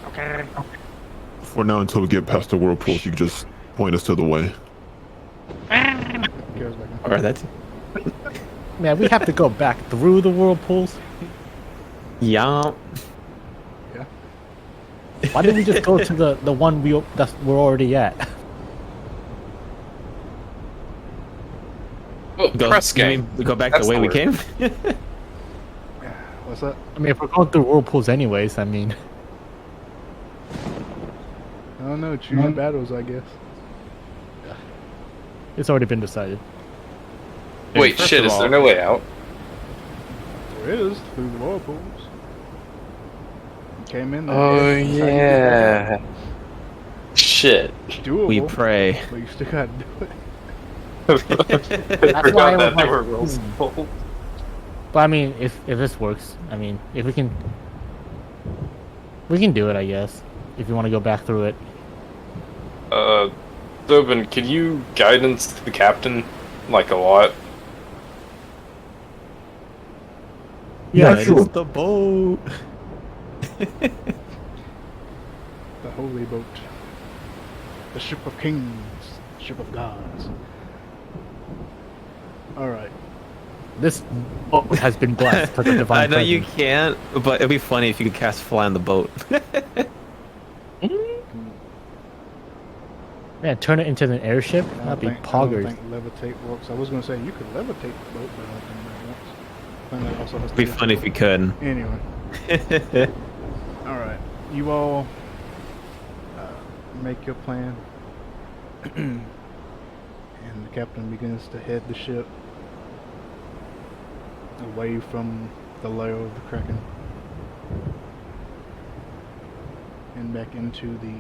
Okay. For now, until we get past the whirlpools, you can just point us to the way. Goes back in. Or that's Man, we have to go back through the whirlpools. yeah. Yeah. Why didn't we just go to the one we're already at? Oh, Go, press you game. mean we go back That's the way the we word. came. What's that? I mean, if we're going through whirlpools anyways, I mean, I don't know. Choose battles, I guess. it's already been decided. Wait, First shit, of is there all- no way out? There is through the whirlpools. Came in there. Oh, That's how you get yeah. Shit. there. Doable. We pray. But you still gotta do it. I why I forgot was that they like, were rules. But I mean, if this works, I mean, if we can do it, I guess. If you want to go back through it. Dobin, can you guidance the captain, like, a lot? Yeah, sure. The boat. The holy boat. The ship of kings. Ship of gods. Alright. This boat has been blessed with the divine I know you presence. can't, but it'd be funny if you could cast fly on the boat. Man, turn it into an airship? I That'd be don't poggers. think levitate works. I was gonna say you could levitate the boat, but I don't think that works. I think that also has to It'd be do with funny the if you could. Anyway. Alright. You all make your plan. And the captain begins to head the ship away from the lair of the Kraken and back into the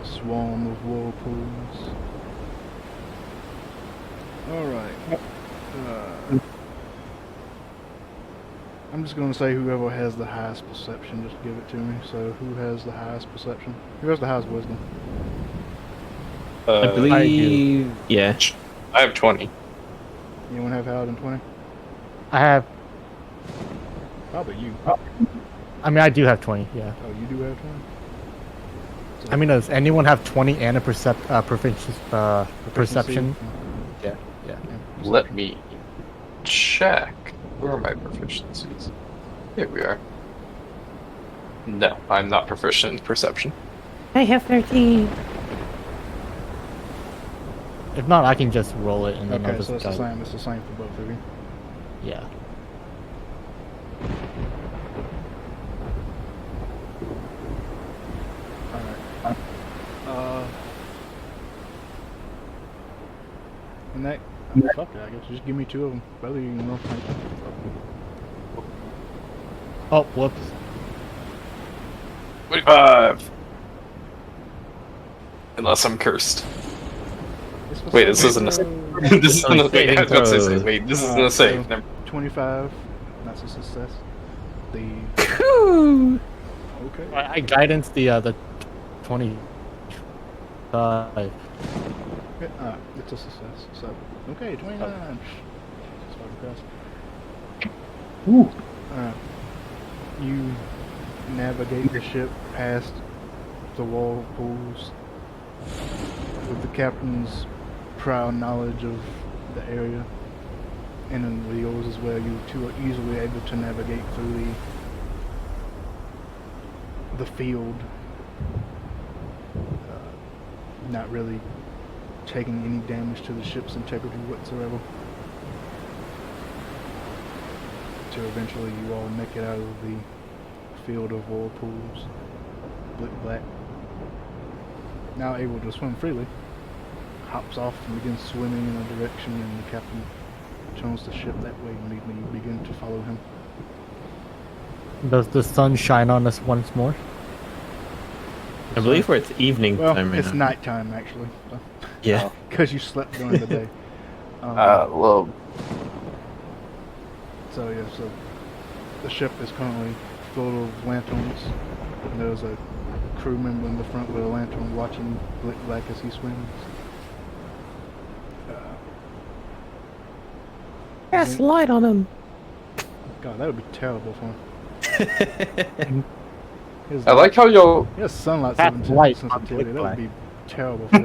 swarm of whirlpools. Alright. I'm just gonna say whoever has the highest perception, just give it to me. So who has the highest perception? Who has the highest wisdom? I believe. Yeah. I have 20. Anyone have higher than 20? I have, Probably you. I mean, I do have 20, yeah. Oh, you do have 20? So I mean, does anyone have 20 and a perception? Yeah, yeah. Let me check. Where are my proficiencies? Here we are. No, I'm not proficient in perception. I have 13. If not, I can just roll it and then I'll Okay, just so it's the guide. same. It's the same for both of you. Yeah. Alright. And that. Fuck it, I guess. Just give me two of them. Both of you can roll. Oh, whoops. 25! Unless I'm cursed. Wait, this isn't a save. This isn't a wait, I was about to say, wait, this isn't a save. Never- 25. That's a success. The. Okay. I guidance the 20. It's a success. So, okay, 29. Just fucking pass. Ooh. You navigate the ship past the whirlpools with the captain's prior knowledge of the area, and then with yours as well. You two are easily able to navigate through the field, not really taking any damage to the ship's integrity whatsoever. Till eventually you all make it out of the field of whirlpools. Black. Now able to swim freely, hops off and begins swimming in a direction, and the captain turns the ship that way, and you begin to follow him. Does the sun shine on us once more? I believe where it's evening Well, time right it's now. nighttime actually, Yeah. because you slept during the day. well, So yeah, so the ship is currently full of lanterns. And there's a crew member in the front with a lantern watching Black as he swims. Cast light on him. God, that would be terrible for him. I like how y'all. He has sunlight Cast light on sensitivity. That would Black. be terrible for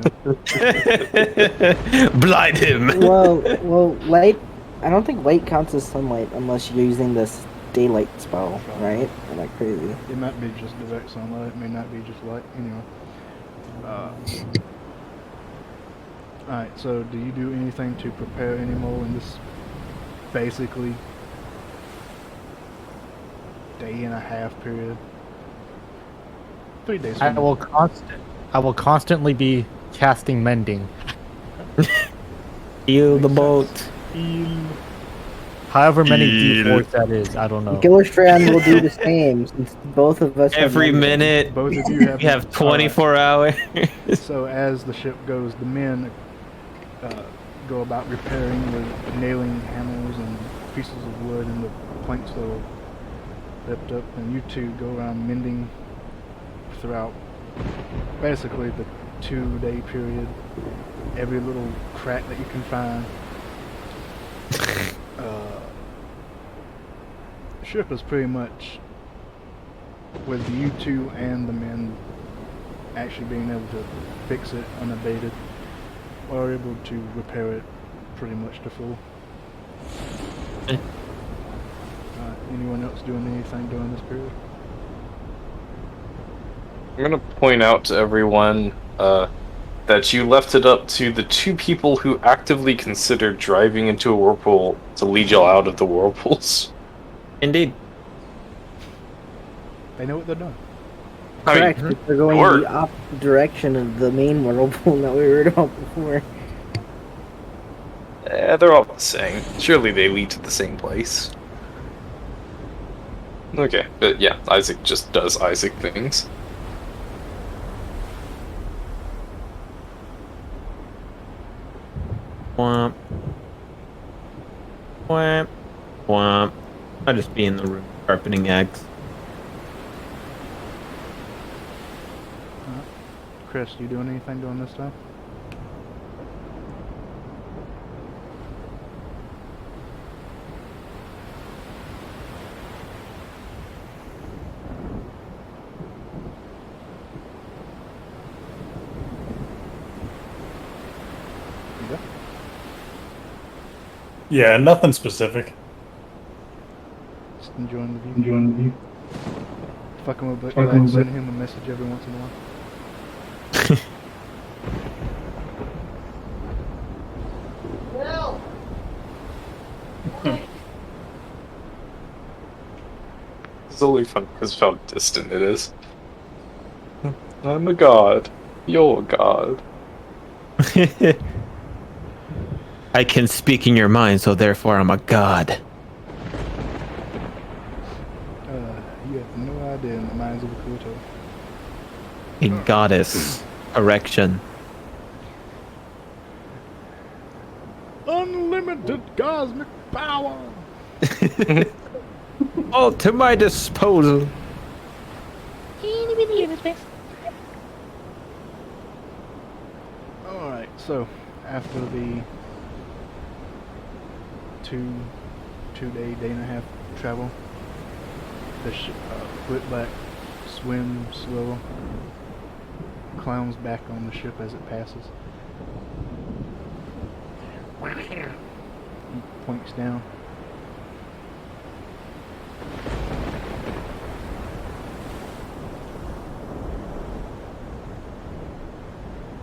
him. Blind him. Well, light. I don't think light counts as sunlight unless you're using this daylight spell, right? Am I crazy? It might be just direct sunlight. It may not be just light. Anyway. Alright, so do you do anything to prepare any more in this basically day and a half period? 3 days. I will constantly be casting mending. Heal the boat. However many D4s that is, I don't know. Gillistrand will do the same since both of us. have Every mending. minute. Both of you have. We have 24 hours. So as the ship goes, the men go about repairing the nailing hammers and pieces of wood and the planks that are ripped up, and you two go around mending throughout basically the 2-day period, every little crack that you can find. Ship is pretty much, with you two and the men actually being able to fix it unabated, are able to repair it pretty much to full. Anyone else doing anything during this period? I'm gonna point out to everyone that you left it up to the 2 people who actively considered driving into a whirlpool to lead y'all out of the whirlpools. Indeed. They know what they're doing. Correct. They're going in the opposite direction of the main whirlpool that we heard about before. They're all the same. Surely they lead to the same place. Okay, but yeah, Isaac just does Isaac things. Womp. Womp. Womp. I'll just be in the room sharpening eggs. Chris, you doing anything during this time? Yeah, nothing specific. Just enjoying the view. Fucking with Black, sending him a message every once in a while. It's only fun because of how distant it is. I'm a god. You're a god. I can speak in your mind, so therefore I'm a god. You have no idea in the minds of the Kuto. A goddess. Erection. Unlimited cosmic power! All to my disposal. Alright, so after the two-day, day and a half travel, the Whitback swims slow, clowns back on the ship as it passes. We're here. He points down.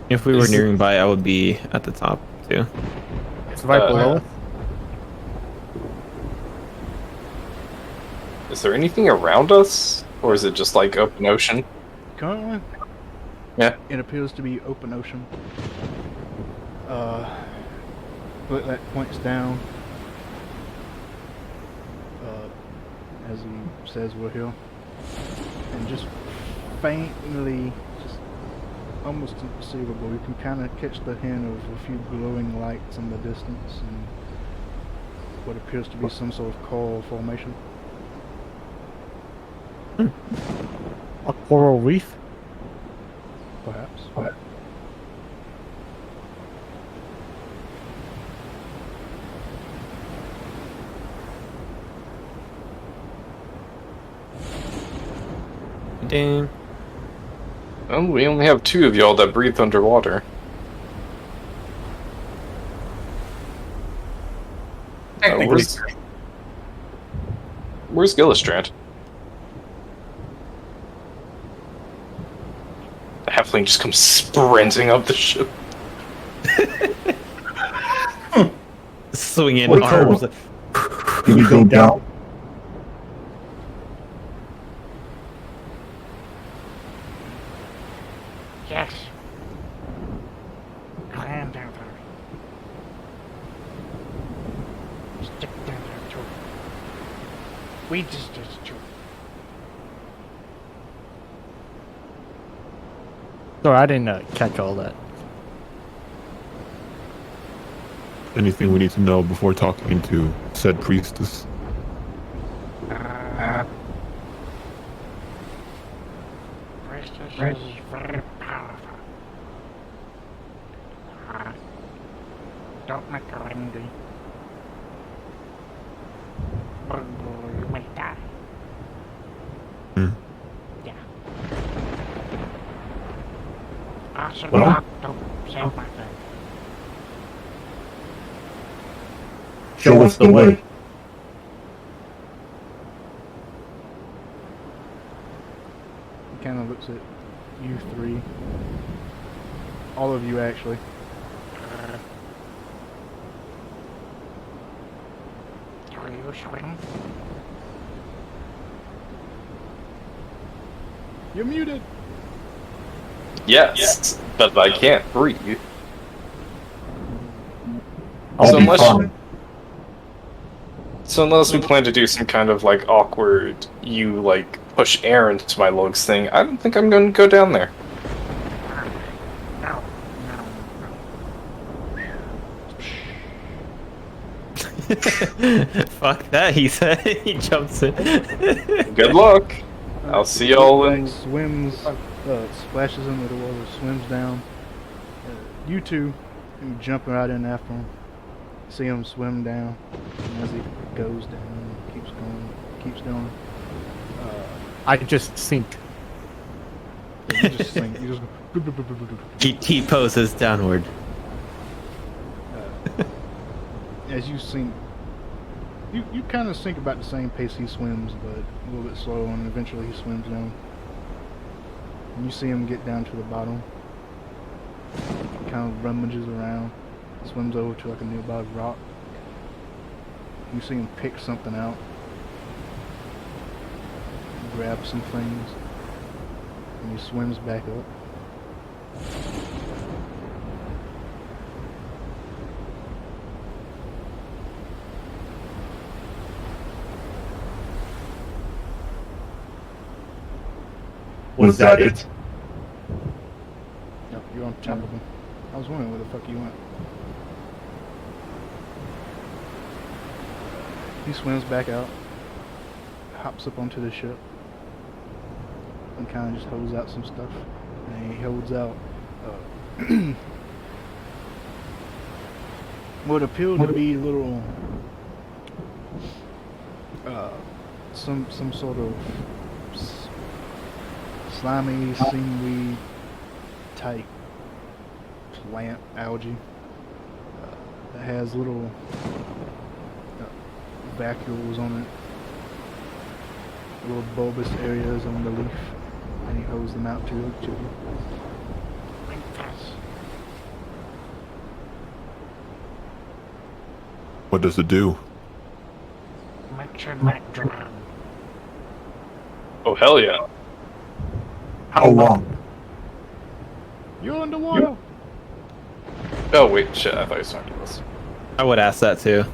If we were nearby, I would be at the top too. It's right below us. Is there anything around us? Or is it just like open ocean? Currently, Yeah. it appears to be open ocean. That points down as he says we're here, and just faintly, just almost imperceivable, you can kind of catch the hint of a few glowing lights in the distance and what appears to be some sort of coral formation. A coral reef? Ding. Well, we only have 2 of y'all that breathe underwater. Where's Gillistrand? The halfling just comes sprinting up the ship. Swinging What arms. Do we go down? Yes. Climb down there. Stick down there too. We just did it too. Sorry, I didn't catch all that. Anything we need to know before talking to said priestess? Priestess is very powerful. Don't make her angry. Or you may die. Hmm. Yeah. Awesome. Well- Don't save my friend. Show us the way. He kind of looks at you 3. All of you, actually. Are you swim? You're muted! Yes, but I can't breathe. I'll So be much- fine. So unless we plan to do some kind of like awkward, you like push air into my lungs thing, I don't think I'm going to go down there. No. Fuck that, he said. He jumps in. Good luck. I'll see y'all in. Swims, splashes into the water, swims down. You two, you jump right in after him. See him swim down, and as he goes down, keeps going. I just sink. You just sink. You just go. He poses downward. As you sink, you kind of sink about the same pace he swims, but a little bit slow, and eventually he swims down. And you see him get down to the bottom. Kind of rummages around, swims over to like a nearby rock. You see him pick something out, grab some things, and he swims back up. Was that it? Yep, you're on top of him. I was wondering where the fuck you went. He swims back out, hops up onto the ship, and kind of just holds out some stuff. And he holds out what appeared to be little, some sort of slimy seaweed type plant algae that has little vacuoles on it, little bulbous areas on the leaf, and he holds them out to you. What does it do? Make sure not drown. Oh hell yeah! How long? You're underwater. Oh wait, shit! I thought you were talking about this. I would ask that too.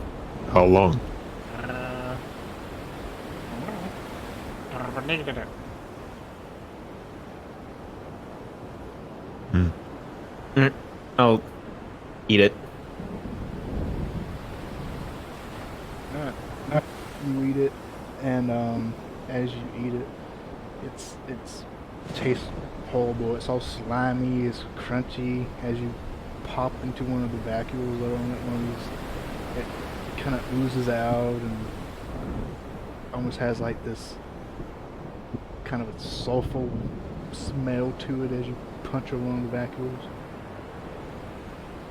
How long? Never needed it. I'll eat it. You eat it, and as you eat it, it tastes horrible. It's all slimy. It's crunchy. As you pop into one of the vacuoles that are on it, it kind of oozes out and almost has like this kind of a sulfur smell to it as you punch along the vacuoles.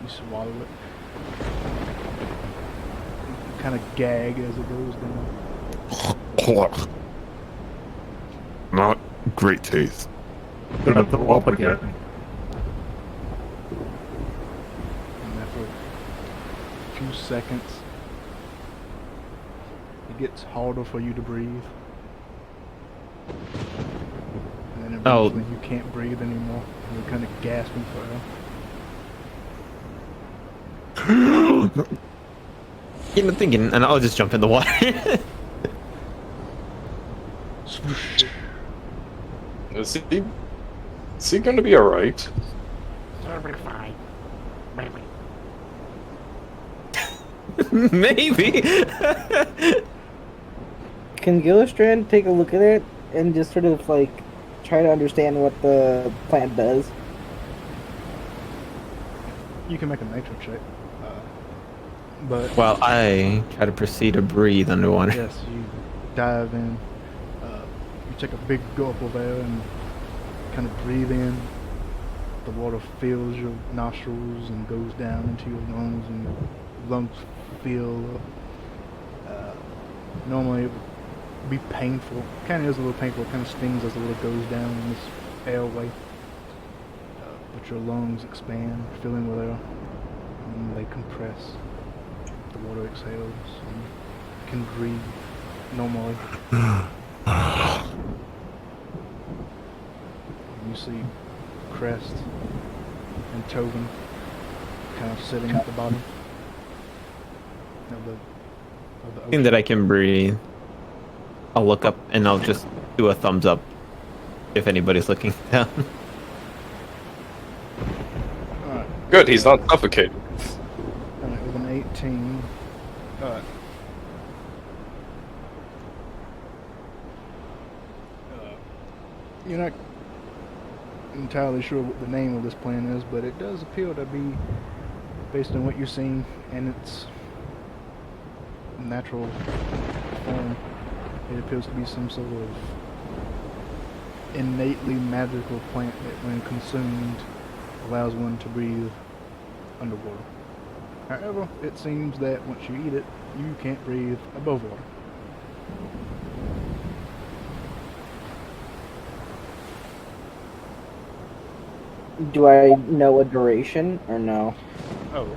You swallow it. You kind of gag as it goes down. Not great taste. Gonna throw up again. And after a few seconds, it gets harder for you to breathe. And then eventually you can't breathe anymore. And you're kind of gasping for air. You know, thinking, and I'll just jump in the water. Is he going to be alright? It'll be fine. Maybe. Maybe. Can Gillistrand take a look at it and just sort of like try to understand what the plant does? You can make a nature check. But While I try to proceed to breathe underwater. yes, you dive in. You take a big gulp of air and kind of breathe in. The water fills your nostrils and goes down into your lungs, and your lungs fill up. Normally it would be painful. Kind of is a little painful. It kind of stings as the water goes down in this airway. But your lungs expand, filling with air, and they compress. The water exhales, and you can breathe normally. You see Crest and Tobin kind of sitting at the bottom of the Seeing ocean. that I can breathe, I'll look up and I'll just do a thumbs up if anybody's looking down. Alright, Good, he's not suffocated. alright, with an 18. Alright. You're not entirely sure what the name of this plant is, but it does appear to be, based on what you've seen and its natural form, it appears to be some sort of innately magical plant that, when consumed, allows one to breathe underwater. However, it seems that once you eat it, you can't breathe above water. Do I know a duration or no? Oh,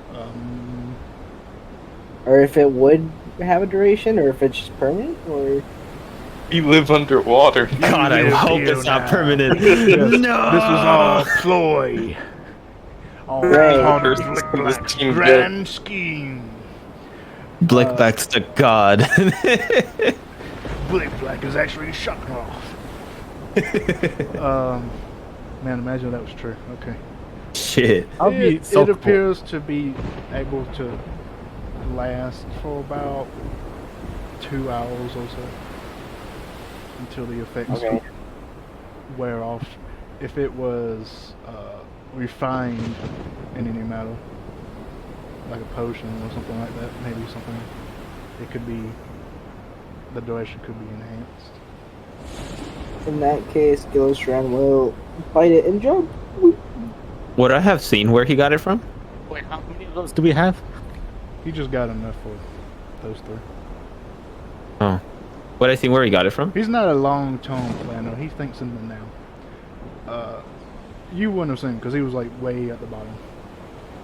Or if it would have a duration, or if it's just permanent, or... We live underwater. God, I hope it's not permanent. no! This was all ploy. All Right. part of This Blickback's team grand scheme. Blickback's the god. Blickback is actually shot off. Man, imagine that was true. Okay. Shit. I'll be so it cool. appears to be able to last for about 2 hours or so until the effects Okay. wear off. If it was refined in any matter, like a potion or something like that, maybe something, it could be, the duration could be enhanced. In that case, Gillistrand will bite it and jump. Would I have seen where he got it from? Wait, how many of those do we have? He just got enough for those three. Oh. Would I see where he got it from? He's not a long-term planner. He thinks in the now. You wouldn't have seen him because he was like way at the bottom.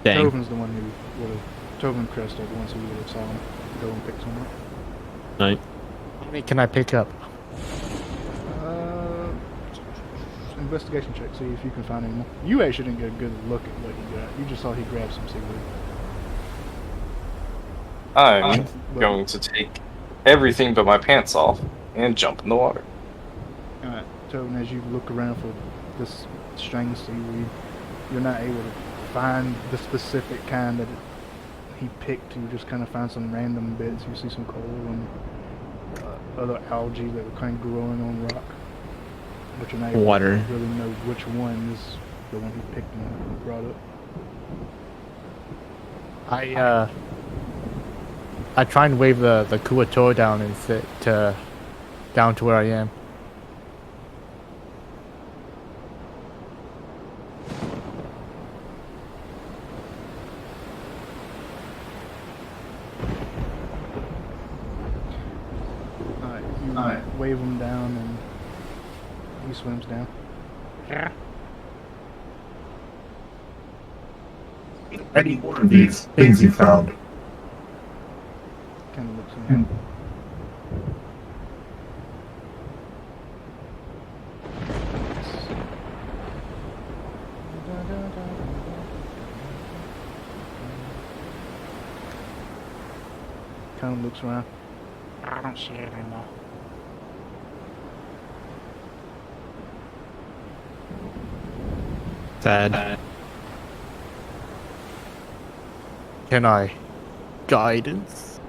Dang. Tobin's the one who would have. Tobin and Crest are the ones who would have saw him go and pick some up. Right. How many can I pick up? Investigation check, see if you can find any more. You actually didn't get a good look at what he got. You just saw he grabbed some seaweed. I'm going to take everything but my pants off and jump in the water. Alright, Tobin, as you look around for this strange seaweed, you're not able to find the specific kind that he picked. You just kind of find some random bits. You see some coral and other algae that were kind of growing on rock. But you're not able Water. to really know which one is the one he picked and brought up. I try and wave the Kuator down and sit down to where I am. wave him down, and he swims down. Yeah. Any more of these things you found? Kind of looks around. Kind of looks around. I don't see it anymore. Sad. Can I guidance?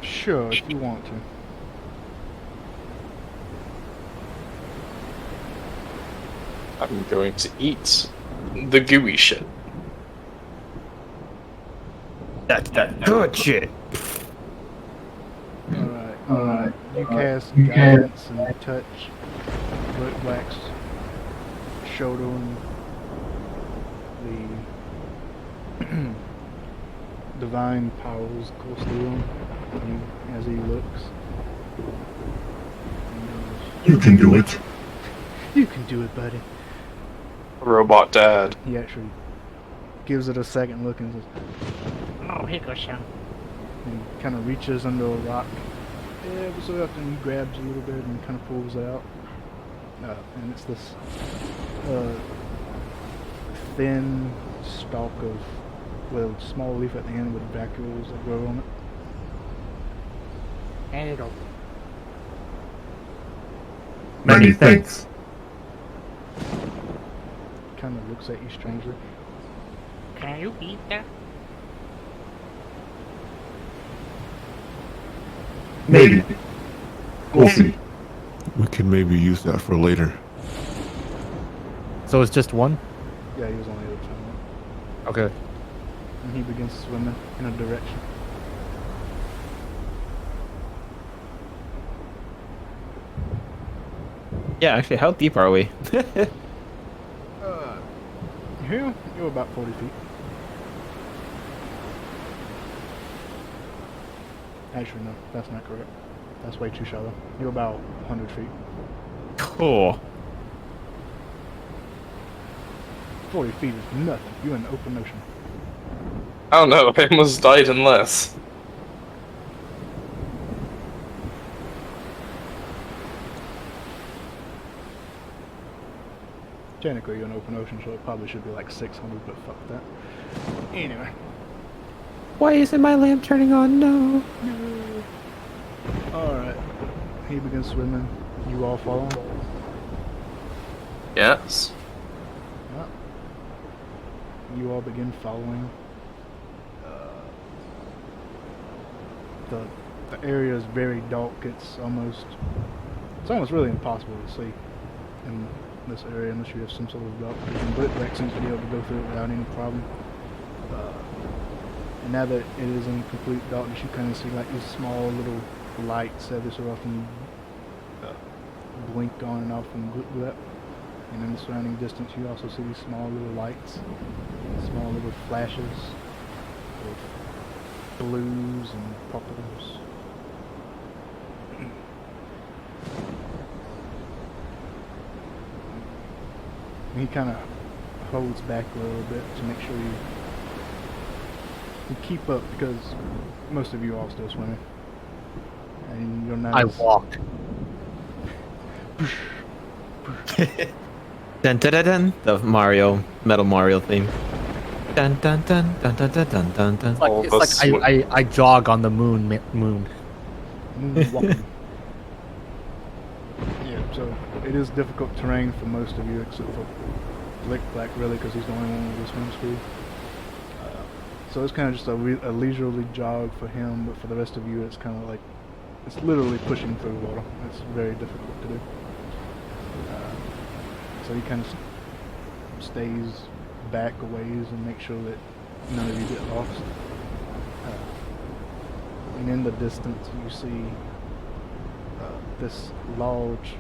Sure, if you want to. I'm going to eat the gooey shit. That's that good shit. Alright. You cast guidance and touch Black's shoulder, and the divine powers course through him as he looks. You can do it. You can do it, buddy. Robot dad. He actually gives it a second look and says, Oh, here goes some. and kind of reaches under a rock. Every so often he grabs a little bit and kind of pulls it out. And it's this thin stalk of, with a small leaf at the end with vacuoles that grow on it. And it'll. Many thanks. Kind of looks at you strangely. Can you eat that? Maybe. We'll see. We can maybe use that for later. So it's just one? Yeah, he was on the other side. Okay. And he begins swimming in a direction. Yeah, actually, how deep are we? Here, you're about 40 feet. Actually, no, that's not correct. That's way too shallow. You're about 100 feet. Cool. 40 feet is nothing. You're in the open ocean. I don't know, I almost died in less. Technically, you're in open ocean, so it probably should be like 600, but fuck that. Anyway. Why isn't my lamp turning on? No. Alright. He begins swimming. You all follow him? Yes. Yeah. You all begin following. The area is very dark. It's almost really impossible to see in this area unless you have some sort of dark vision. Black seems to be able to go through it without any problem. And now that it is in complete darkness, you kind of see like these small little lights every so often blink on and off and glip. And in the surrounding distance, you also see these small little lights, small little flashes of blues and purples. He kind of holds back a little bit to make sure you keep up, because most of you are still swimming. And you're not. I walk. Dun dun dun dun. The Metal Mario theme. Dun dun dun dun dun dun dun dun dun. It's like I jog on the moon. Moonwalking. Yeah, so it is difficult terrain for most of you, except for Black, really, because he's the only one with the swim speed. So it's kind of just a leisurely jog for him, but for the rest of you, it's kind of like, it's literally pushing through water. It's very difficult to do. So he kind of stays back a ways and makes sure that none of you get lost. And in the distance, you see this large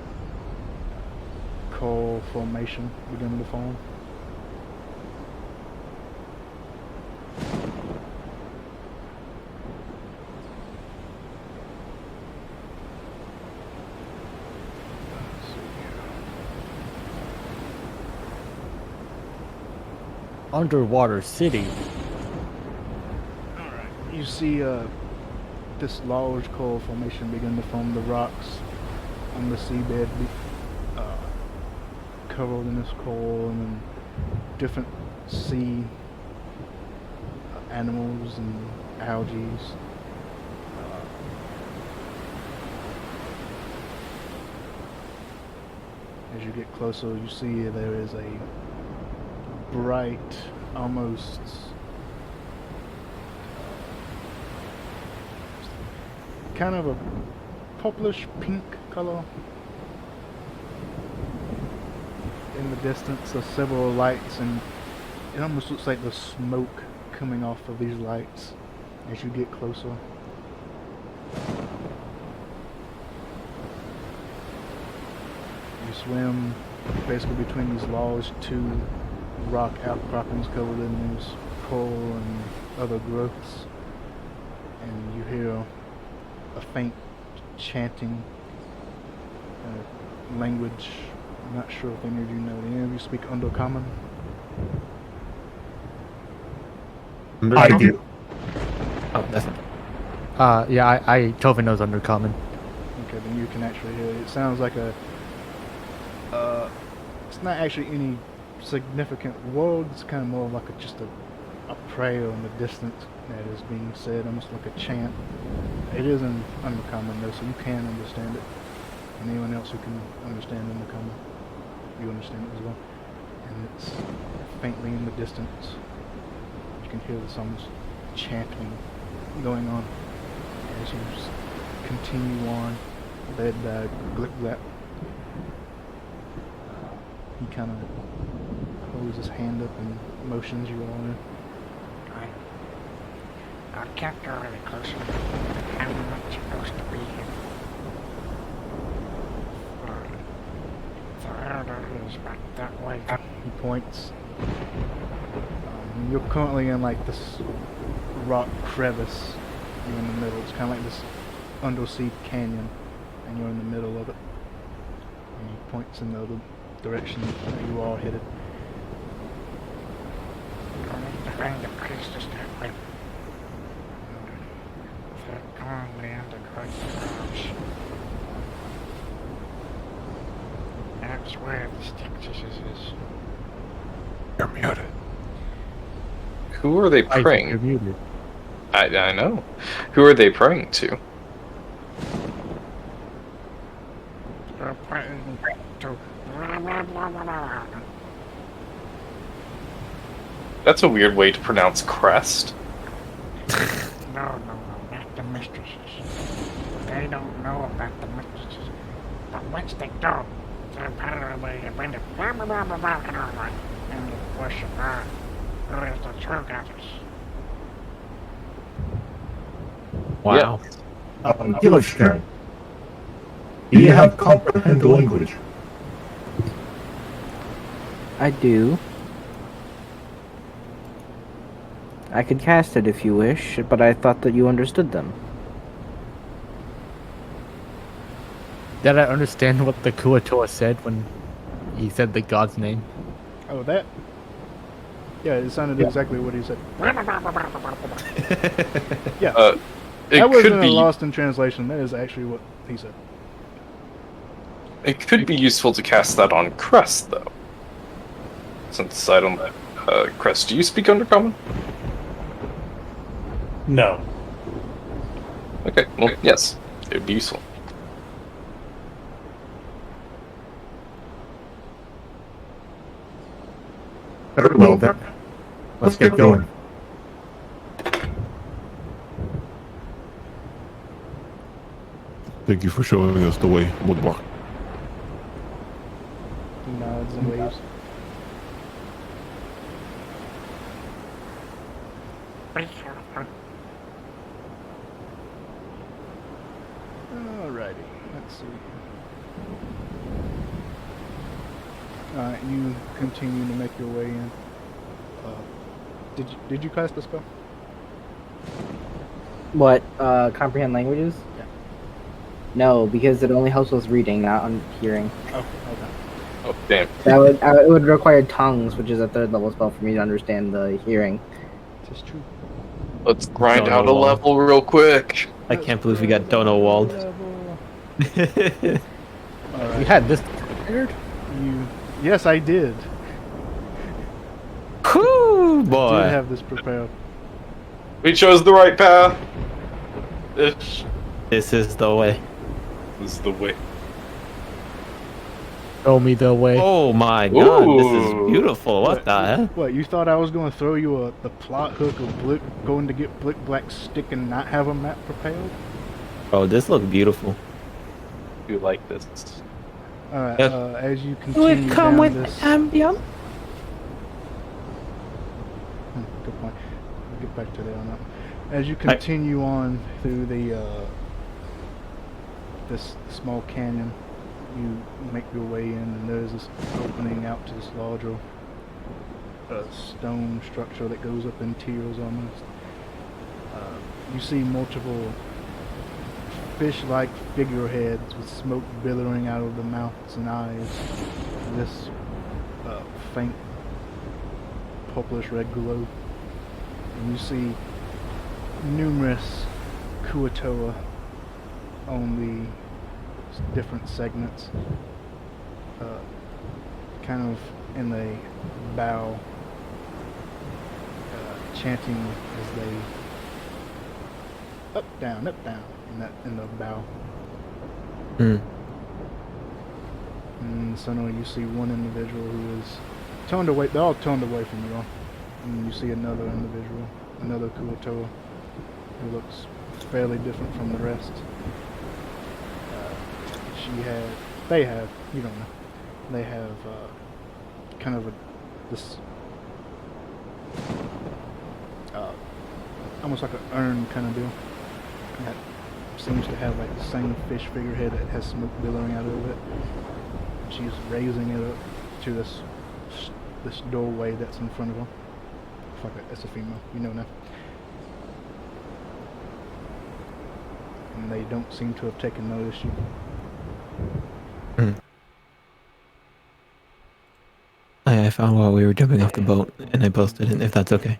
coral formation begin to form. underwater city. Alright. You see this large coral formation begin to form the rocks on the seabed, covered in this coral, and then different sea animals and algae. As you get closer, you see there is a bright, almost kind of a purplish pink color in the distance. There's several lights, and it almost looks like the smoke coming off of these lights as you get closer. You swim basically between these large two rock outcroppings covered in these coral and other growths, and you hear a faint chanting language. I'm not sure if any of you know. Any of you speak Undercommon? I do. Oh, that's Yeah, Tovin knows Undercommon. Okay, then you can actually hear it. It sounds like a it's not actually any significant words. It's kind of more like just a prayer in the distance that is being said, almost like a chant. It is in Undercommon though, so you can understand it. And anyone else who can understand Undercommon, you understand it as well. And it's faintly in the distance. You can hear some chanting going on as you continue on, led by Glip. He kind of holds his hand up and motions you all in. I can't go any closer. I'm not supposed to be here. The elder is back that way. He points. You're currently in like this rock crevice. You're in the middle. It's kind of like this undersea canyon, and you're in the middle of it. And he points in the other direction that you are headed. I need to find a place to start with. They're currently underground garage. That's where the stick is. You're muted. Who are they You're praying? muted. I know. Who are they praying to? They're praying to That's a weird way to pronounce crest. No, not the mistresses. They don't know about the mistresses. But once they do, they're probably going to and worship her, who is the true goddess. wow. Gillister, do you have comprehend language? I do. I could cast it if you wish, but I thought that you understood them. Did I understand what the Kuatoa said when he said the god's name? Oh, that? Yeah, it sounded exactly what he said. Yeah. It That wasn't could be lost in translation. That is actually what he said. it could be useful to cast that on crest though. Since I don't crest, do you speak Undercommon? No. Okay, well yes. It would be useful. Very well then. Let's get going. Thank you for showing us the way, Woodblock. He nods and waves. Be careful. Alrighty, let's see. Alright, you continue to make your way in. Did you cast the spell? What, comprehend languages? Yeah. No, because it only helps with reading, not on hearing. Okay. Oh, damn. It would require tongues, which is a 3rd level spell for me to understand the hearing. It's true. Let's grind out a Donowald. level real quick. I can't believe we got Donowald. Alright. You had this prepared? Yes, I did. Whoo, Did boy. have this prepared. We chose the right path. Ish. This is the way. This is the way. Show me the way. Oh my god, this is Ooh. beautiful. What the hell? What, you thought I was going to throw you the plot hook of Blick going to get Blick Black's stick and not have a map prepared? Oh, this looks beautiful. You like this? Alright, Yeah. as you It continue would come down with this... ambient. Good point. We'll get back to that on that. As you continue on through the this small canyon, you make your way in, and there's this opening out to this larger stone structure that goes up in tiers almost. You see multiple fish-like figureheads with smoke billowing out of the mouths and eyes. This faint purplish red glow. And you see numerous Kuatoa on the different segments, kind of in the bow, chanting as they up down in the bow. Hmm. And suddenly you see one individual who is turned away. They're all turned away from you all. And you see another individual, another Kuatoa, who looks fairly different from the rest. They have, you don't know, they have kind of this, almost like an urn kind of deal that seems to have like the same fish figurehead that has smoke billowing out of it. She's raising it up to this doorway that's in front of her. Fuck it, that's a female, you know now. And they don't seem to have taken notice you. I found while we were jumping off the boat, and I posted it, if that's okay.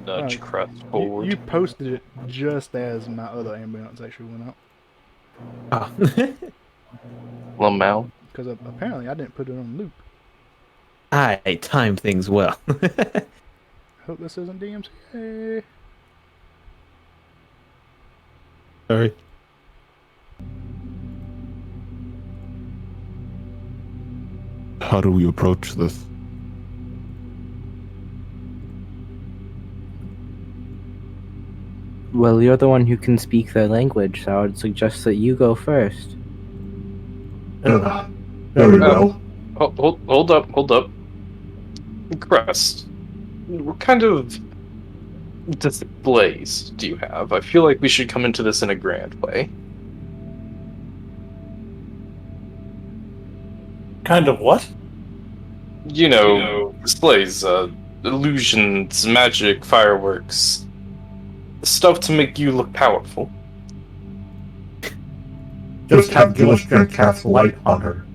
Nudge crest forward. You posted it just as my other ambulance actually went out. Ah. Lamau. Because apparently I didn't put it on loop. I timed things well. Hope this isn't DMCA. Sorry. How do we approach this? Well, you're the one who can speak their language, so I would suggest that you go first. Very well. Hold up. Crest. What kind of displays do you have? I feel like we should come into this in a grand way. Kind of what? You know, displays, illusions, magic, fireworks. Stuff to make you look powerful. Just have Gillistrand cast light on her.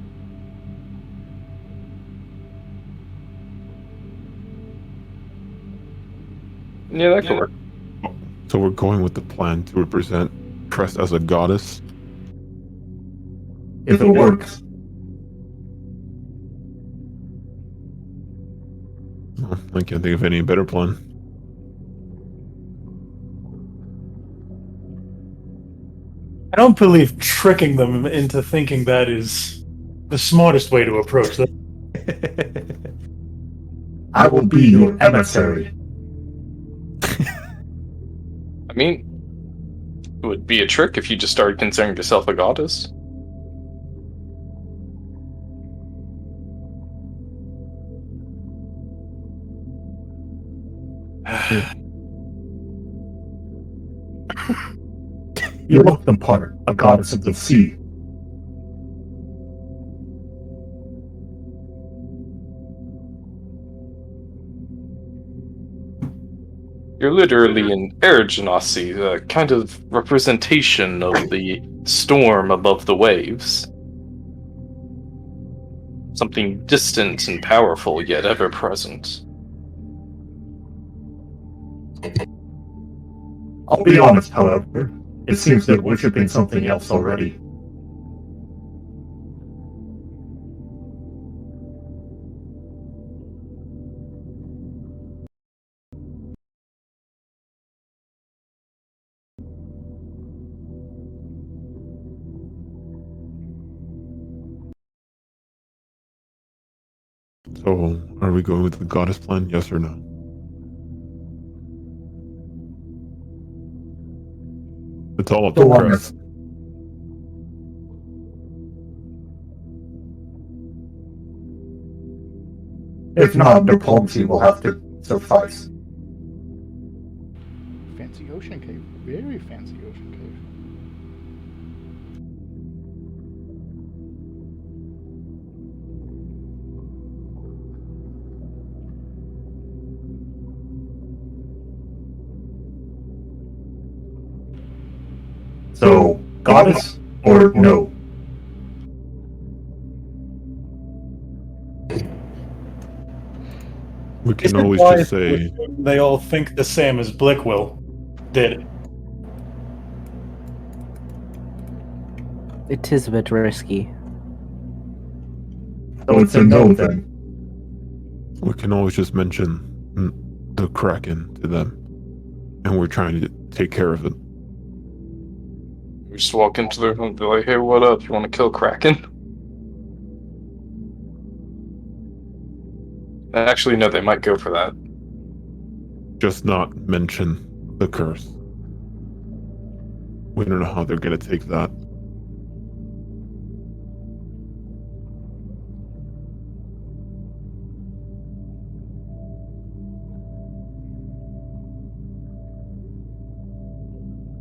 Yeah, that could work. So we're going with the plan to represent Crest as a goddess. If it works. I can't think of any better plan. I don't believe tricking them into thinking that is the smartest way to approach this. I will be your emissary. I mean, it would be a trick if you just started considering yourself a goddess. You look the part, a goddess of the sea. You're literally an air genasi, a kind of representation of the storm above the waves. Something distant and powerful, yet ever present. I'll be honest, however. It seems they're worshipping something else already. So, are we going with the goddess plan? Yes or no? It's all up to Go on. Chris. If not, diplomacy will have to suffice. Fancy ocean cave. Very fancy ocean cave. So, goddess or no? We This can is always why just say, they all think the same as Blickwill did. It is a bit risky. So it's a no then. we can always just mention the Kraken to them, and we're trying to take care of it. We just walk into their room and be like, hey, what up? You want to kill Kraken? Actually, no, they might go for that. Just not mention the curse. We don't know how they're gonna take that.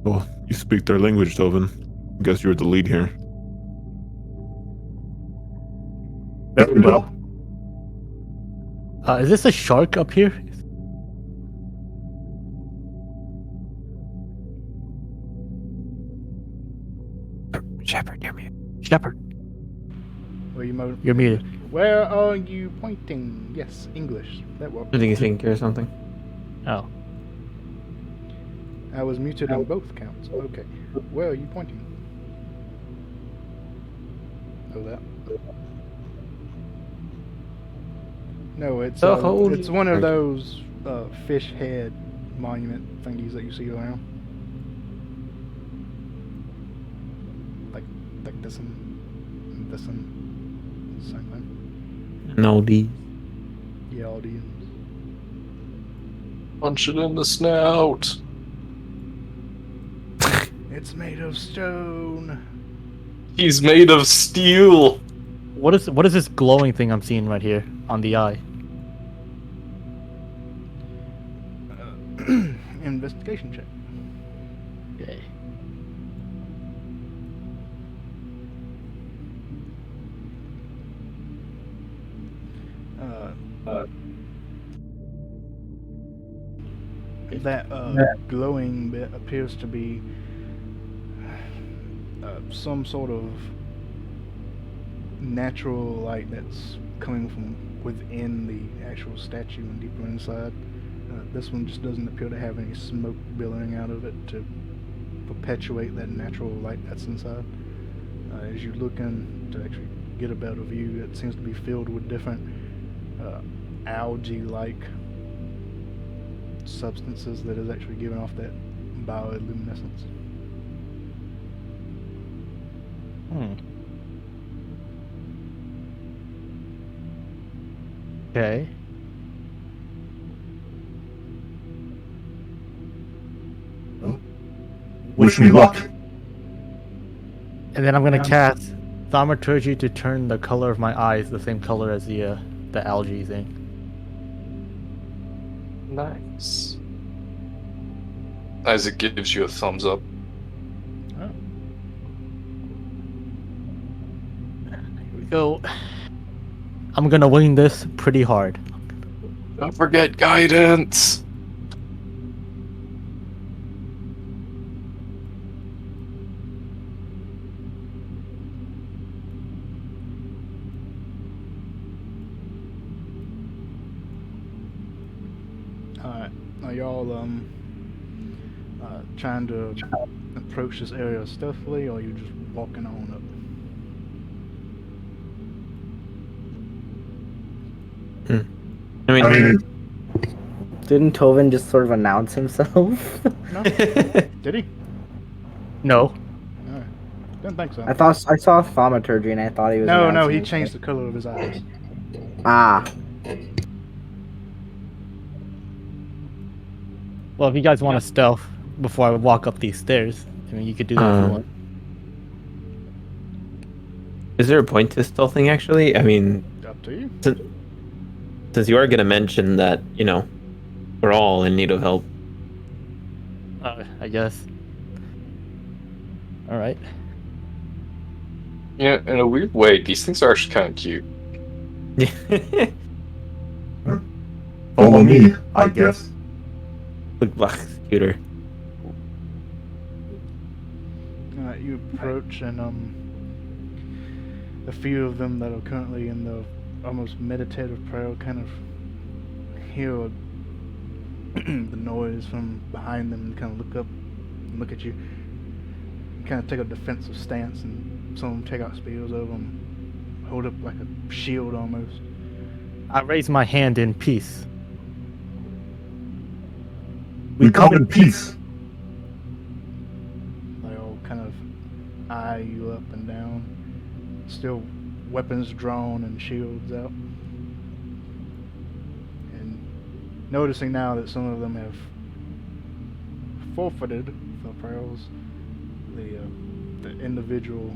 Well, you speak their language, Dovin. Guess you're the lead here. Very well. Is this a shark up here? Shepard, you're mute. Shepard, Where you you're muted. Where are you pointing? Yes, English. That works. I think he's thinking or something. Oh. I was muted on both counts. Okay. Where are you pointing? Oh, that. No, it's The holy- it's one of those fish head monument thingies that you see around. Like this and same thing. No, D. Yeah, all these. Punch it in the snout. It's made of stone. He's made of steel. What is this glowing thing I'm seeing right here on the eye? Investigation check. Okay. That glowing bit appears to be some sort of natural light that's coming from within the actual statue and deeper inside. This one just doesn't appear to have any smoke billowing out of it to perpetuate that natural light that's inside. As you look in to actually get a better view, it seems to be filled with different algae-like substances that is actually giving off that bioluminescence. Okay. Wish me luck. And then I'm gonna cast Thaumaturgy to turn the color of my eyes the same color as the algae thing. Nice. Isaac gives you a thumbs up. Oh. Here we go. I'm gonna wing this pretty hard. Don't forget guidance. Alright. Are y'all trying to approach this area stealthily, or are you just walking on up? I mean, Didn't Tovin just sort of announce himself? No? Did he? No. Alright. Didn't think so. I saw thaumaturgy and I thought he was. No, announcing he himself. changed the color of his eyes. Ah, Well, if you guys want to stealth before I walk up these stairs, I mean, you could do that if you want. is there a point to stealthing actually? I mean, Up to you. since you are going to mention that, we're all in need of help. I guess. All right. Yeah, in a weird way, these things are actually kind of cute. Follow me, I guess. Look, black scooter. You approach, and a few of them that are currently in the almost meditative prayer kind of hear the noise from behind them and kind of look up and look at you. And kind of take a defensive stance, and some of them take out spears over them, hold up like a shield almost. I raise my hand in peace. We come in peace. They all kind of eye you up and down, still weapons drawn and shields out. And noticing now that some of them have forfeited the prayers, the individual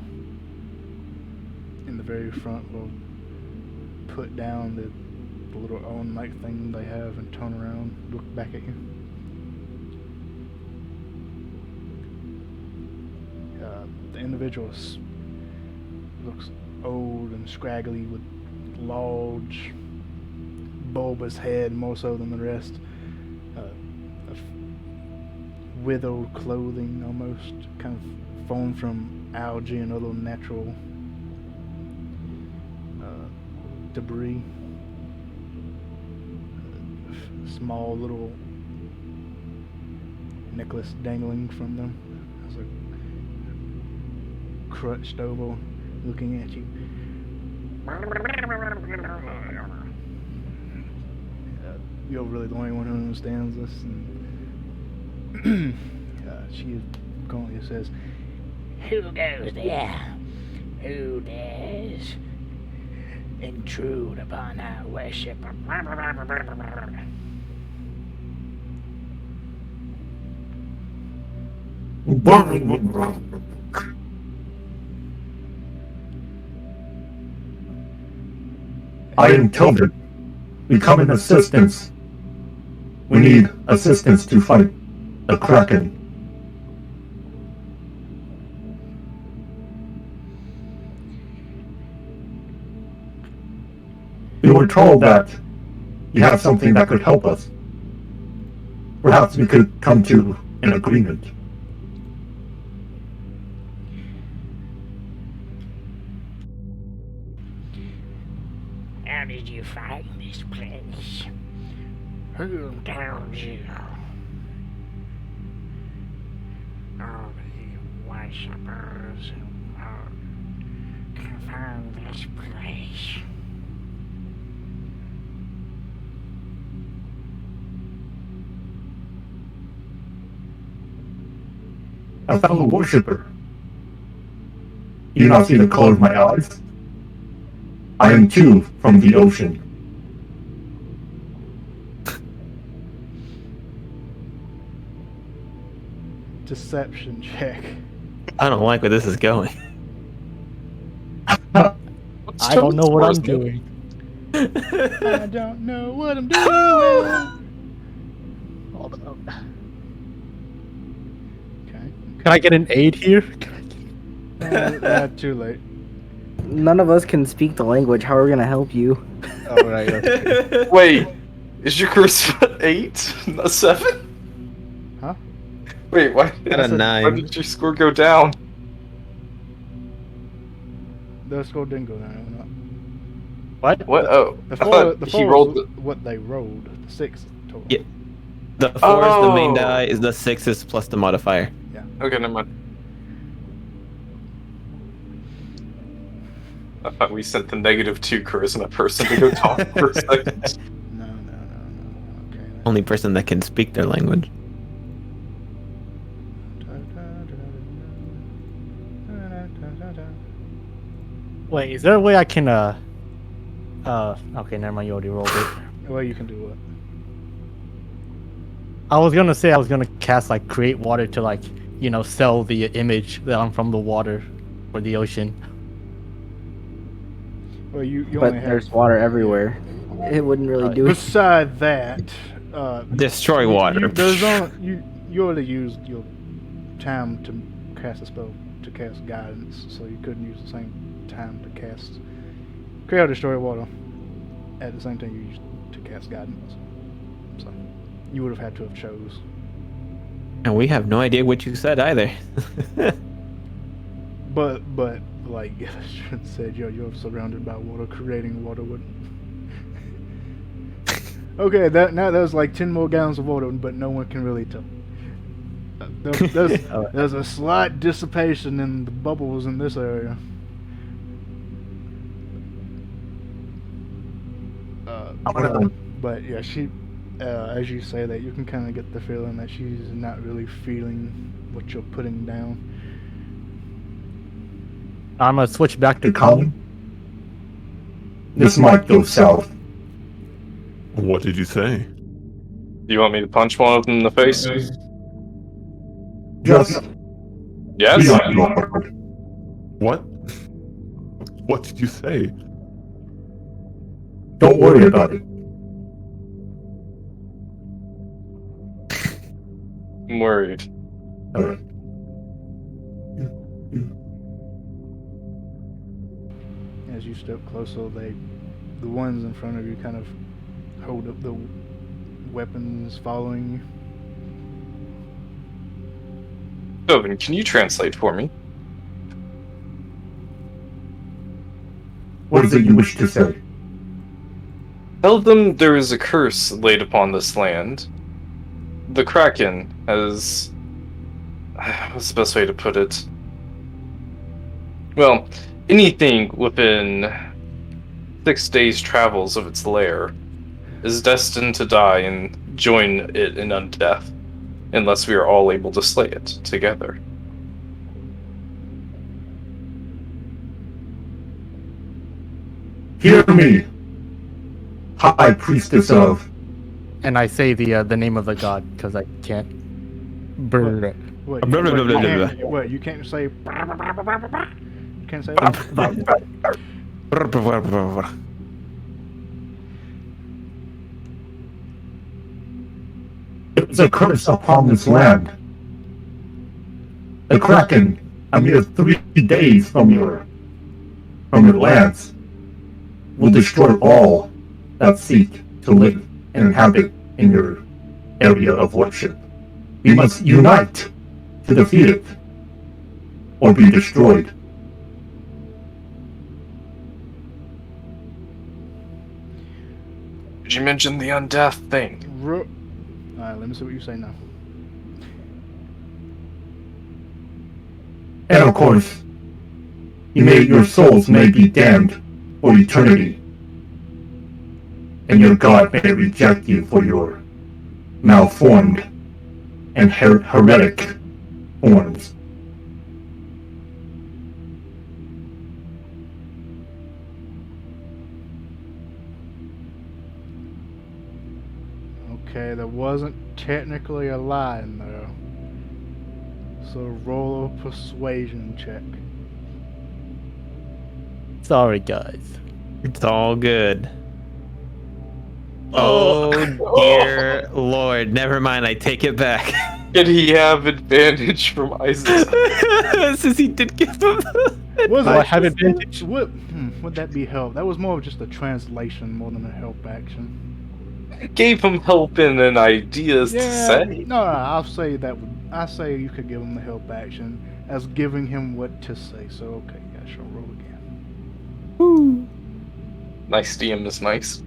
in the very front will put down the little own-like thing they have and turn around, look back at you. The individual looks old and scraggly with large, bulbous head, more so than the rest. Withered clothing, almost kind of formed from algae and other natural debris. Small little necklace dangling from them. As a crutched over, looking at you. You're really the only one who understands this, and she currently says, Who goes there? Who dares intrude upon our worship? I am Tilden. We come in assistance. We need assistance to fight the Kraken. We were told that you have something that could help us. Perhaps we could come to an agreement. How did you find this place? Who told you? All the worshippers who can find this place. A fellow worshipper. You not see the color of my eyes? I am too from the ocean. deception check. I don't like where this is going. I don't know what I'm doing. I don't know what I'm doing. Hold up. Okay. Can I get an aid here? Too late. None of us can speak the language. How are we gonna help you? Oh, right. Okay. Wait, is your charisma 8, not 7? Huh? Wait, why? Got a Why 9. did your score go down? The score didn't go down. No. What? What? Oh, The I four, thought the he four rolled. was what they rolled. The 6 total. Yeah. The 4 is the main die, is the 6 is plus the modifier. Okay, never mind. I thought we sent the -2 charisma person to go talk for a second. No. Okay. Only person that can speak their language. Wait, is there a way I can okay, never mind, you already rolled it. Well, you can do what? I was gonna say I was gonna cast like create water to like, you know, sell the image that I'm from the water or the ocean. Well, you But only have. there's water everywhere. It wouldn't really do it. Beside that, Destroy water. You already used your time to cast a spell to cast guidance, so you couldn't use the same time to cast create or destroy water at the same time you used to cast guidance. So you would have had to have chose. And we have no idea what you said either. But like Sean said, you're surrounded by water, creating water would. Okay, that was like 10 more gallons of water, but no one can really tell. There's a slight dissipation in the bubbles in this area. But yeah, she, as you say that, you can kind of get the feeling that she's not really feeling what you're putting down. I'm gonna switch back to Colin, this might go south. What did you say? Do you want me to punch one of them in the face? Just Yes? be on guard. What? What did you say? Don't worry about it. I'm worried. Alright. As you step closer, the ones in front of you kind of hold up the weapons following you. Dovin, can you translate for me? What is it you wish to say? Tell them there is a curse laid upon this land. The Kraken has... What's the best way to put it? Well, anything within 6 days' travels of its lair is destined to die and join it in undeath, unless we are all able to slay it together. Hear me, High Priestess of... and I say the name of the god because I can't. Brr. What, Blah, blah, blah, blah, blah, blah. what, you can't say. You can't say that? It's a curse upon this land. The Kraken, a mere 3 days from your lands, will destroy all that seek to live and inhabit in your area of worship. We must unite to defeat it, or be destroyed. Did you mention the undeath thing? Alright, let me see what you say now. And of course, your souls may be damned for eternity, and your God may reject you for your malformed and heretic forms. Okay, there wasn't technically a lie in there. So roll a persuasion check. Sorry, guys. It's all good. Oh dear lord. Never mind, I take it back. Did he have advantage from Isaac? Since he did give him Was I it? have advantage. Would that be help? That was more of just a translation more than a help action. I gave him help and ideas to say. No, I'll say that I say you could give him the help action as giving him what to say. So okay, yeah, sure, roll again. Woo. Nice DM is nice.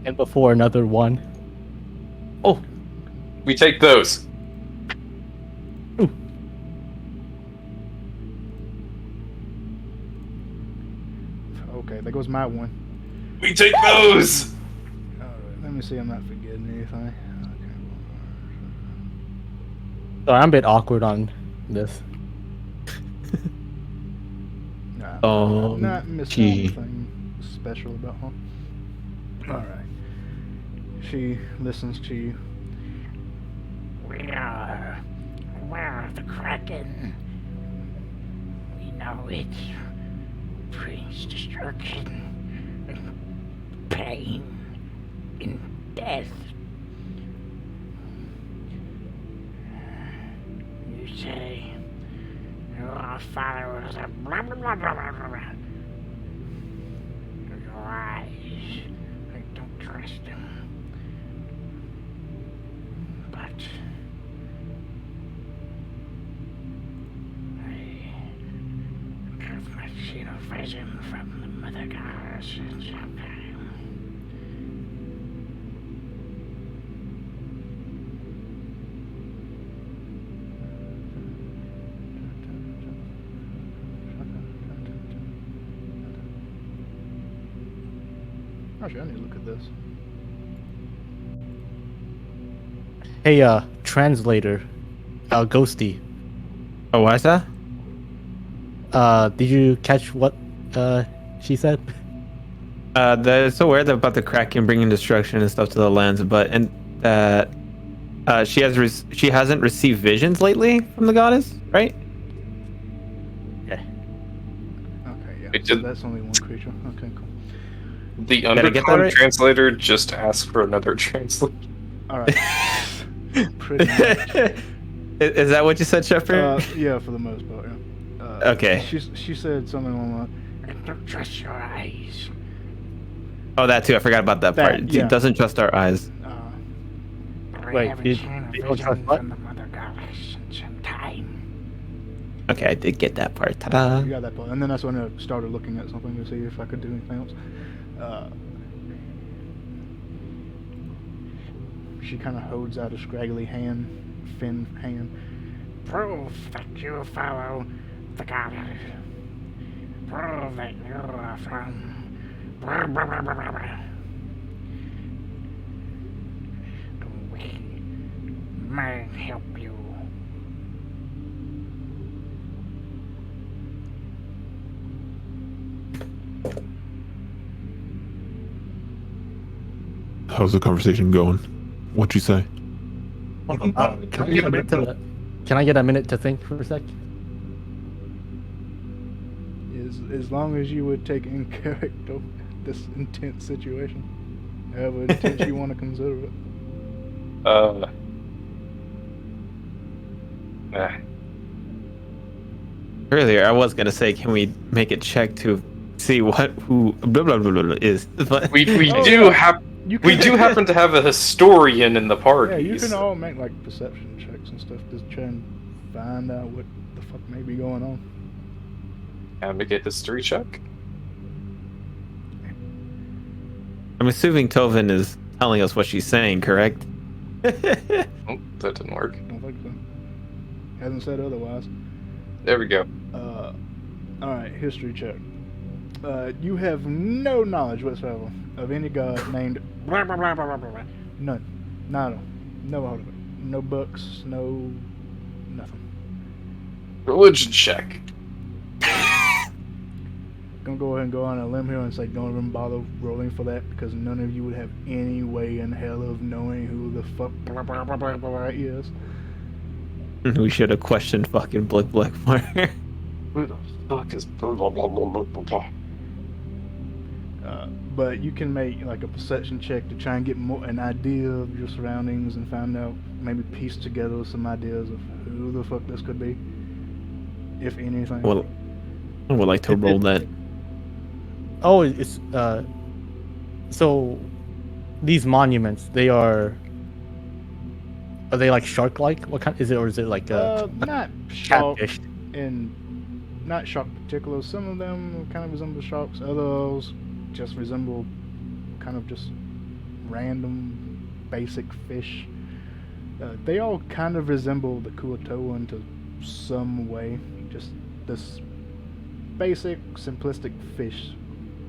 And before another one. Oh. We take those. Okay, there goes my one. We take those. Alright, let me see, I'm not forgetting anything. So I'm a bit awkward on this. Nah, Oh, not missing gee. anything special about her. Alright. She listens to you. We are aware of the Kraken. We know it brings destruction and pain and death. You say your father was a blah blah blah blah blah blah. Your eyes, I don't trust him. But I have not seen a vision from the Mother Goddess in some time. Actually, I need to look at this. Hey, translator, Ghosty. Oh, why is that? Did you catch what she said? They're so aware about the Kraken bringing destruction and stuff to the lands, but and that she hasn't received visions lately from the goddess, right? Okay, yeah. It So did- that's only one creature. Okay, cool. The I get that undercon right? translator just asked for another translator. Alright. Pretty much. Is that what you said, Shepard? Yeah, for the most part, yeah. Okay. She said something along I don't trust your eyes. Oh, that too. I forgot about that That, part. yeah. He doesn't trust our eyes. I Wait, haven't you seen a don't trust vision what? from the Mother Goddess in some time. Okay, I did get that part. you Ta-da! got that part. And then that's when I started looking at something to see if I could do anything else. She kind of holds out a scraggly thin hand. Prove that you follow the Goddess. Prove that you are from blah blah blah blah blah blah. We might help you. How's the conversation going? What'd you say? Can I get a minute to think for a sec? As long as you would take in character this intense situation, however intense you want to consider it. Earlier, I was gonna say, can we make a check to see who blah blah blah blah is? But We Oh, do yeah. have You we can- do happen to have a historian in the party. Yeah, you can so- all make like perception checks and stuff to try and find out what the fuck may be going on. Can I make a history check? I'm assuming Tovin is telling us what she's saying, correct? Oh, that didn't work. I don't think so. Hasn't said otherwise. There we go. Alright, history check. You have no knowledge whatsoever of any god named Blah blah blah blah blah blah. none. Nada. No out of it. No books, no nothing. Religion check. Gonna go ahead and go on a limb here and say don't even bother rolling for that because none of you would have any way in hell of knowing who the fuck blah blah blah blah blah is. We should have questioned fucking Blick more. Who the fuck is blah blah blah blah blah blah? But you can make like a perception check to try and get an idea of your surroundings and find out, maybe piece together some ideas of who the fuck this could be, if anything. Well, I would like to roll that. Oh, it's so these monuments, are they like shark-like? What kind is it, or is it like not shark catfish? and not shark particular. Some of them kind of resemble sharks. Others just resemble kind of just random basic fish. They all kind of resemble the Kuatoa to some way. Just this basic, simplistic fish.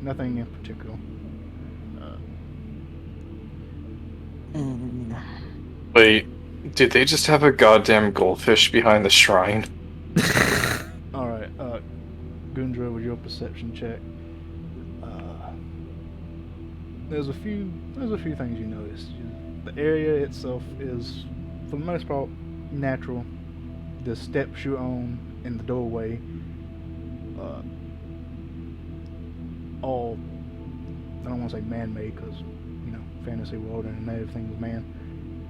Nothing in particular. Wait, did they just have a goddamn goldfish behind the shrine? Alright, Gundra, with your perception check. There's a few things you notice. The area itself is, for the most part, natural. The steps you're on in the doorway, all, I don't want to say man-made because, you know, fantasy world and everything with man.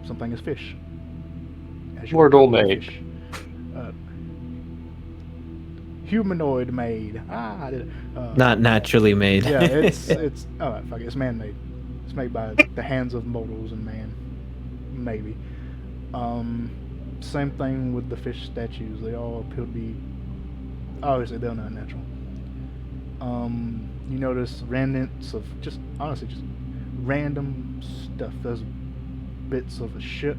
Something is fish. Mortal made. Fish. Humanoid made. Ah, I did it. Not naturally made. Yeah, it's oh fuck, it's man-made. It's made by the hands of mortals and man, maybe. Same thing with the fish statues. They all appear to be, obviously they're not natural. You notice remnants of just random stuff. There's bits of a ship.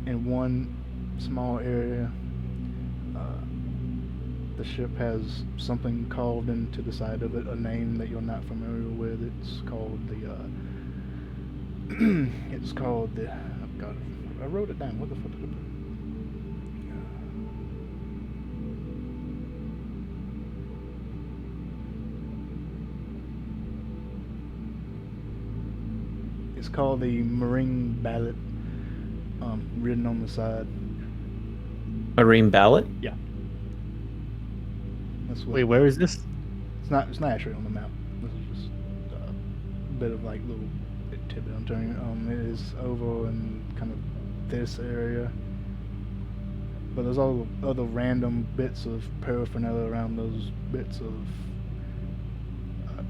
In one small area, the ship has something carved into the side of it, a name that you're not familiar with. It's called the oh god, I wrote it down. What the fuck did I put? It's called the Marine Ballot, written on the side. Marine Ballot? Yeah. That's what. Wait, where is this? It's not actually on the map. This is just a bit of like little tidbit I'm telling you. It is over in kind of this area, but there's all the other random bits of paraphernalia around those bits of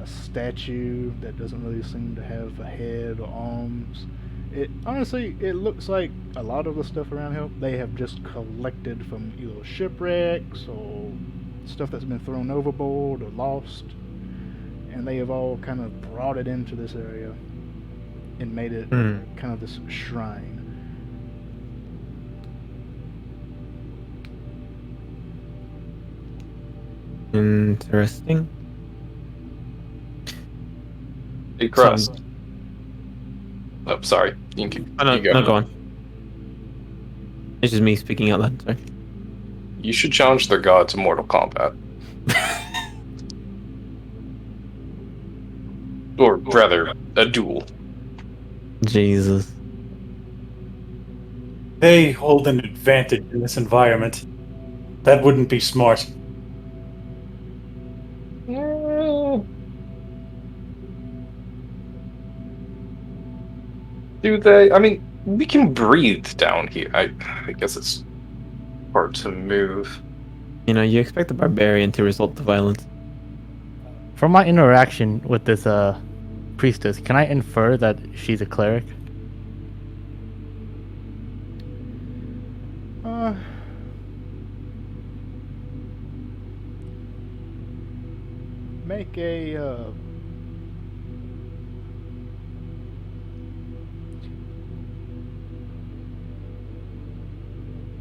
a statue that doesn't really seem to have a head or arms. It honestly, it looks like a lot of the stuff around here they have just collected from either shipwrecks or stuff that's been thrown overboard or lost, and they have all kind of brought it into this area and made it kind of this shrine. Interesting. Hey, Crust. Oh, sorry. You can keep. Oh, no, you no, go on. It's just me speaking out loud. Sorry. You should challenge their god to Mortal Kombat. Or rather, a duel. Jesus. They hold an advantage in this environment. That wouldn't be smart. Do they? I mean, we can breathe down here. I guess it's hard to move. You know, you expect a barbarian to resort to violence. From my interaction with this priestess, can I infer that she's a cleric? Make a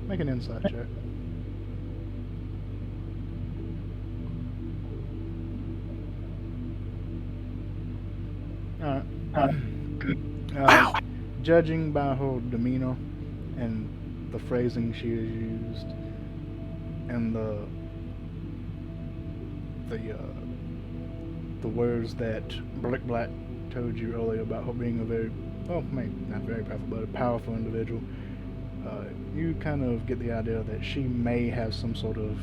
make an insight check. Alright. Judging by her demeanor and the phrasing she has used and the words that Black told you earlier about her being a very, well, maybe not very powerful, but a powerful individual, you kind of get the idea that she may have some sort of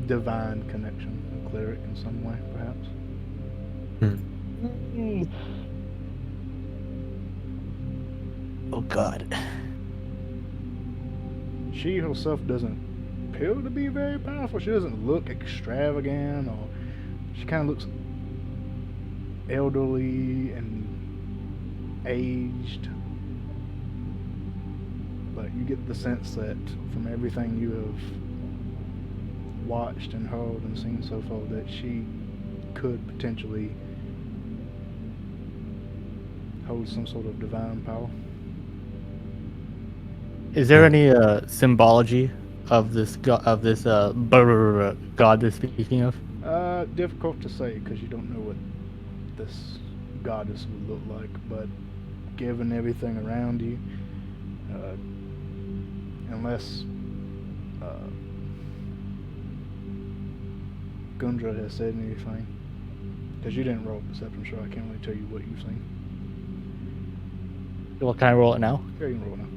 divine connection, a cleric in some way, perhaps. Oh god. She herself doesn't appear to be very powerful. She doesn't look extravagant, or she kind of looks elderly and aged. But you get the sense that from everything you have watched and heard and seen so far, that she could potentially holds some sort of divine power. Is there any symbology of this god they're speaking of? Difficult to say because you don't know what this goddess would look like, but given everything around you, unless Gundra has said anything, because you didn't roll perception, so I can't really tell you what you've seen. Well, can I roll it now? Yeah, you can roll now.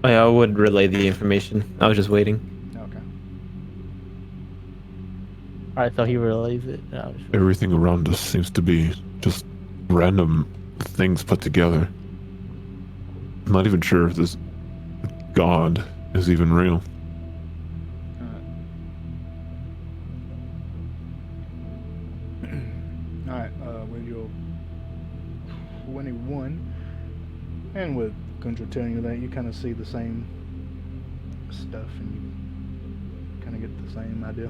I would relay the information. I was just waiting. Okay. Alright, so he relays it. Everything around us seems to be just random things put together. I'm not even sure if this god is even real. Alright, with your 21, and with Gundra telling you that, you kind of see the same stuff and you kind of get the same idea.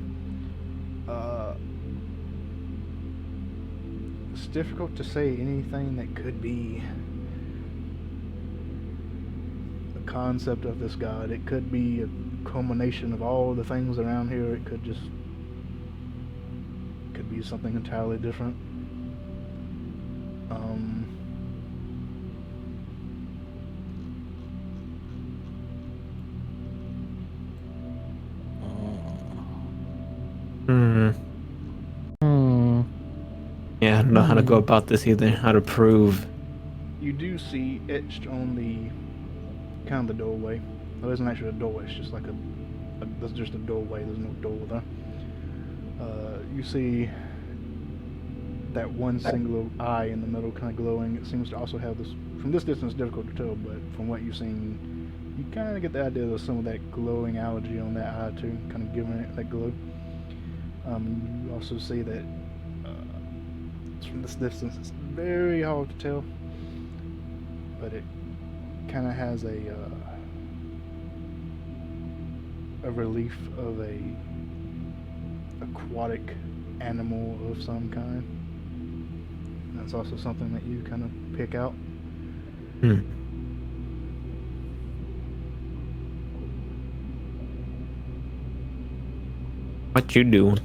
It's difficult to say anything that could be the concept of this god. It could be a culmination of all the things around here. It could be something entirely different. Yeah, I don't know how to go about this either. How to prove. You do see etched on the kind of the doorway. There isn't actually a doorway. It's just like there's just a doorway. There's no door there. You see that one single eye in the middle, kind of glowing. It seems to also have this. From this distance, it's difficult to tell, but from what you've seen, you kind of get the idea there's some of that glowing algae on that eye too, kind of giving it that glow. You also see that from this distance, it's very hard to tell, but it kind of has a relief of a aquatic animal of some kind. That's also something that you kind of pick out. What you doing?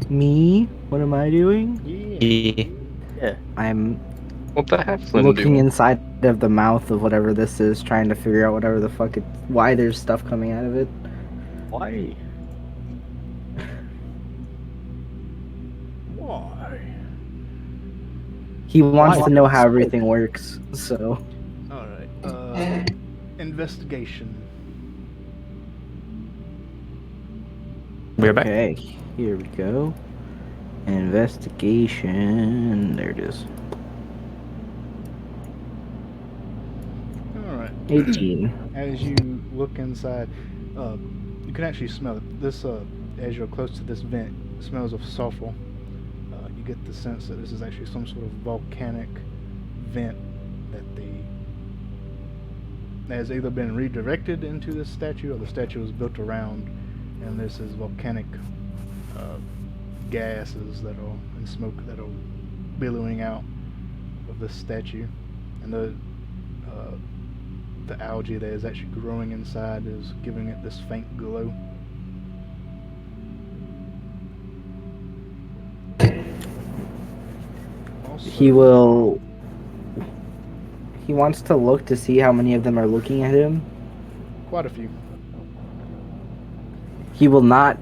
Me? What am I doing? Yeah. I'm What the halfling looking do? inside of the mouth of whatever this is, trying to figure out whatever the fuck why there's stuff coming out of it. Why? Why? He wants Why? to know how everything works, so. Alright, investigation. We're back. Okay, here we go. Investigation. There it is. Alright. 18. As you look inside, you can actually smell it. This, as you're close to this vent, it smells of sulfur. You get the sense that this is actually some sort of volcanic vent that has either been redirected into this statue or the statue was built around, and this is volcanic gases that are and smoke that are billowing out of this statue, and the algae that is actually growing inside is giving it this faint glow. Also, He wants to look to see how many of them are looking at him. quite a few. He will not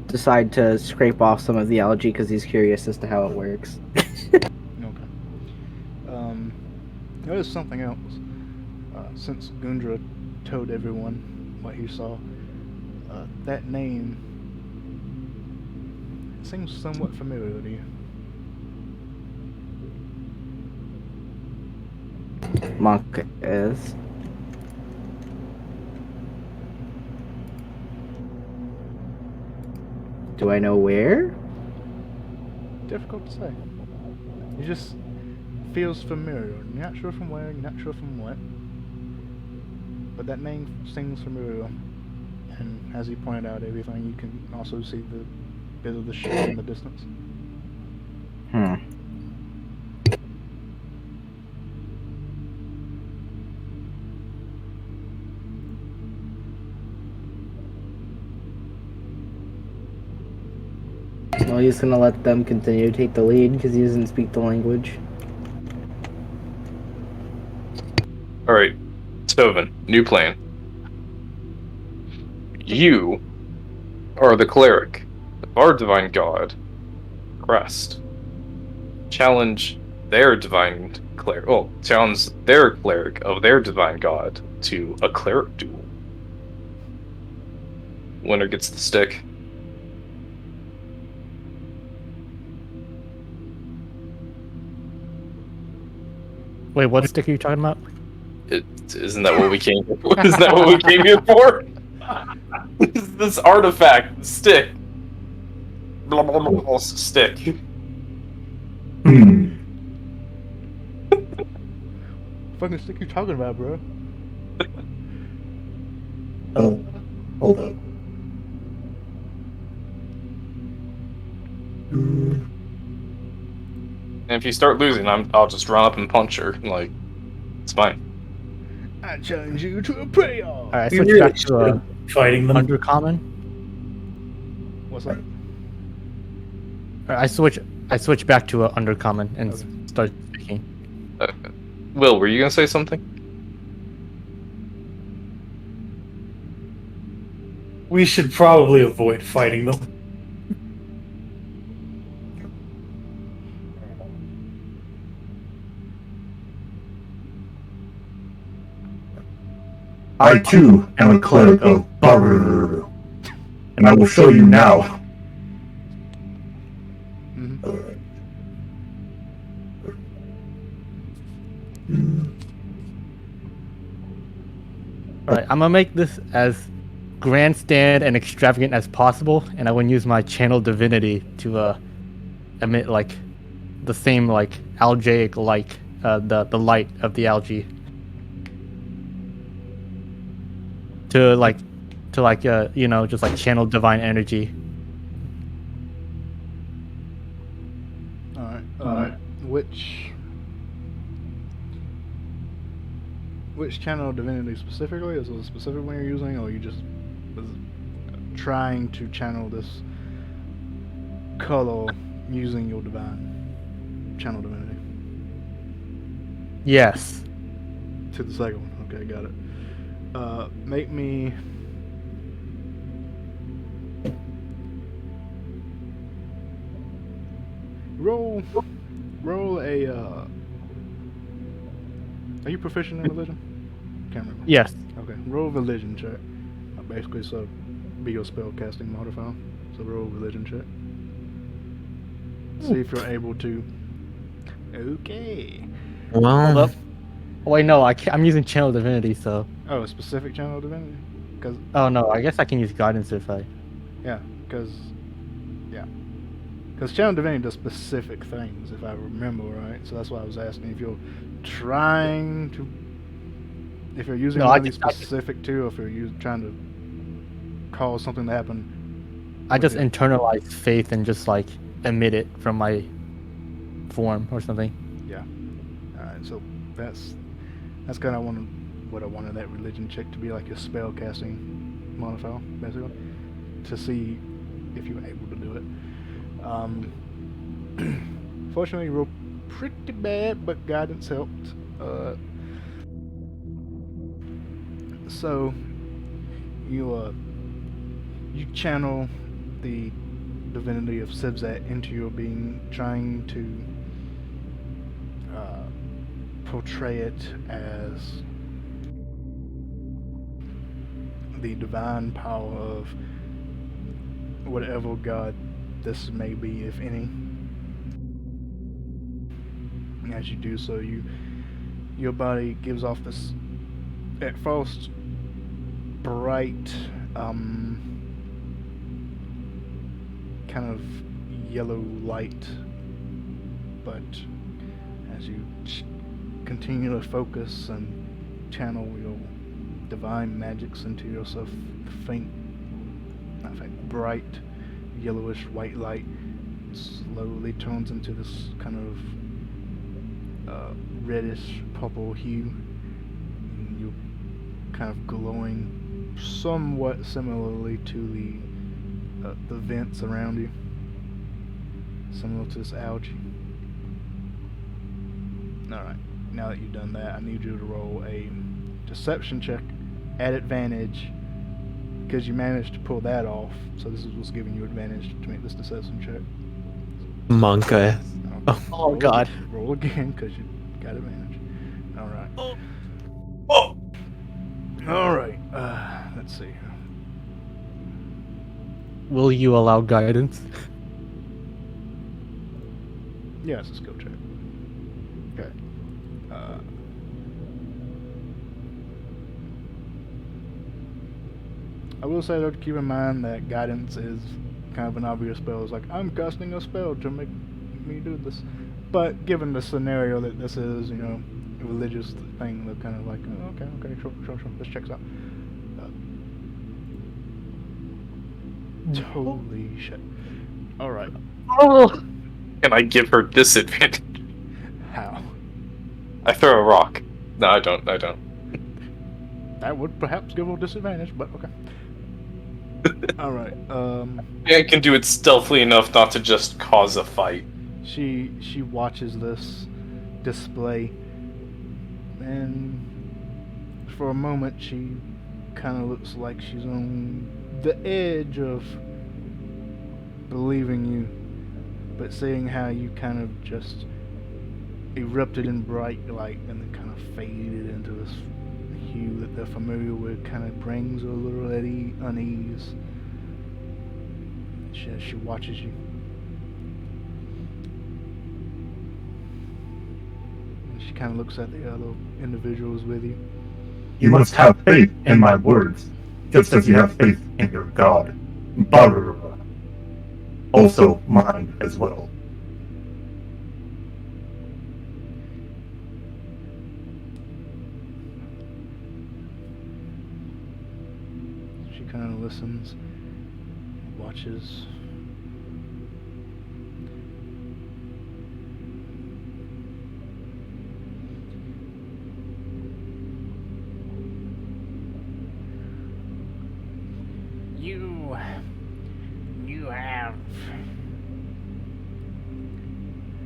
decide to scrape off some of the algae because he's curious as to how it works. Okay. There is something else. Since Gundra told everyone what he saw, that name seems somewhat familiar to you. Monk is. Do I know where? Difficult to say. It just feels familiar. You're not sure from where, you're not sure from what. But that name seems familiar. And as he pointed out everything, you can also see bit of the ship in the distance. Well, he's gonna let them continue to take the lead because he doesn't speak the language. Alright, Stoven, new plan. You are the cleric of our divine god, Crest. Challenge their divine cleric. Oh, challenge their cleric of their divine god to a cleric duel. Winner gets the stick. Wait, what stick are you talking about? Isn't that what we came here for? Isn't that what we came here for? This artifact, stick. Blah, blah, blah, blah, stick. Fucking stick you talking about, bro? Oh, hold up. And if you start losing, I'll just run up and punch her. Like, it's fine. I challenge you to a prayer. Alright, I You switch really back to fighting them. undercommon. What's that? Alright, I switch back to undercommon and start speaking. Will, were you gonna say something? We should probably avoid fighting them. I too am a cleric of Ballad, and I will show you now. Alright, I'm gonna make this as grandstand and extravagant as possible, and I will use my channel divinity to emit like the same like algaic like the light of the algae to you know, just like channel divine energy. Alright. Which channel divinity specifically? Is it a specific one you're using, or are you just trying to channel this color using your divine channel divinity? Yes. To the second one. Okay, got it. Make me roll a are you proficient in religion? Can't remember. Yes. Okay, roll a religion check. Basically, so be your spell casting modifier. So roll a religion check. See if you're able to. Okay. Well, Hold up. Oh, wait, no, I'm using channel divinity, so. Oh, a specific channel divinity? Because Oh no, I guess I can use guidance if I. because channel divinity does specific things, if I remember right. So that's why I was asking if you're trying to, if you're using one of these specific two, or if you're trying to cause something to happen. I just internalize faith and just like emit it from my form or something. Yeah. Alright, so that's kind of what I wanted that religion check to be, like your spell casting modifier, basically, to see if you were able to do it. Fortunately, you rolled pretty bad, but guidance helped. So you channel the divinity of Sibzat into your being, trying to portray it as the divine power of whatever god this may be, if any. As you do so, your body gives off this, at first, bright, kind of yellow light, but as you continue to focus and channel your divine magics into yourself, bright yellowish white light slowly turns into this kind of reddish purple hue. And you're kind of glowing somewhat similarly to the vents around you, similar to this algae. Alright, now that you've done that, I need you to roll a deception check at advantage, because you managed to pull that off, so this is what's giving you advantage to make this deception check. Monk ass. Oh, God. Roll again, because you got advantage. Alright. Oh! Alright, let's see. Will you allow guidance? Yeah, it's a skill check. Okay. I will say though, to keep in mind that guidance is kind of an obvious spell. It's like, I'm casting a spell to make me do this. But given the scenario that this is, you know, a religious thing, they're kind of like, oh, okay, sure, this checks out. Holy shit. Alright. Oh, Can I give her disadvantage? How? I throw a rock. No, I don't. That would perhaps give her disadvantage, but okay. Alright, I can do it stealthily enough not to just cause a fight. She watches this display, and for a moment she kind of looks like she's on the edge of believing you, but seeing how you kind of just erupted in bright light and then kind of faded into this hue that they're familiar with, kind of brings her a little unease. She watches you. And she kind of looks at the other individuals with you. You must have faith in my words, just as you have faith in your god. Barra. Also mine as well. She kind of listens, watches.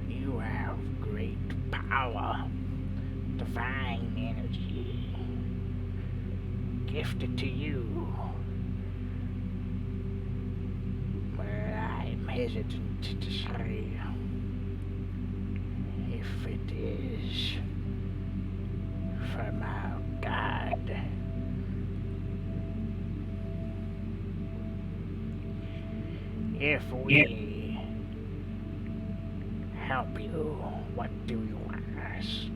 You have great power, divine energy, gifted to you. But I'm hesitant to say if it is from our God. If we help you, what do you ask?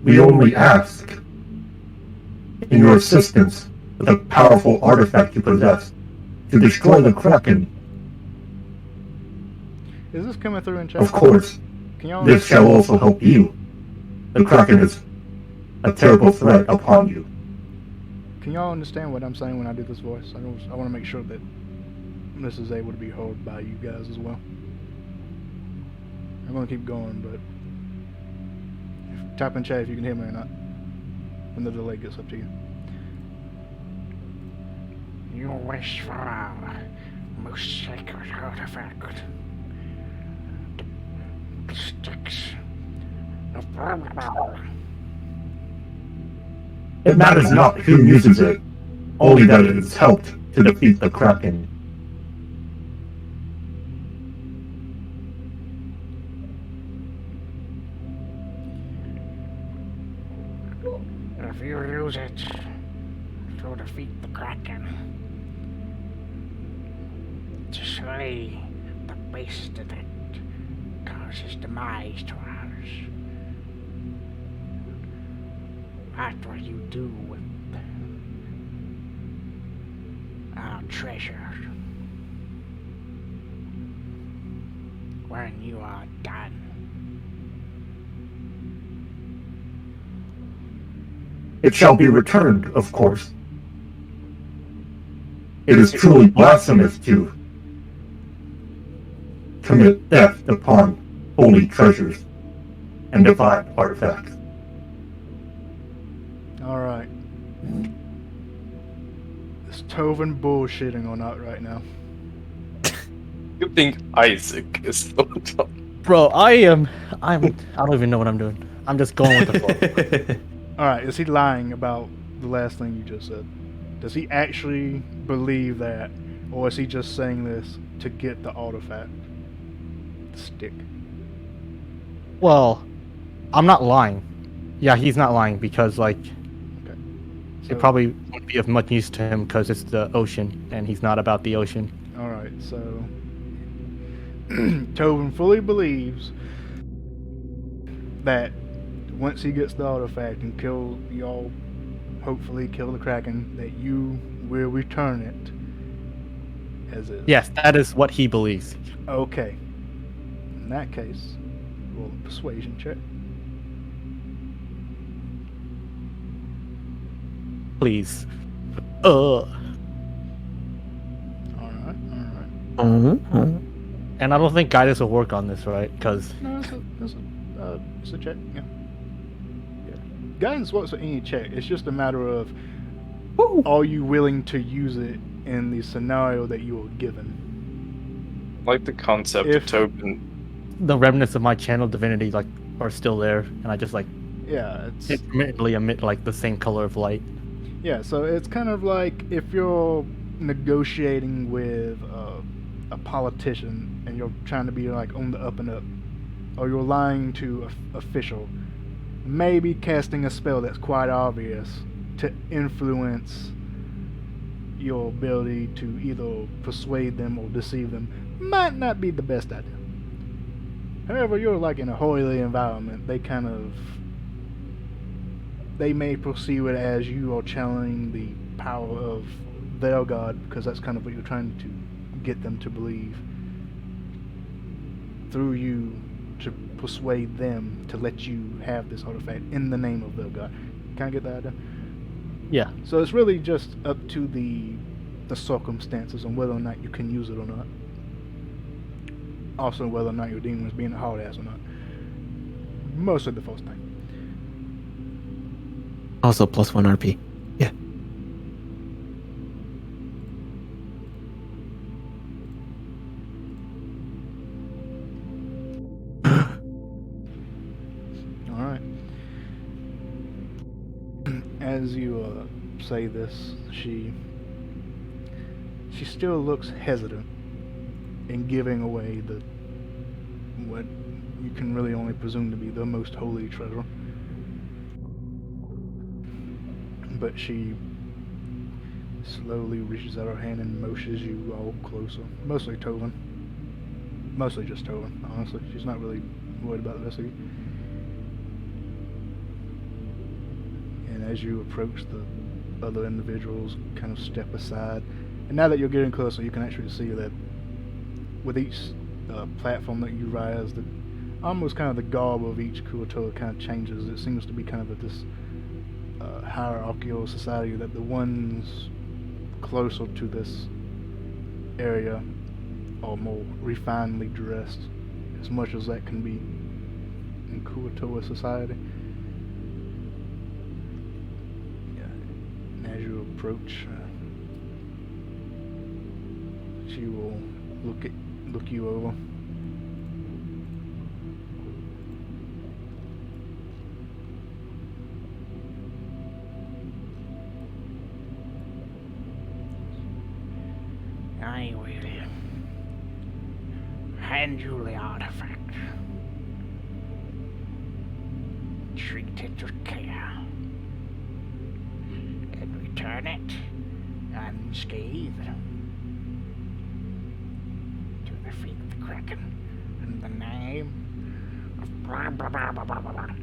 We only ask in your assistance with a powerful artifact you possess to destroy the Kraken. Is this coming through in chat? Of course, Can y'all this shall also help you. The Kraken is a terrible threat upon you. Can y'all understand what I'm saying when I do this voice? I want to make sure that this is able to be heard by you guys as well. I'm going to keep going, but type in chat if you can hear me or not. When the delay gets up to you. You wish for our most sacred artifact. The sticks of Ballad. It matters not who uses it, only that it has helped to defeat the Kraken. If you use it to defeat the Kraken, to slay the beast that causes demise to ours, what will you do with our treasure when you are done? it shall be returned, of course. It is truly blasphemous to commit theft upon holy treasures and divine artifacts. Alright. Is Tovin bullshitting or not right now? Good thing Isaac is still talking. Bro, I don't even know what I'm doing. I'm just going with the flow. Alright, is he lying about the last thing you just said? Does he actually believe that? Or is he just saying this to get the artifact? Stick. Well, I'm not lying. Yeah, he's not lying because, like, Okay. it probably wouldn't be of much use to him because it's the ocean, and he's not about the ocean. Alright, so Tovin fully believes that once he gets the artifact and y'all hopefully kill the Kraken, that you will return it as is. Yes, that is what he believes. Okay. In that case, roll a persuasion check. Please. Alright. And I don't think guidance will work on this, right? Because No, it's a check, yeah. Guidance works for any check. It's just a matter of are you willing to use it in the scenario that you were given. I like the concept If- of Tobin. the remnants of my channel divinity like are still there, and I just like Yeah, it's intermittently emit like the same color of light. yeah. So it's kind of like if you're negotiating with a politician and you're trying to be like on the up and up, or you're lying to a official. Maybe casting a spell that's quite obvious to influence your ability to either persuade them or deceive them might not be the best idea. However, you're like in a holy environment, they may perceive it as you are channeling the power of their god, because that's kind of what you're trying to get them to believe through you, to persuade them to let you have this artifact in the name of their god. Can I get that idea? Yeah. So it's really just up to the circumstances on whether or not you can use it or not. Also whether or not your demon is being a hard ass or not. Mostly the first thing. Also +1 RP. Yeah. Alright. As you say this, she still looks hesitant in giving away what you can really only presume to be the most holy treasure. But she slowly reaches out her hand and motions you all closer. Mostly Tovin. Mostly just Tovin, honestly. She's not really worried about the rest of you. And as you approach, the other individuals kind of step aside. And now that you're getting closer, you can actually see that with each platform that you rise, almost kind of the garb of each Kuatoa kind of changes. It seems to be kind of this hierarchical society, that the ones closer to this area are more refinedly dressed, as much as that can be in Kuatoa society. Yeah. And as you approach, she will look you over. I will hand you the artifact. Treat it with care. And return it unscathed to defeat the Kraken in the name of blah blah blah blah blah blah.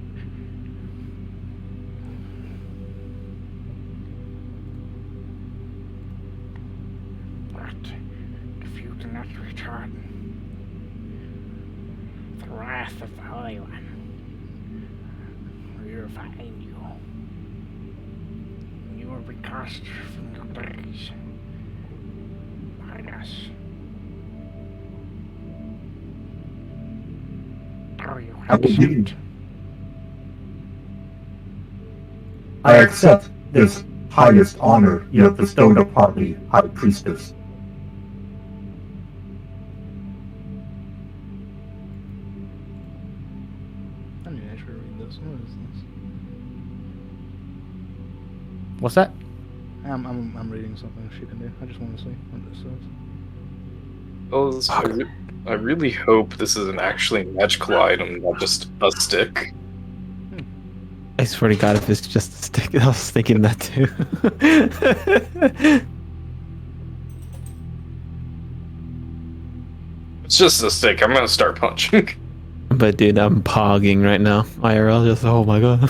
But if you do not return, the wrath of the Holy One will find you. will be cast from your days. Minus. Do you I will be. accept? I accept this highest honor you have bestowed upon me, High Priestess. I need to actually read this. What is this? What's that? I'm reading something she can do. I just want to see what this says. Well, I really hope this is an actually magical item, not just a stick. I swear to God, if it's just a stick, I was thinking that too. It's just a stick. I'm gonna start punching. But dude, I'm pogging right now. IRL, just oh my God.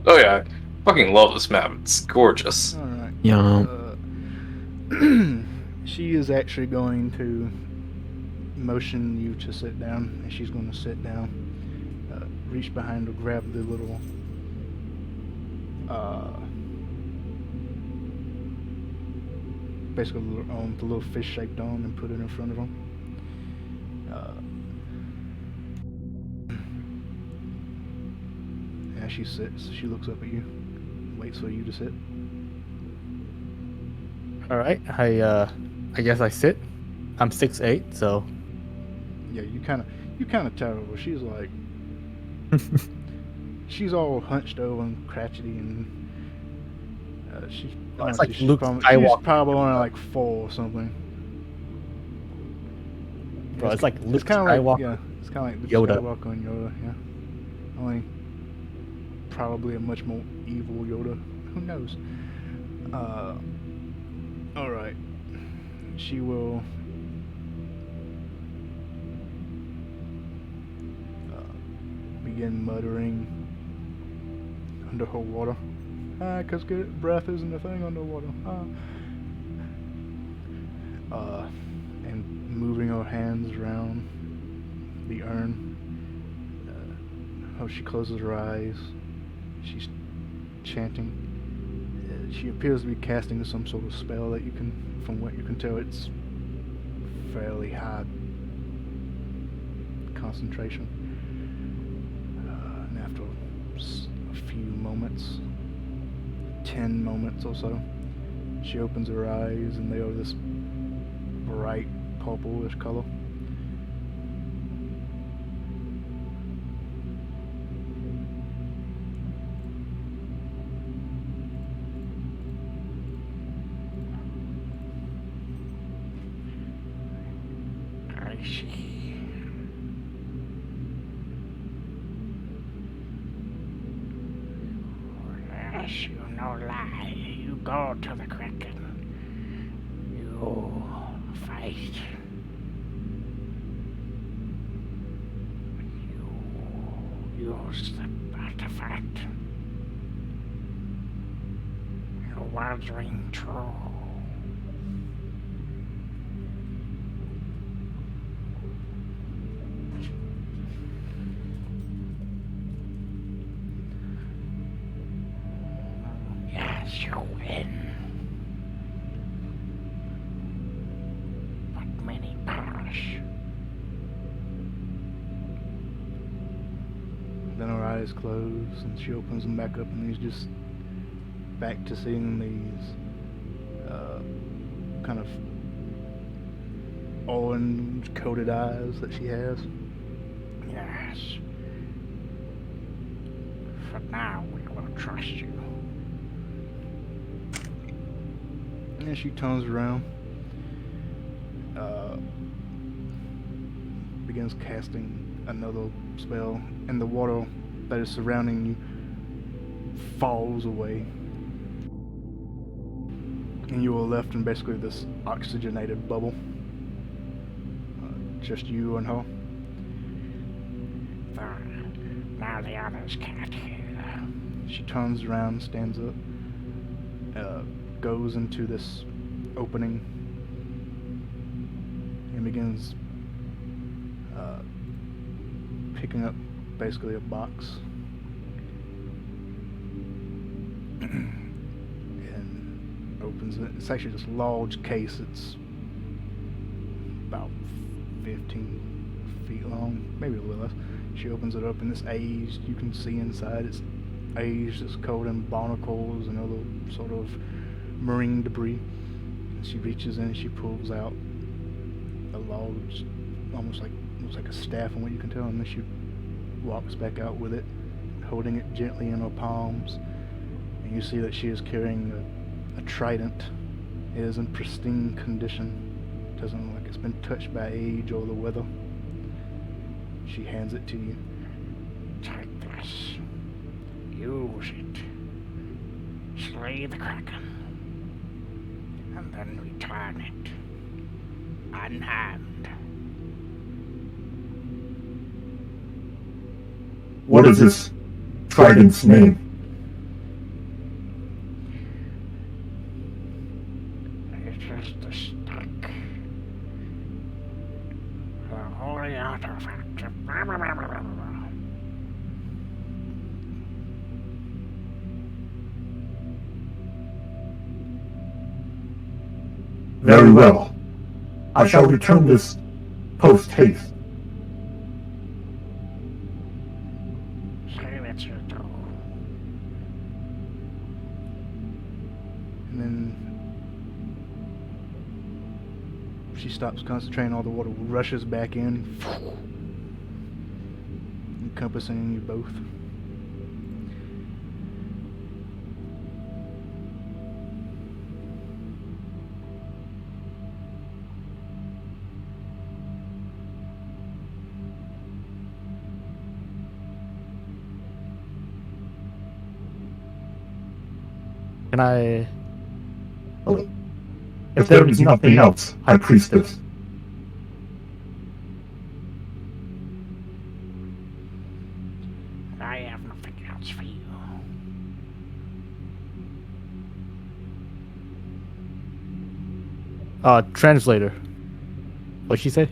Oh yeah, I fucking love this map. It's gorgeous. All right. Yeah. She is actually going to motion you to sit down, and she's going to sit down, reach behind her, grab the little basically the little fish-shaped dome, and put it in front of them. As she sits, she looks up at you, waits for you to sit. All right. I guess I sit. I'm 6'8", so Yeah, you kind of tell her. She's like, she's all hunched over and crotchety, and she. Oh, it's honestly, like she's Luke probably, Skywalker. she's probably only like 4 or something. bro, it's like Luke It's kind of Skywalker. like, yeah, it's kind of like Luke Yoda. Skywalker and Yoda. Yeah, only probably a much more evil Yoda. Who knows? All right. She will. Begin muttering under her water. Cause good breath isn't a thing underwater. And moving her hands around the urn. How she closes her eyes. She's chanting. She appears to be casting some sort of spell that you can, from what you can tell, it's fairly high concentration. And after a few moments, 10 moments or so, she opens her eyes, and they are this bright purplish color. I see. Yes, you no lie. You go to the Kraken. You fight. You use the artifact. Your words ring true. Yes, you win. But many perish. Then her eyes close, and she opens them back up, and he's just back to seeing these kind of orange-coated eyes that she has. Yes. For now, we will trust you. And she turns around, begins casting another spell, and the water that is surrounding you falls away. And you are left in basically this oxygenated bubble. Just you and her. Now the others can't hear. She turns around, stands up, goes into this opening, and begins picking up basically a box. opens it. It's actually this large case. It's about 15 feet long, maybe a little less. She opens it up, and it's aged. You can see inside. It's aged. It's covered in barnacles and other sort of marine debris. And she reaches in and she pulls out a large, almost like looks like a staff, from what you can tell, and then she walks back out with it, holding it gently in her palms. And you see that she is carrying a trident. It is in pristine condition. Doesn't look like it's been touched by age or the weather. She hands it to you. Take this. Use it. Slay the Kraken. And then return it. Unharmed. What is this trident's name? It is the stick. The holy artifact. Very well. I shall return this post-haste. Say that you do. And then she stops concentrating. All the water rushes back in, encompassing you both. Can I? If there is nothing else, High Priestess, I have nothing else for you. Translator. What'd she say?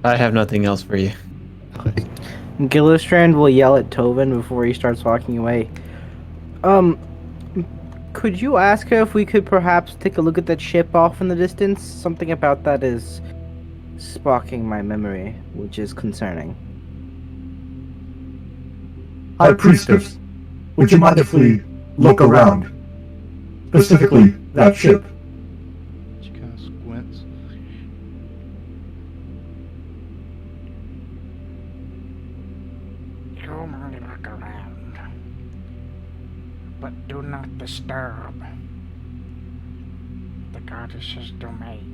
I have nothing else for you. Gillistrand will yell at Tovin before he starts walking away. Could you ask her if we could perhaps take a look at that ship off in the distance? Something about that is sparking my memory, which is concerning. High Priestess, would you mind if we look around? Specifically, that ship. She kind of squints. You may look around, but do not disturb the goddess's domain.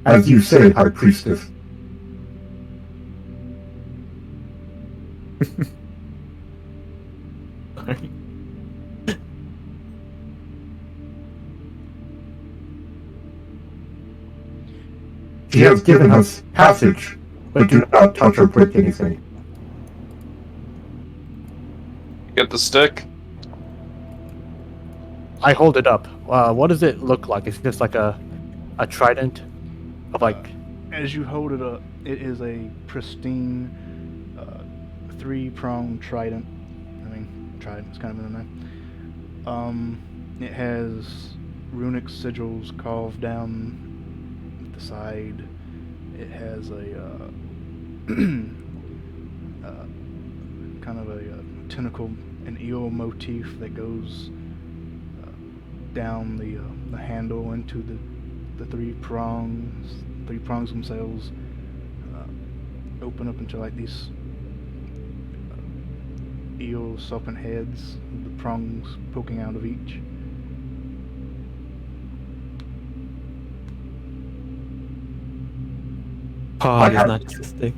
As you say, High Priestess. She has given us passage, but do not touch or break anything. Get the stick. I hold it up. What does it look like? Is it just like a trident of like? As you hold it up, it is a pristine, three-pronged trident. I mean, trident is kind of in the name. It has runic sigils carved down the side. It has a kind of a tentacle, an eel motif that goes down the handle into the three prongs. Three prongs themselves open up into like these eel serpent heads, with the prongs poking out of each. Pod is not just a stick.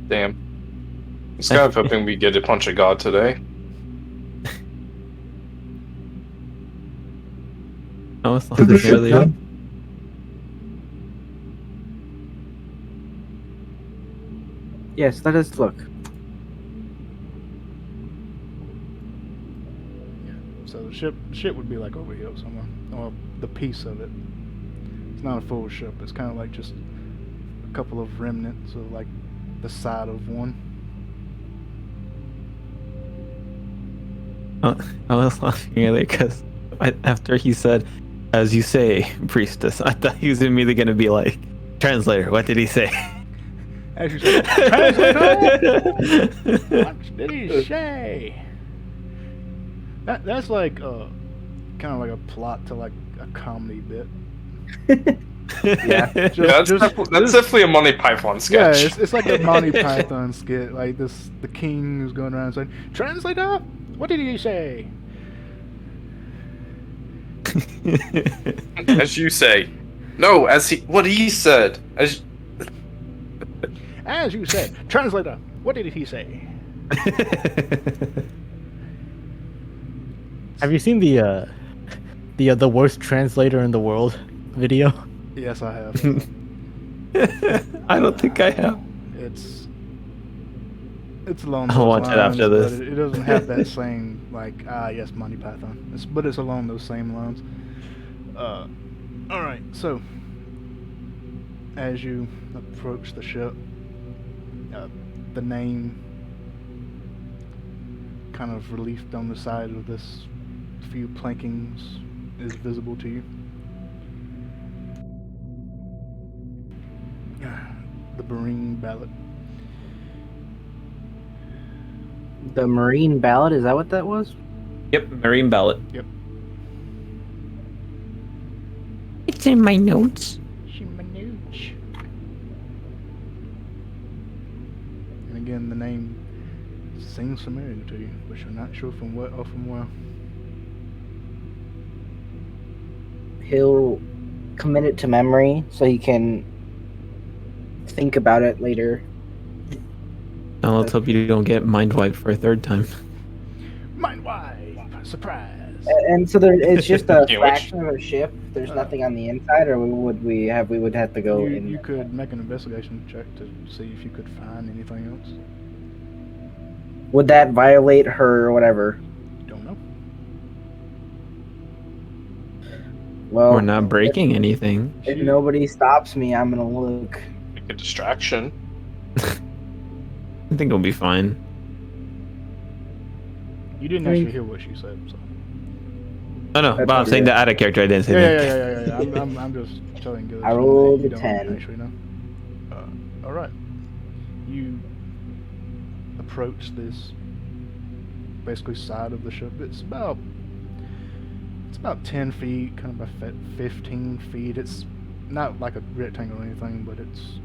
Damn. I was kind of hoping we get a punch of God today. No, it's not To the ship, really. then? Yes, let us look. So the ship would be like over here somewhere, or the piece of it. It's not a full ship. It's kind of like just a couple of remnants of like the side of one. I was laughing earlier because after he said, "As you say, priestess," I thought he was immediately gonna be like, "Translator, what did he say?" As you said, translator, what did he say? That's like kind of like a plot to like a comedy bit. Yeah. That's definitely a Monty Python sketch. Yeah, it's like a Monty Python skit. Like the king who's going around saying, "Translator, what did he say?" As you say. No, what he said. As you said, translator, what did he say? Have you seen the worst translator in the world video? Yes, I have. I don't think I have. It's along I'll those watch it lines, after this. but it doesn't have that same like yes, Monty Python. But it's along those same lines. All right, so as you approach the ship, the name kind of reliefed on the side of this few plankings is visible to you. The Marine Ballot. The Marine Ballot, is that what that was? Yep, Marine Ballot. Yep. It's in my notes. Shimanooch. And again, the name seems familiar to you, but you're not sure from what or from where. He'll commit it to memory so he can think about it later. Now let's hope you don't get mind wiped for a third time. Mind wipe! Surprise! And so it's just a Can't fraction of a ship. There's nothing on the inside, or would we have to go in. You could make an investigation check to see if you could find anything else. Would that violate her or whatever? Don't know. Well, We're not breaking anything. if nobody stops me, I'm gonna look. Make a distraction. I think it'll be fine. You didn't actually hear what she said, so. Oh no, but I'm saying that out of character. I didn't say that. Yeah. I'm just telling you. I rolled you a don't 10. Actually, know. All right. You approach this basically side of the ship. It's about 10 feet, kind of about 15 feet. It's not like a rectangle or anything, but it's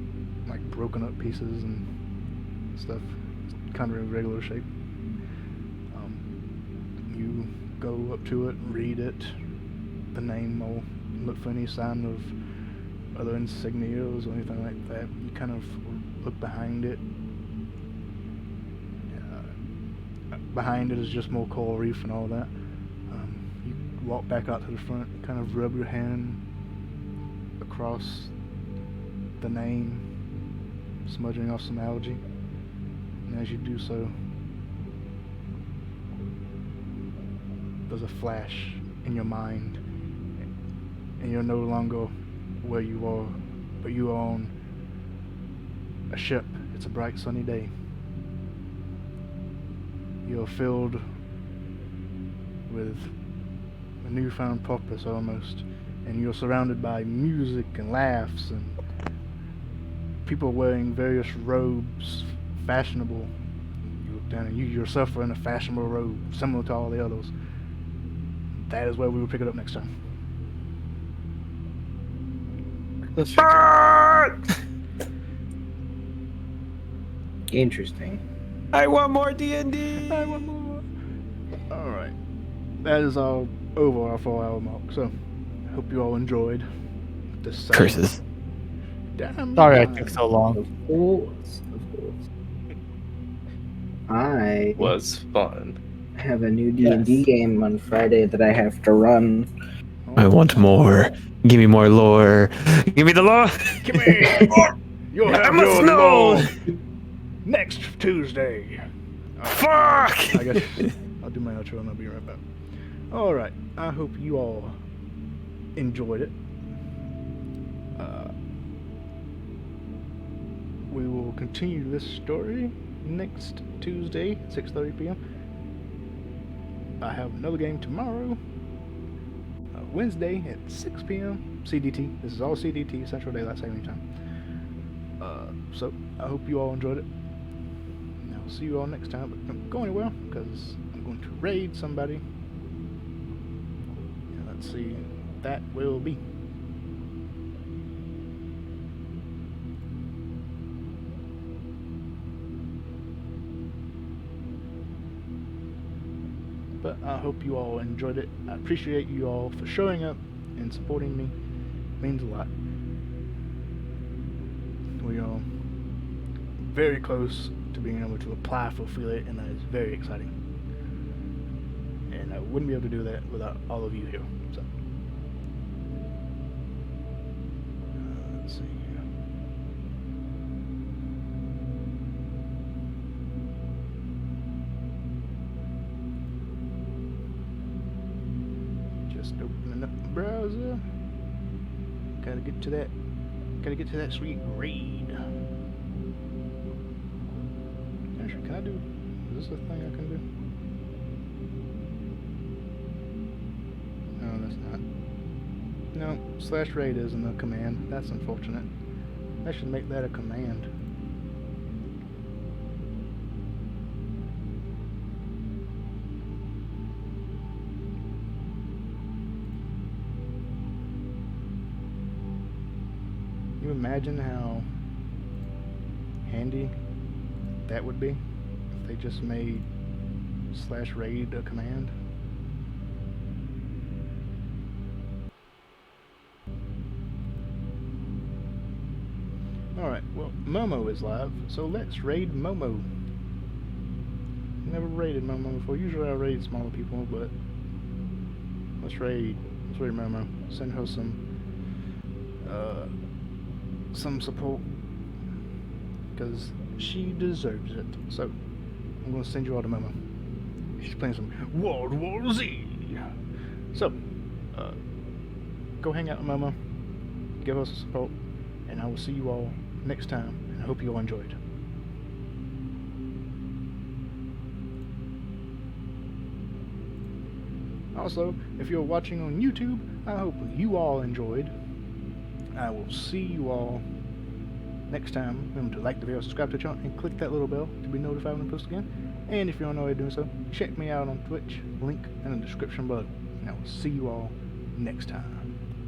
like broken up pieces and stuff. It's kind of irregular shape. You go up to it, read it, the name, or look for any sign of other insignias or anything like that. You kind of look behind it. Behind it is just more coral reef and all that. You walk back out to the front, kind of rub your hand across the name, smudging off some algae. And as you do so, there's a flash in your mind, and you're no longer where you are, but you are on a ship. It's a bright sunny day. You're filled with a newfound purpose almost, and you're surrounded by music and laughs and people wearing various robes, fashionable. You look down and you yourself are in a fashionable robe, similar to all the others. That is where we will pick it up next time. Interesting. I want more DnD. I want more. Alright. That is all over our 4-hour mark, so hope you all enjoyed this Curses. Damn. Sorry I took so long. Of course. I Was fun. have a new D&D game on Friday that I have to run. I want more. Give me more lore. Give me the lore. Give me more. You'll have I must your know. lore next Tuesday. Fuck. I guess I'll do my outro and I'll be right back. Alright, I hope you all enjoyed it. We will continue this story next Tuesday, 6:30 p.m. I have another game tomorrow, Wednesday at 6 p.m. CDT. This is all CDT, Central Daylight Saving Time. So I hope you all enjoyed it. And I'll see you all next time. But don't go anywhere because I'm going to raid somebody. And let's see, that will be. But I hope you all enjoyed it. I appreciate you all for showing up and supporting me. It means a lot. We are very close to being able to apply for affiliate, and that is very exciting. And I wouldn't be able to do that without all of you here. So, let's see here. Just opening up the browser. Gotta get to that. Gotta get to that sweet raid. Actually, can I do? Is this a thing I can do? No, that's not. No, /raid isn't a command. That's unfortunate. I should make that a command. Can you imagine how handy that would be if they just made /raid a command? Alright, well, Momo is live, so let's raid Momo. Never raided Momo before. Usually I raid smaller people, but let's raid Momo. Send her some support, because she deserves it. So I'm gonna send you all to Momo. She's playing some World War Z. So go hang out with Momo, give us some support, and I will see you all next time, and I hope you all enjoyed. Also, if you're watching on YouTube, I hope you all enjoyed. I will see you all next time. Remember to like the video, subscribe to the channel, and click that little bell to be notified when I post again. And if you don't know how to do so, check me out on Twitch, link in the description below. And I will see you all next time.